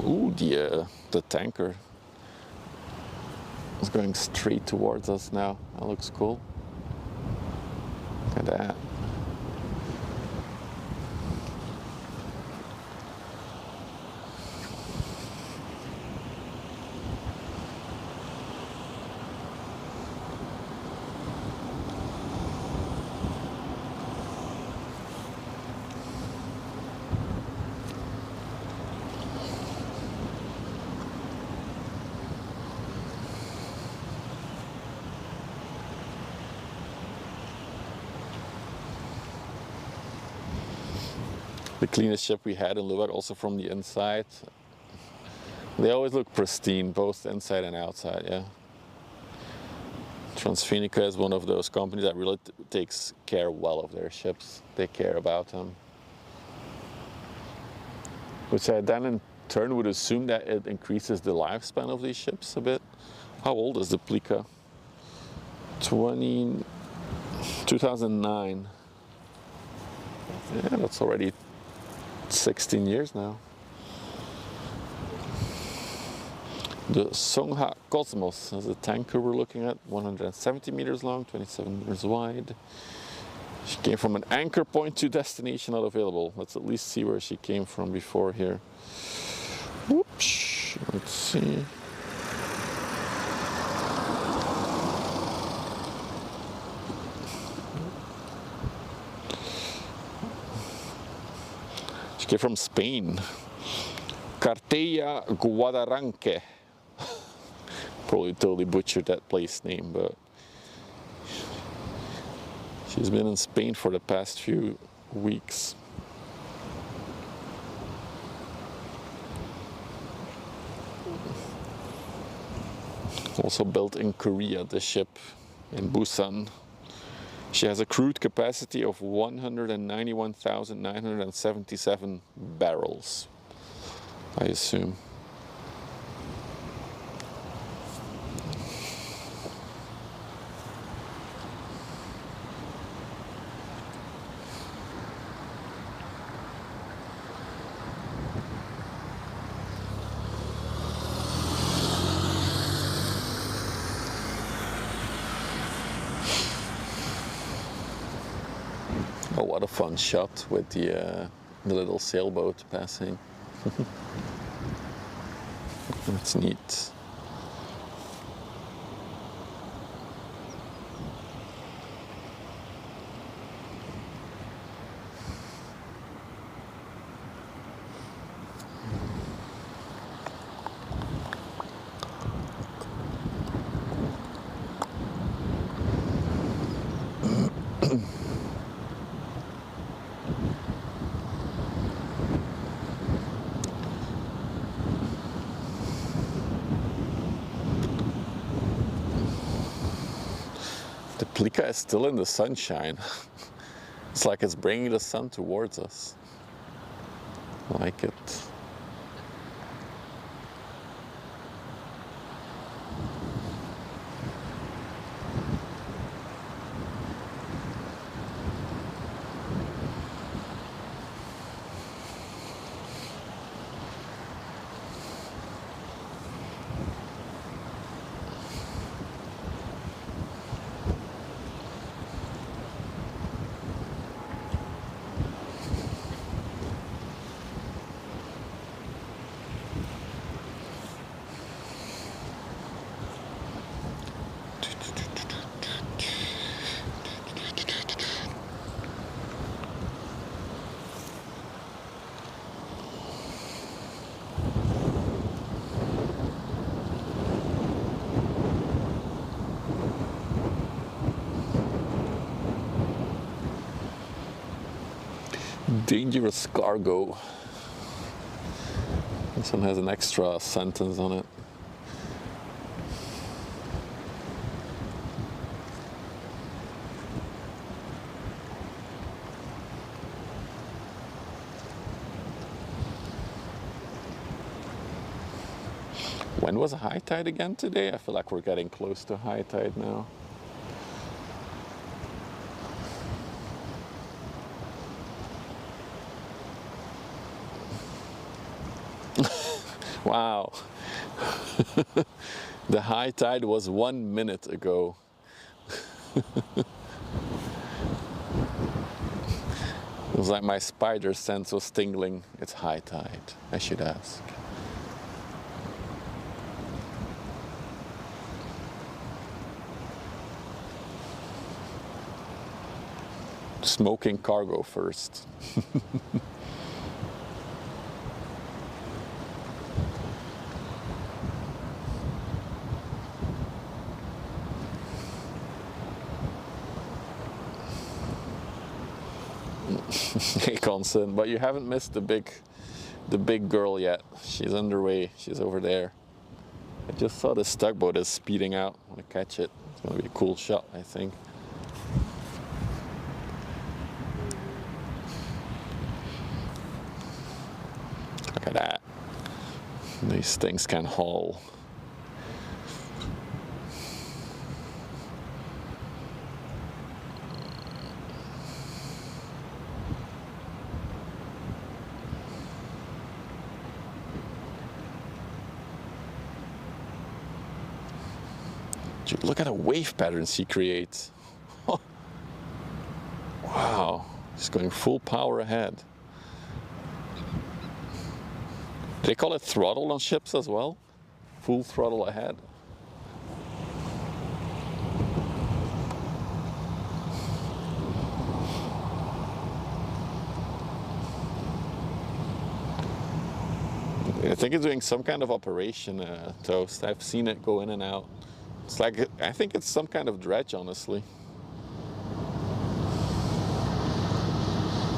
A: Ooh, the tanker is going straight towards us now. That looks cool. Look at that. the cleanest ship we had in Lübeck, also from the inside. They always look pristine, both inside and outside, yeah. Transfinica is one of those companies that really takes care well of their ships. They care about them. Which I then in turn would assume that it increases the lifespan of these ships a bit. How old is the Plica? 2009. Yeah, that's already 16 years now. The Songha Cosmos is a tanker we're looking at, 170 meters long, 27 meters wide. She came from an anchor point to destination not available. Let's at least see where she came from before here. Whoops, let's see. She came from Spain. Cartella Guadaranque. Probably totally butchered that place name, but she's been in Spain for the past few weeks. Also built in Korea, the ship in Busan. She has a crude capacity of 191,977 barrels, I assume. Oh, what a fun shot with the little sailboat passing. That's neat. The Plica is still in the sunshine. It's like it's bringing the sun towards us. I like it. Dangerous cargo. This one has an extra sentence on it. When was high tide again today? I feel like we're getting close to high tide now. Wow. The high tide was 1 minute ago. It was like my spider sense was tingling. It's high tide, I should ask. Smoking cargo first. constant, but you haven't missed the big girl yet. She's underway. She's over there. I just saw this tugboat is speeding out. I want to catch it. It's going to be a cool shot, I think. Look at that. These things can haul. Dude, look at the wave patterns he creates. Wow, he's going full power ahead. Do they call it throttle on ships as well? Full throttle ahead. I think it's doing some kind of operation, Toast. I've seen it go in and out. It's like, I think it's some kind of dredge, honestly.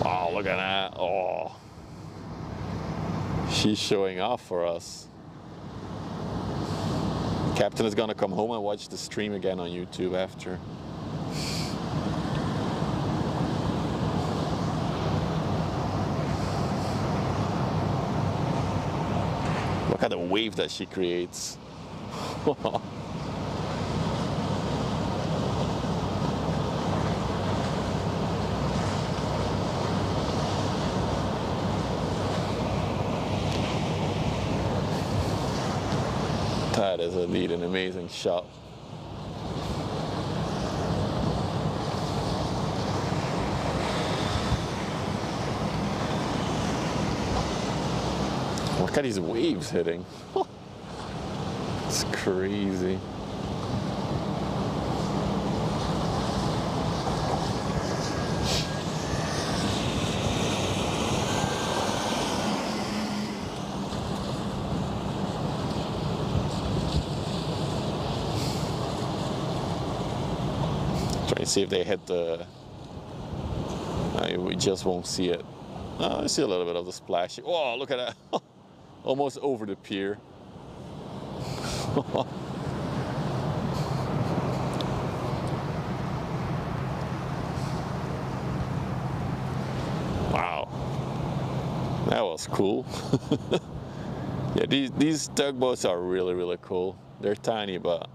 A: Wow, look at that. Oh. She's showing off for us. Captain is gonna come home and watch the stream again on YouTube after. Look at the wave that she creates. That is indeed an amazing shot. Look at these waves hitting. It's crazy. Try to see if they hit the... we just won't see it. I see a little bit of the splash. Oh, look at that. Almost over the pier. Wow. That was cool. Yeah, these tugboats are really, really cool. They're tiny, but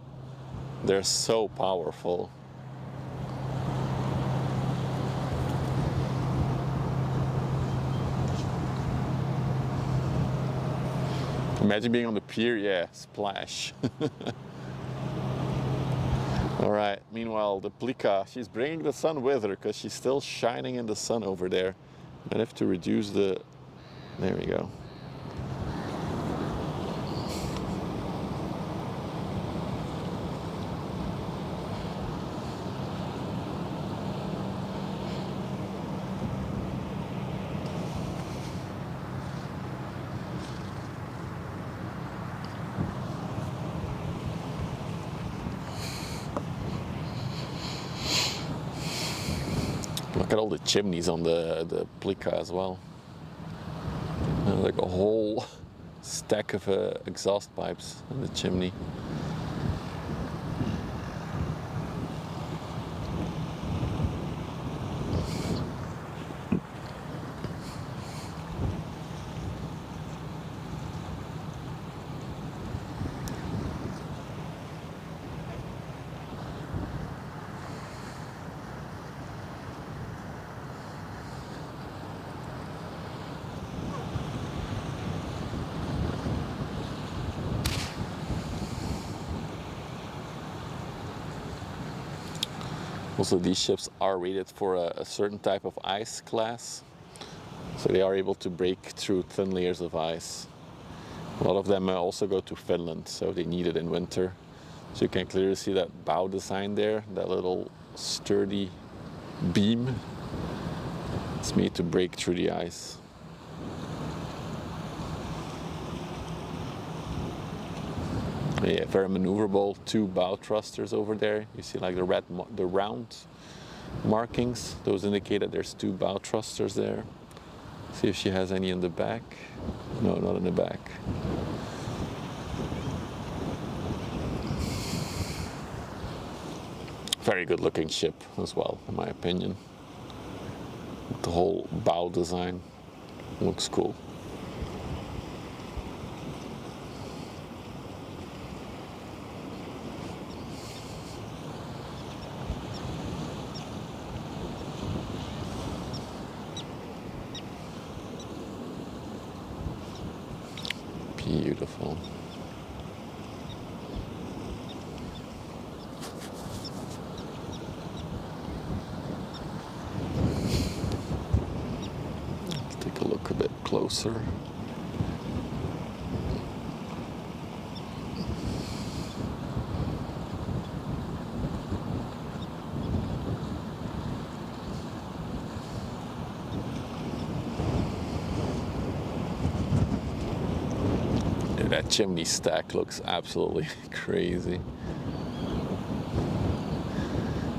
A: they're so powerful. Imagine being on the pier, yeah, splash. All right, meanwhile, the Plika, she's bringing the sun with her because she's still shining in the sun over there. Might have to reduce the, there we go. Look at all the chimneys on the Plika as well. Like a whole stack of exhaust pipes in the chimney. Also, these ships are rated for a certain type of ice class, so they are able to break through thin layers of ice. A lot of them also go to Finland, so they need it in winter. So you can clearly see that bow design there, that little sturdy beam. It's made to break through the ice. Yeah, very maneuverable. Two bow thrusters over there. You see like the round markings. Those indicate that there's two bow thrusters there. See if she has any in the back. No, not in the back. Very good looking ship as well, in my opinion. The whole bow design looks cool. Beautiful. Let's take a look a bit closer. That chimney stack looks absolutely crazy.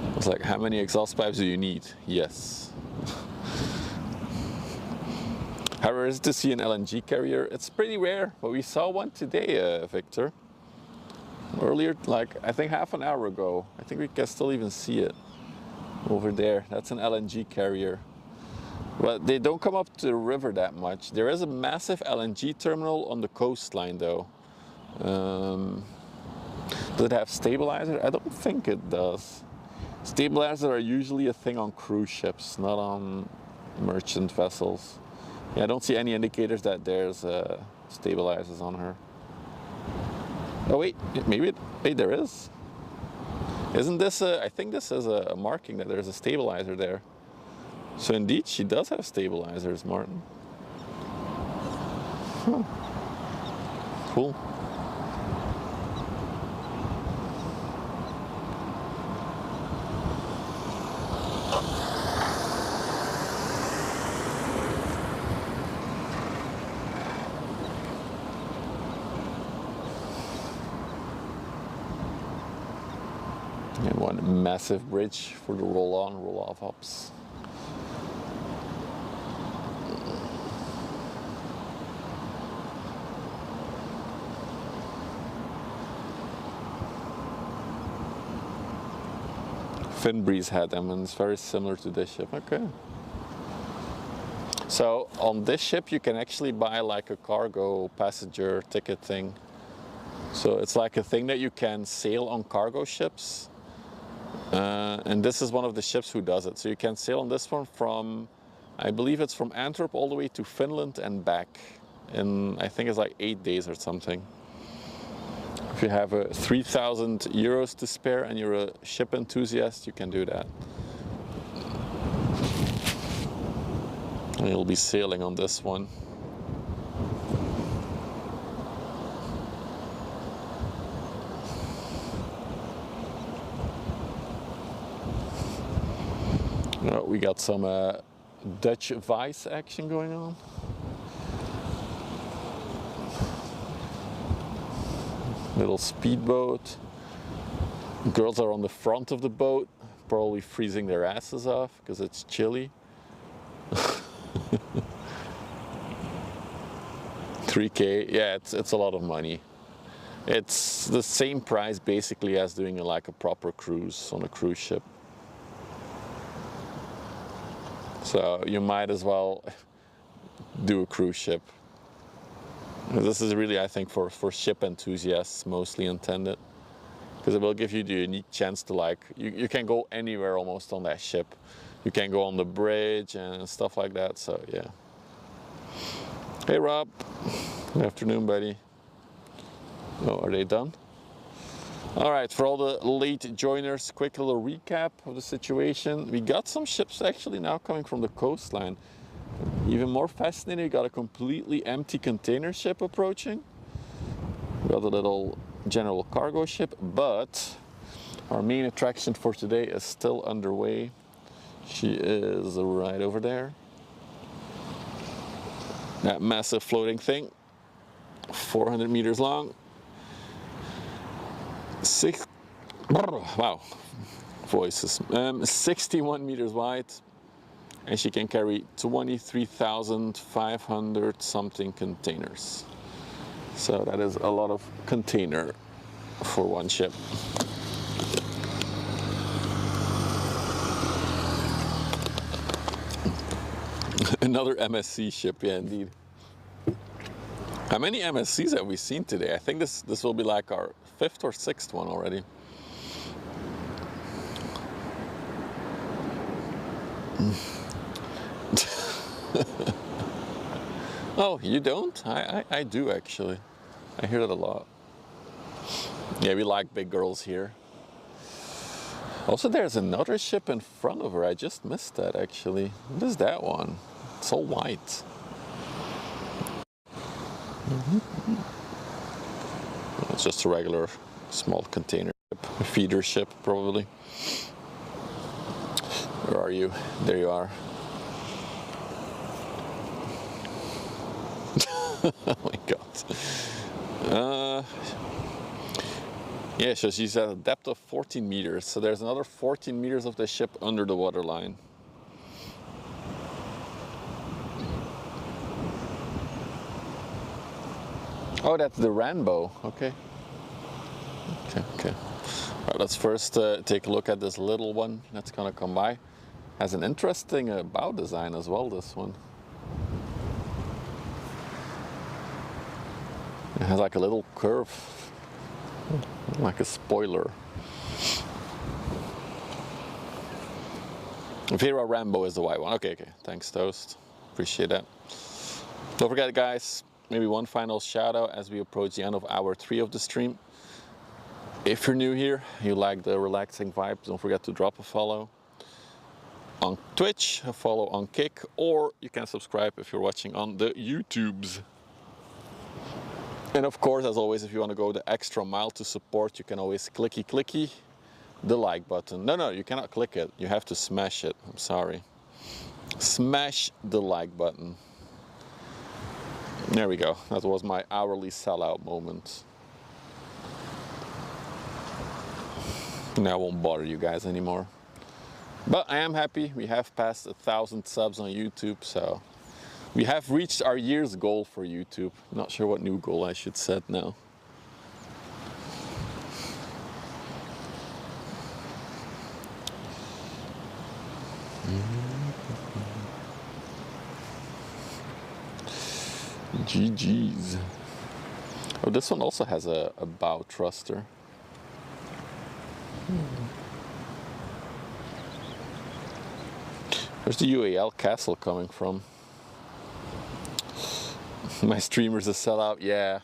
A: I was like, how many exhaust pipes do you need? Yes. How rare is it to see an LNG carrier? It's pretty rare, but we saw one today, Victor. Earlier, like I think half an hour ago. I think we can still even see it over there. That's an LNG carrier. But they don't come up to the river that much. There is a massive LNG terminal on the coastline though. Does it have stabilizer? I don't think it does. Stabilizers are usually a thing on cruise ships, not on merchant vessels. Yeah, I don't see any indicators that there's stabilizers on her. Oh wait, maybe wait, there is. Isn't this I think this is a marking that there's a stabilizer there. So indeed, she does have stabilizers, Martin. Huh. Cool. And one massive bridge for the roll-on, roll-off hops. Finbreeze had them, and it's very similar to this ship. Okay. So on this ship you can actually buy like a cargo passenger ticket thing. So it's like a thing that you can sail on cargo ships. And this is one of the ships who does it. So you can sail on this one from, I believe it's from Antwerp all the way to Finland and back in, I think it's like 8 days or something. If you have 3,000 euros to spare and you're a ship enthusiast, you can do that. And you'll be sailing on this one. We got some Dutch vice action going on. Little speedboat. Girls are on the front of the boat, probably freezing their asses off because it's chilly. 3K, yeah, it's a lot of money. It's the same price basically as doing like a proper cruise on a cruise ship. So you might as well do a cruise ship. This is really, I think, for ship enthusiasts mostly intended, because it will give you the unique chance to like, you can go anywhere almost on that ship. You can go on the bridge and stuff like that, so yeah. Hey Rob, good afternoon buddy. Oh, are they done? All right, for all the late joiners, quick little recap of the situation. We got some ships actually now coming from the coastline. Even more fascinating, we got a completely empty container ship approaching. We got a little general cargo ship, but our main attraction for today is still underway. She is right over there. That massive floating thing, 400 meters long. Wow, voices. 61 meters wide and she can carry 23,500 something containers. So that is a lot of container for one ship. Another MSC ship, yeah, indeed. How many MSCs have we seen today? I think this will be like our 5th or 6th one already. Oh, you don't? I do actually. I hear that a lot. Yeah, we like big girls here. Also, there's another ship in front of her. I just missed that actually. What is that one? It's all white. It's just a regular small container ship, a feeder ship probably. Where are you? There you are. Oh my god. Yeah, so she's at a depth of 14 meters. So there's another 14 meters of the ship under the waterline. Oh, that's the Rainbow. Okay. Okay. All right, let's first take a look at this little one that's gonna come by. Has an interesting bow design as well, this one. It has like a little curve, like a spoiler. Vera Rambo is the white one. Okay, thanks Toast, appreciate that. Don't forget guys, maybe one final shout out as we approach the end of hour 3 of the stream. If you're new here, you like the relaxing vibes, don't forget to drop a follow on Twitch, a follow on Kick, or you can subscribe if you're watching on the YouTubes. And of course, as always, if you want to go the extra mile to support, you can always clicky the like button. No, you cannot click it. You have to smash it. I'm sorry. Smash the like button. There we go. That was my hourly sellout moment. Now I won't bother you guys anymore. But I am happy. We have passed 1,000 subs on YouTube, so we have reached our year's goal for YouTube. Not sure what new goal I should set now. GG's. Oh, this one also has a bow thruster. Where's the UAL castle coming from? My streamers a sellout, yeah.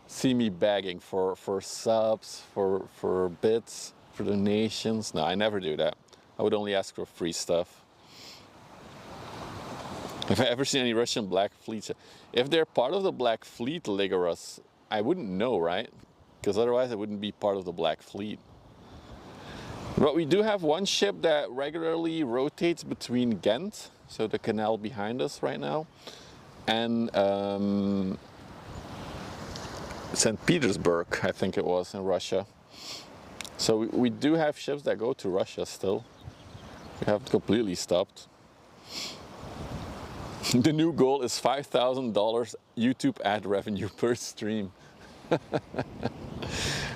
A: See me begging for subs, for bits, for donations. No, I never do that. I would only ask for free stuff. Have I ever seen any Russian Black Fleets? If they're part of the Black Fleet, Ligarus, I wouldn't know, right? Because otherwise it wouldn't be part of the Black Fleet. But we do have one ship that regularly rotates between Ghent, so the canal behind us right now, and St. Petersburg, I think it was, in Russia. So we do have ships that go to Russia still. We haven't completely stopped. The new goal is $5,000 YouTube ad revenue per stream.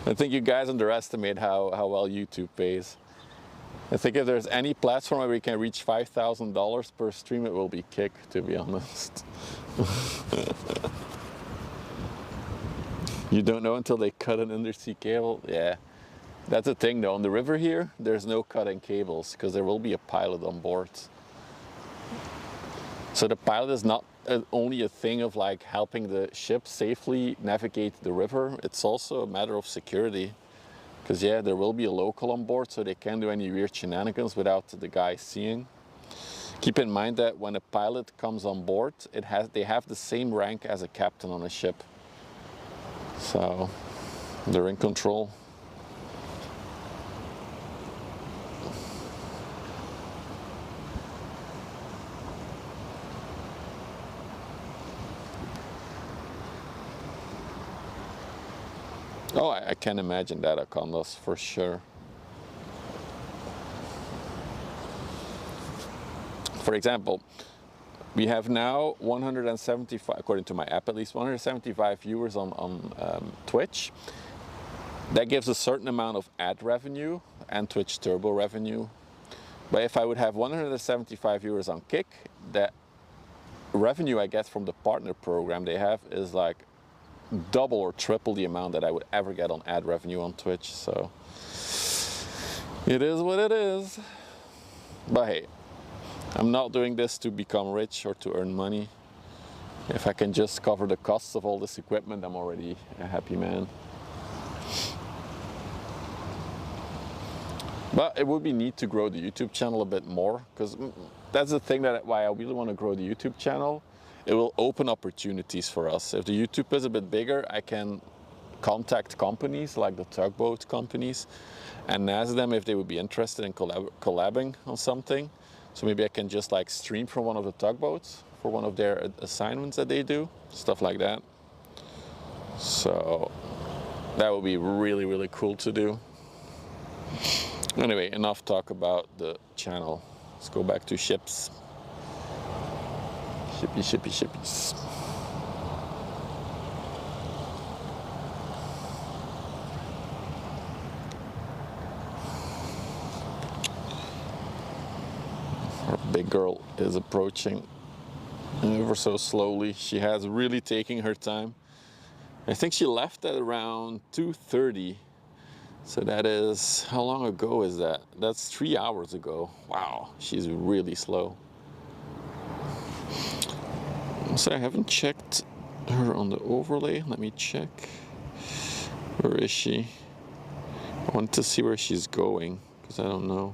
A: I think you guys underestimate how well YouTube pays. I think if there's any platform where we can reach $5,000 per stream, it will be Kick, to be honest. You don't know until they cut an undersea cable? Yeah. That's the thing though, on the river here, there's no cutting cables because there will be a pilot on board. So the pilot is not only a thing of like helping the ship safely navigate the river, it's also a matter of security. Because yeah, there will be a local on board, so they can't do any weird shenanigans without the guy seeing. Keep in mind that when a pilot comes on board, they have the same rank as a captain on a ship. So they're in control. Oh, I can imagine that, Akondos, for sure. For example, we have now 175, according to my app at least, 175 viewers on Twitch. That gives a certain amount of ad revenue and Twitch Turbo revenue. But if I would have 175 viewers on Kick, that revenue I get from the partner program they have is like double or triple the amount that I would ever get on ad revenue on Twitch. So it is what it is. But hey, I'm not doing this to become rich or to earn money. If I can just cover the costs of all this equipment, I'm already a happy man. But it would be neat to grow the YouTube channel a bit more, because that's the thing that why I really want to grow the YouTube channel. It will open opportunities for us. If the YouTube is a bit bigger, I can contact companies like the tugboat companies and ask them if they would be interested in collabing on something. So maybe I can just like stream from one of the tugboats for one of their assignments that they do, stuff like that. So that would be really, really cool to do. Anyway, enough talk about the channel. Let's go back to ships. Shippies. Our big girl is approaching ever so slowly. She has really taken her time. I think she left at around 2:30. So that is, how long ago is that? That's 3 hours ago. Wow, she's really slow. So I haven't checked her on the overlay. Let me check. Where is she? I want to see where she's going, because I don't know.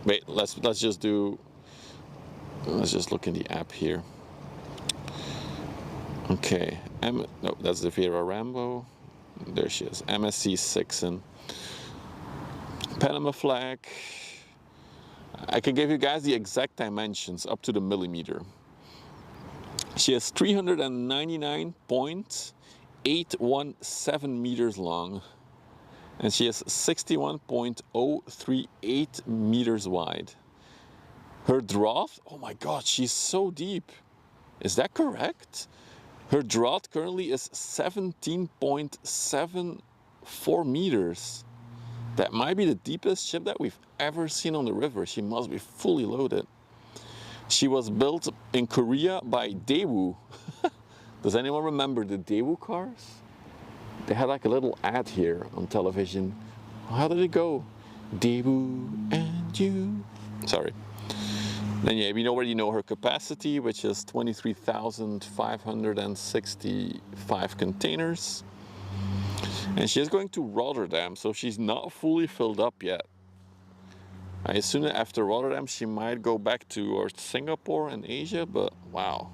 A: Wait, let's just look in the app here. Okay, no, that's the Vera Rambo. There she is, MSC SIXIN. Panama flag. I can give you guys the exact dimensions up to the millimeter. She is 399.817 meters long, and she is 61.038 meters wide. Her draught, oh my god, she's so deep. Is that correct? Her draught currently is 17.74 meters. That might be the deepest ship that we've ever seen on the river. She must be fully loaded. She was built in Korea by Daewoo. Does anyone remember the Daewoo cars? They had like a little ad here on television. How did it go? Daewoo and you. Sorry. Then yeah, we already know her capacity, which is 23,565 containers. And she is going to Rotterdam, so she's not fully filled up yet. I assume that after Rotterdam she might go back to Singapore and Asia, but wow.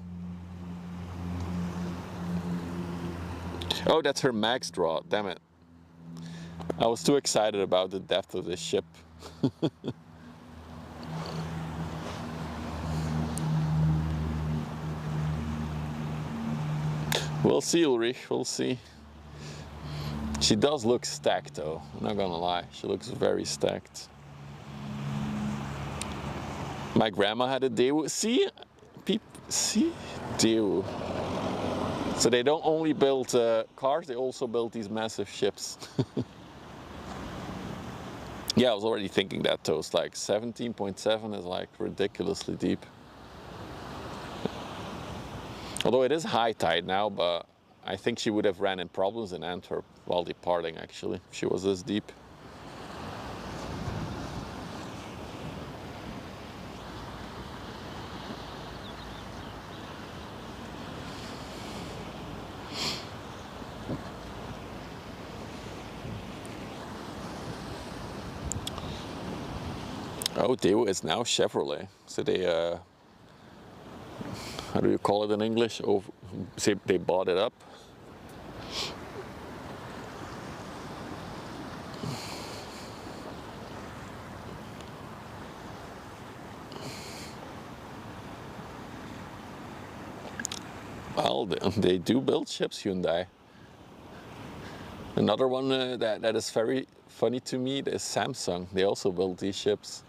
A: Oh, that's her max draw, damn it. I was too excited about the depth of this ship. We'll see, Ulrich, we'll see. She does look stacked though, I'm not gonna lie. She looks very stacked. My grandma had a Daewoo. See? See? Daewoo. So they don't only build cars, they also build these massive ships. Yeah, I was already thinking that though. It's like 17.7 is like ridiculously deep. Although it is high tide now, but I think she would have ran in problems in Antwerp while departing actually, if she was this deep. Oh, Daewoo is now Chevrolet. So they, how do you call it in English? Say they bought it up. Well, they do build ships, Hyundai. Another one that is very funny to me is Samsung. They also build these ships.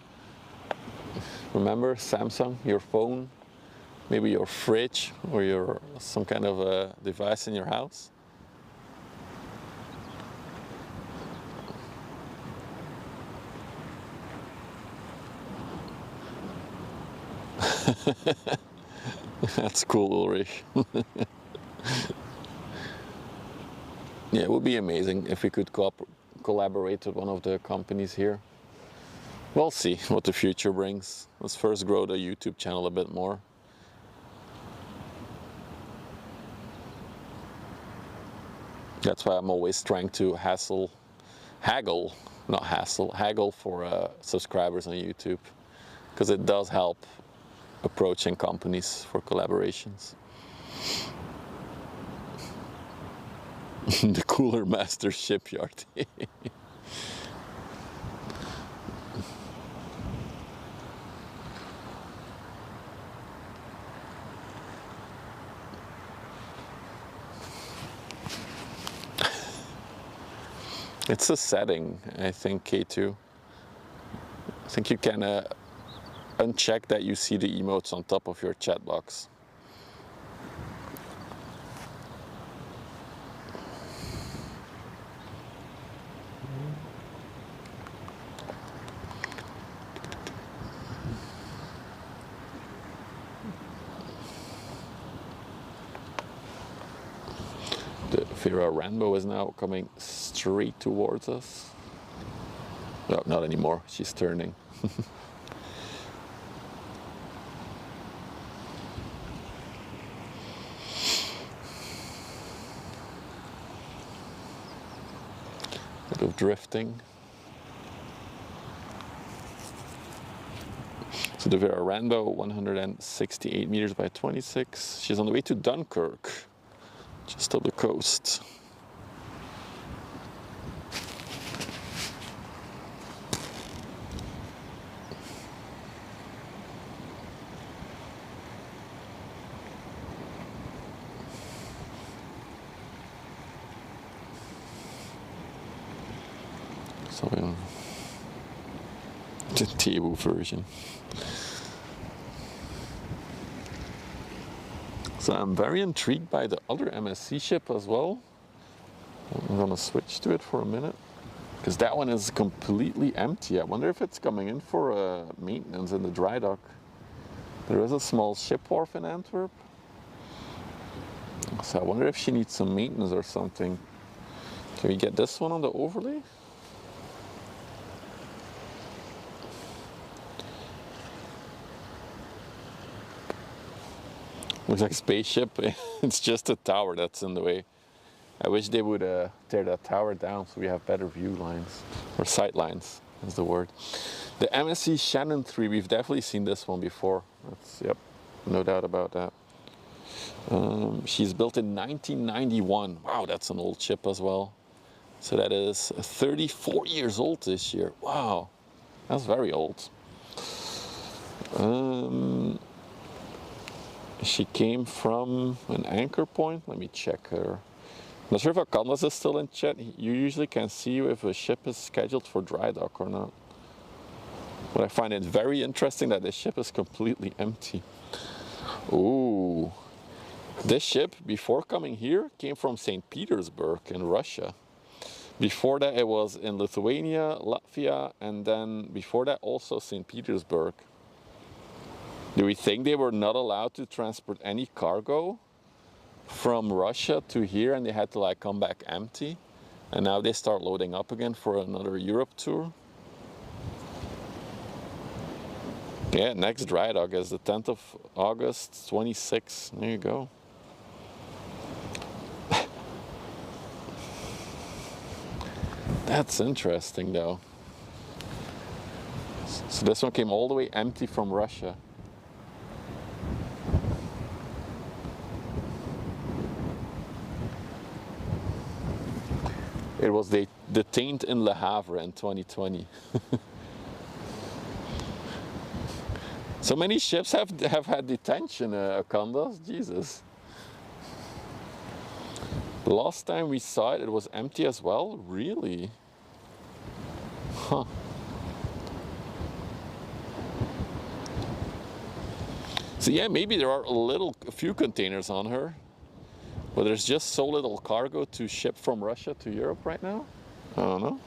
A: Remember Samsung, your phone, maybe your fridge or your some kind of a device in your house. That's cool, Ulrich. Yeah, it would be amazing if we could collaborate with one of the companies here. We'll see what the future brings. Let's first grow the YouTube channel a bit more. That's why I'm always trying to haggle for subscribers on YouTube, because it does help approaching companies for collaborations. The Cooler Master Shipyard. It's a setting, I think, K2. I think you can uncheck that you see the emotes on top of your chat box. The Vera Rainbow is now coming straight towards us. No, not anymore. She's turning. Bit of drifting. So the Vera Rainbow, 168 meters by 26. She's on the way to Dunkirk, just up the coast. So the table version. So I'm very intrigued by the other MSC ship as well. I'm gonna switch to it for a minute, because that one is completely empty. I wonder if it's coming in for maintenance in the dry dock. There is a small ship wharf in Antwerp. So I wonder if she needs some maintenance or something. Can we get this one on the overlay? Looks like a spaceship. It's just a tower that's in the way. I wish they would tear that tower down so we have better view lines, or sight lines is the word. The MSC Shannon 3, we've definitely seen this one before. That's, yep, no doubt about that. She's built in 1991. Wow, that's an old ship as well. So that is 34 years old this year. Wow, that's very old. She came from an anchor point. Let me check her. Not sure if Akandas is still in chat. You usually can see if a ship is scheduled for dry dock or not. But I find it very interesting that this ship is completely empty. Ooh. This ship, before coming here, came from St. Petersburg in Russia. Before that it was in Lithuania, Latvia, and then before that also St. Petersburg. Do we think they were not allowed to transport any cargo from Russia to here and they had to like come back empty? And now they start loading up again for another Europe tour? Yeah, next dry dock is the 10th of August, 26. There you go. That's interesting though. So this one came all the way empty from Russia. It was detained in Le Havre in 2020. So many ships have had detention, Akandas, Jesus. The last time we saw it, it was empty as well? Really? Huh. So yeah, maybe there are a few containers on her, but there's just so little cargo to ship from Russia to Europe right now. I don't know.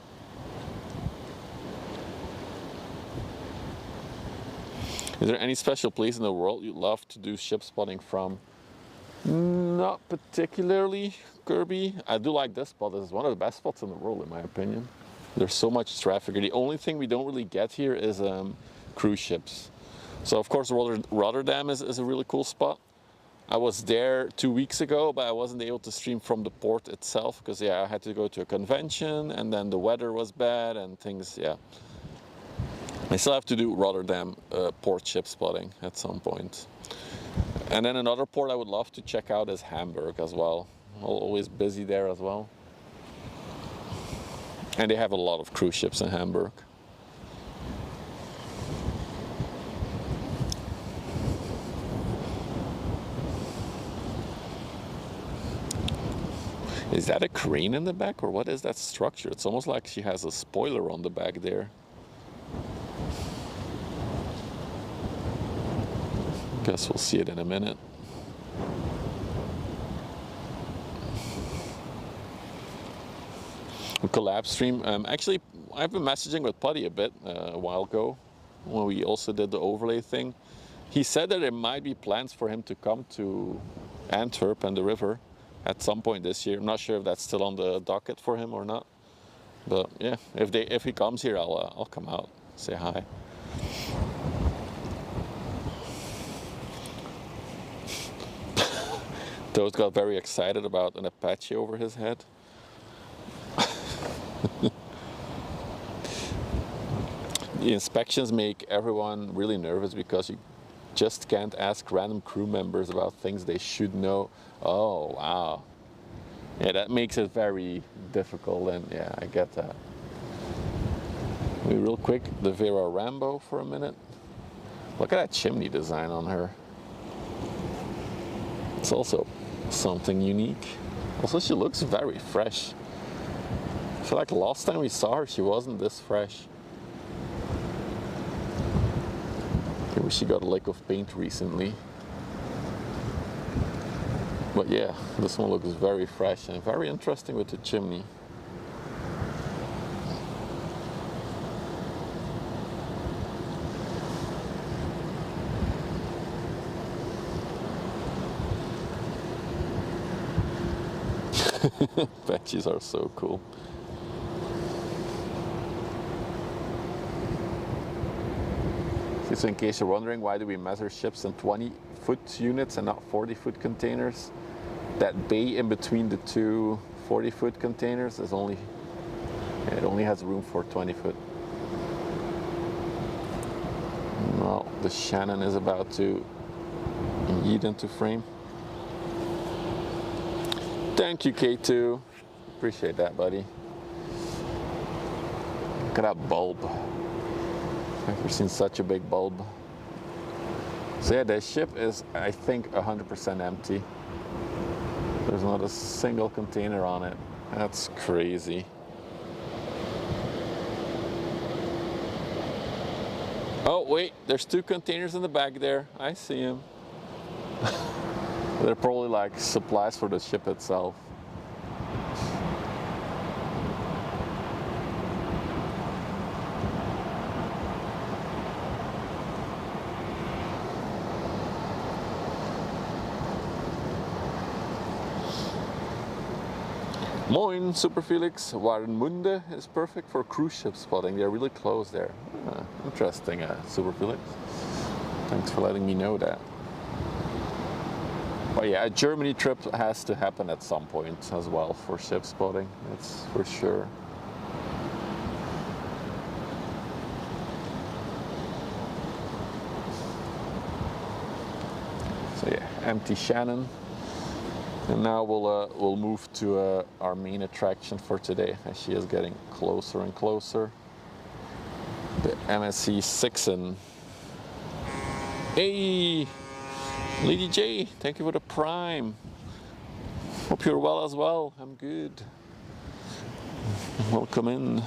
A: Is there any special place in the world you'd love to do ship spotting from? Not particularly, Kirby. I do like this spot. This is one of the best spots in the world, in my opinion. There's so much traffic. The only thing we don't really get here is cruise ships. So of course Rotterdam is a really cool spot. I was there 2 weeks ago, but I wasn't able to stream from the port itself because yeah, I had to go to a convention and then the weather was bad and things, yeah. I still have to do Rotterdam port ship spotting at some point. And then another port I would love to check out is Hamburg as well. Always busy there as well. And they have a lot of cruise ships in Hamburg. Is that a crane in the back or what is that structure? It's almost like she has a spoiler on the back there. Guess we'll see it in a minute. A collab stream. Actually, I've been messaging with Putty a bit a while ago when we also did the overlay thing. He said that there might be plans for him to come to Antwerp and the river at some point this year. I'm not sure if that's still on the docket for him or not. But yeah, if he comes here, I'll come out, say hi. Toad got very excited about an Apache over his head. The inspections make everyone really nervous because you just can't ask random crew members about things they should know. Oh, wow. Yeah, that makes it very difficult, and yeah, I get that. Real quick, the Vera Rambo for a minute. Look at that chimney design on her. It's also something unique. Also, she looks very fresh. I feel like last time we saw her, she wasn't this fresh. Maybe she got a lick of paint recently. But yeah, this one looks very fresh and very interesting with the chimney. Patches are so cool. So in case you're wondering, why do we measure ships in 20-foot units and not 40-foot containers? That bay in between the two 40-foot containers is only has room for 20-foot. Well, the Shannon is about to yeet into frame. Thank you, K2. Appreciate that, buddy. Look at that bulb. I've never seen such a big bulb. So yeah, the ship is, I think, 100% empty. There's not a single container on it. That's crazy. Oh wait, there's two containers in the back there. I see them. They're probably like supplies for the ship itself. Moin, Super Felix. Warnemünde is perfect for cruise ship spotting. They're really close there. Interesting, Super Felix. Thanks for letting me know that. But yeah, a Germany trip has to happen at some point as well for ship spotting. That's for sure. So yeah, empty Shannon. And now we'll move to our main attraction for today, as she is getting closer and closer. The MSC SIXIN. Hey, Lady J, thank you for the Prime. Hope you're well as well. I'm good. Welcome in.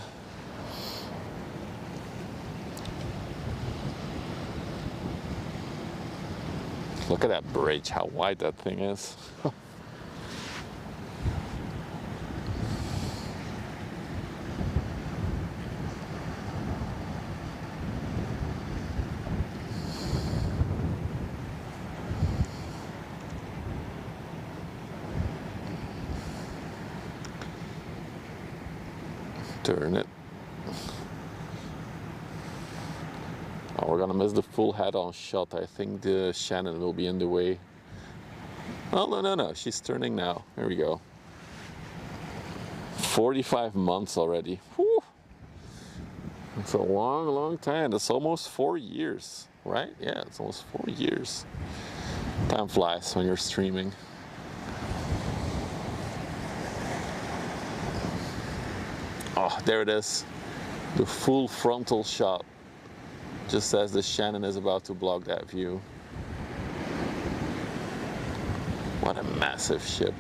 A: Look at that bridge, how wide that thing is. Turn it. Oh, we're gonna miss the full head-on shot. I think the Shannon will be in the way. Oh, no, she's turning now. Here we go. 45 months already. Whew. It's a long time. That's almost 4 years, right? Yeah, it's almost 4 years. Time flies when you're streaming. Oh, there it is. The full frontal shot. Just as the Shannon is about to block that view. What a massive ship.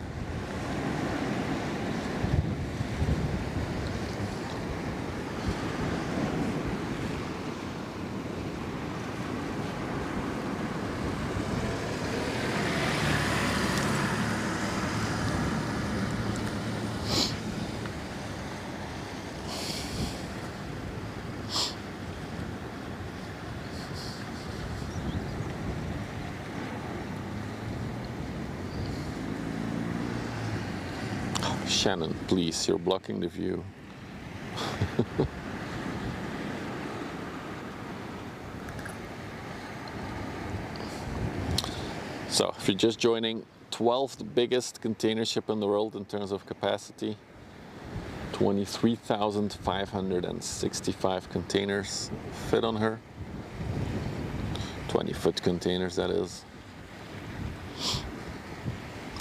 A: Shannon, please, you're blocking the view. So, if you're just joining, 12th biggest container ship in the world in terms of capacity. 23,565 containers fit on her. 20-foot containers, that is.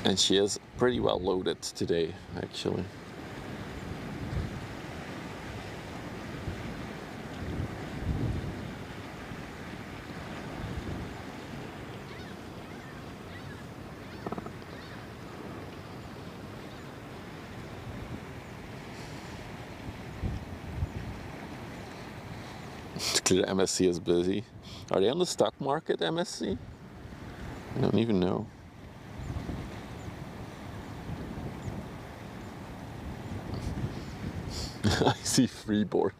A: And she is pretty well loaded today, actually. It's clear MSC is busy. Are they on the stock market, MSC? I don't even know. I see Freeboard.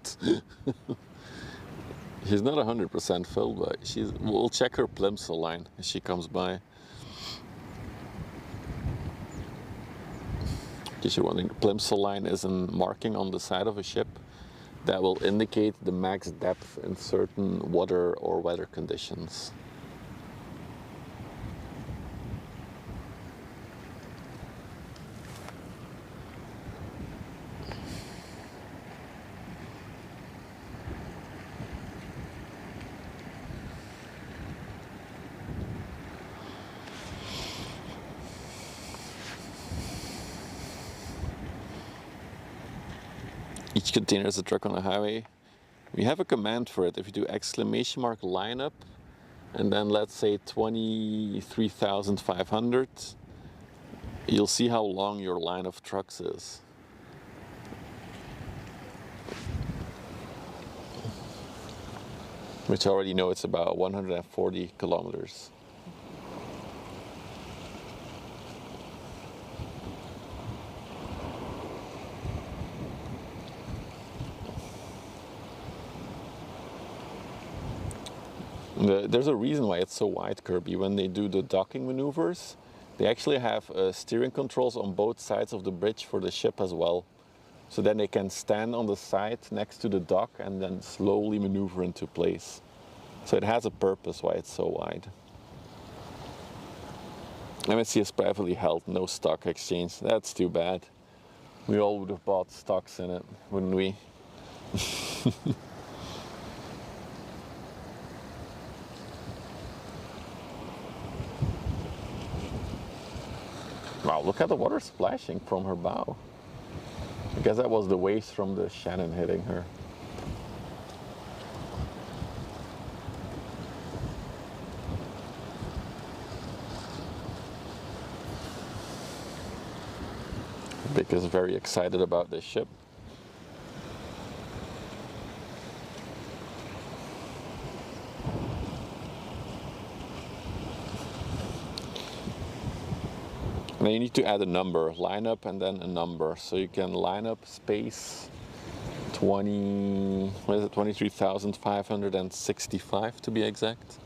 A: She's not 100% filled, but we'll check her Plimsoll line as she comes by. In case you're wondering, Plimsoll line is a marking on the side of a ship that will indicate the max depth in certain water or weather conditions. Each container is a truck on a highway. We have a command for it. If you do exclamation mark lineup and then let's say 23,500, you'll see how long your line of trucks is. Which I already know it's about 140 kilometers. There's a reason why it's so wide, Kirby. When they do the docking maneuvers, they actually have steering controls on both sides of the bridge for the ship as well. So then they can stand on the side next to the dock and then slowly maneuver into place. So it has a purpose why it's so wide. MSC is privately held, no stock exchange. That's too bad. We all would have bought stocks in it, wouldn't we? Wow, look at the water splashing from her bow. I guess that was the waves from the Shannon hitting her. Vic is very excited about this ship. then you need to add a number, line up and then a number. So you can line up space 23,565 to be exact.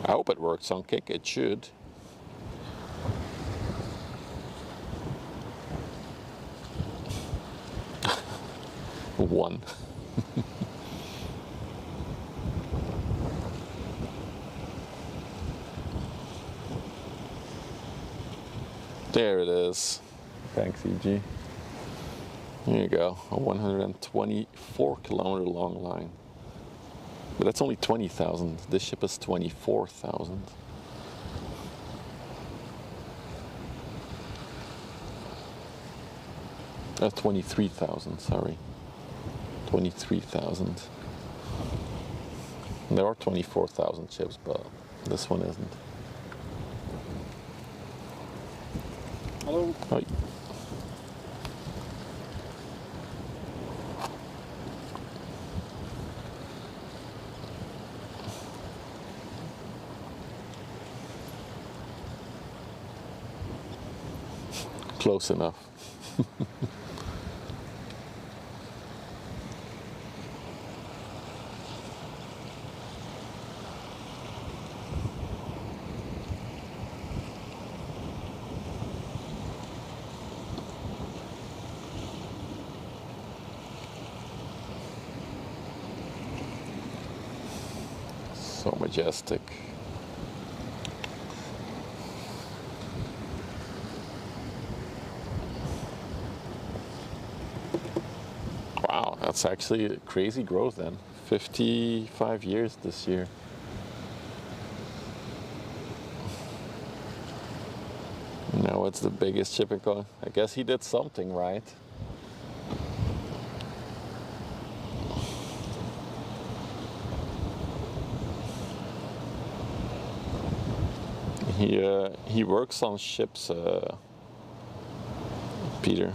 A: I hope it works on Kick, it should. One. There it is. Thanks, EG. There you go, a 124-kilometer long line. But that's only 20,000. This ship is 24,000. That's 23,000, sorry. 23,000. There are 24,000 ships, but this one isn't.
D: Hallo.
A: Hoi. Close enough. So majestic. Wow, that's actually a crazy growth then. 55 years this year. Now it's the biggest ship in Ghent. I guess he did something right. He works on ships, Peter.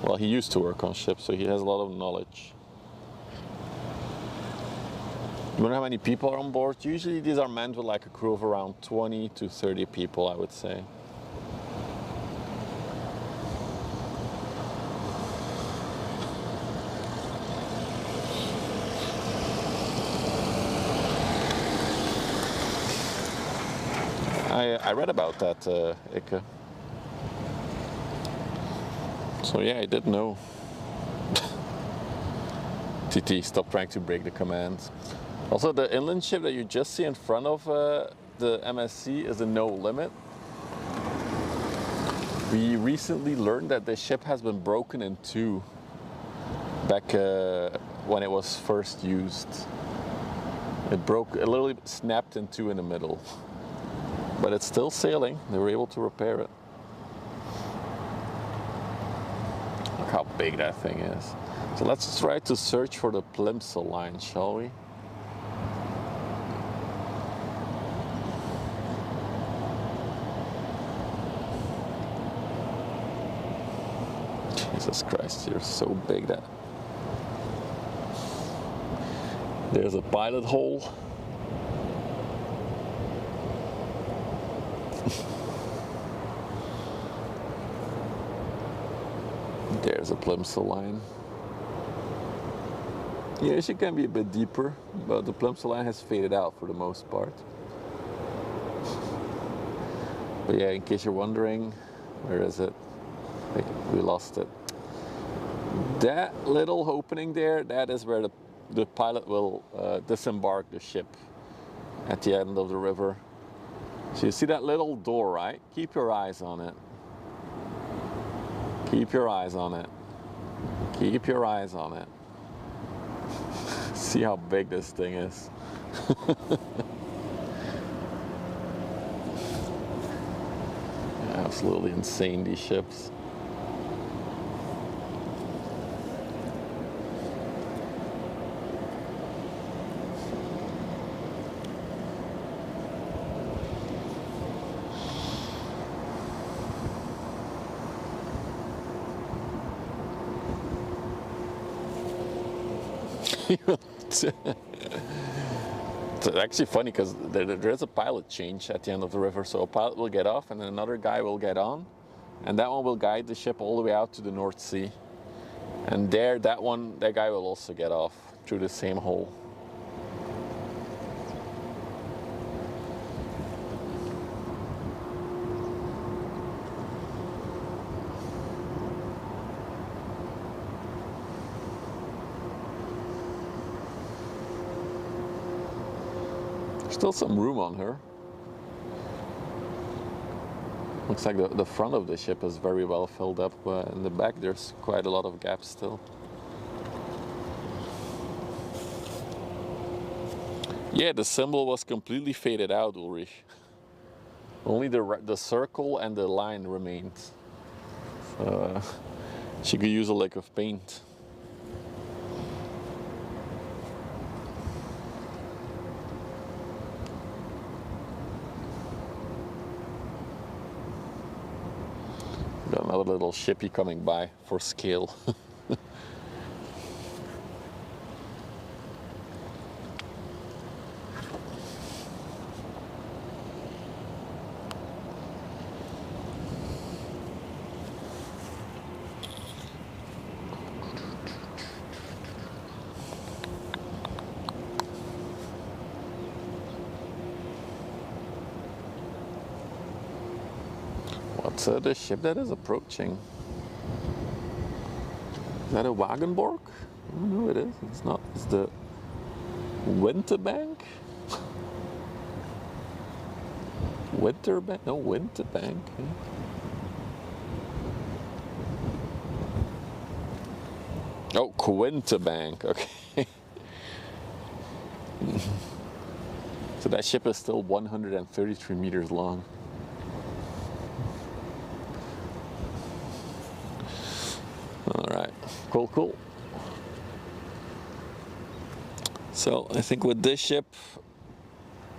A: Well, he used to work on ships, so he has a lot of knowledge. You wonder how many people are on board? Usually these are manned with like a crew of around 20 to 30 people, I would say. I read about that, Ikke. So yeah, I did know. TT, stop trying to break the commands. Also, the inland ship that you just see in front of the MSC is a no limit. We recently learned that the ship has been broken in two back when it was first used. It literally snapped in two in the middle. But it's still sailing. They were able to repair it. Look how big that thing is. So let's try to search for the Plimsoll line, shall we? Jesus Christ, you're so big that. There's a pilot hole. There's a Plimsoll line. Yeah, she can be a bit deeper, but the Plimsoll line has faded out for the most part. But yeah, in case you're wondering, where is it? We lost it. That little opening there, that is where the pilot will disembark the ship at the end of the river. So you see that little door, right? Keep your eyes on it. Keep your eyes on it. Keep your eyes on it. See how big this thing is. Absolutely insane, these ships. It's actually funny because there's a pilot change at the end of the river. So a pilot will get off and then another guy will get on. And that one will guide the ship all the way out to the North Sea. And there, that guy will also get off through the same hole. There's still some room on her. Looks like the front of the ship is very well filled up, but in the back there's quite a lot of gaps still. Yeah, the symbol was completely faded out, Ulrich. Only the circle and the line remained. So, she could use a lick of paint. Got another little shippy coming by for scale. What's the ship that is approaching? Is that a Wagenborg? I don't know, it is. It's not. It's the Winterbank? Winterbank? No, Winterbank. Oh, Quinterbank. Okay. So that ship is still 133 meters long. Alright, cool. So I think with this ship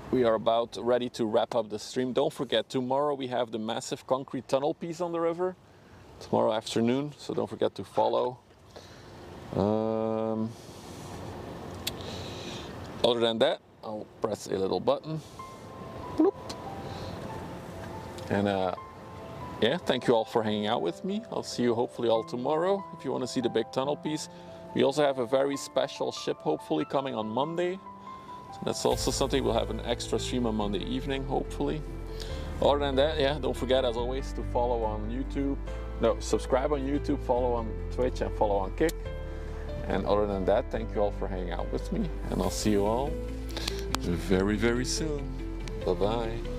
A: we are about ready to wrap up the stream. Don't forget, tomorrow we have the massive concrete tunnel piece on the river. Tomorrow afternoon, so don't forget to follow. Other than that, I'll press a little button. Bloop. And yeah, thank you all for hanging out with me. I'll see you hopefully all tomorrow if you want to see the big tunnel piece. We also have a very special ship hopefully coming on Monday. So that's also something. We'll have an extra stream on Monday evening, hopefully. Other than that, yeah, don't forget as always to follow on YouTube. No, subscribe on YouTube, follow on Twitch, and follow on Kick. And other than that, thank you all for hanging out with me. And I'll see you all very, very soon. Bye-bye.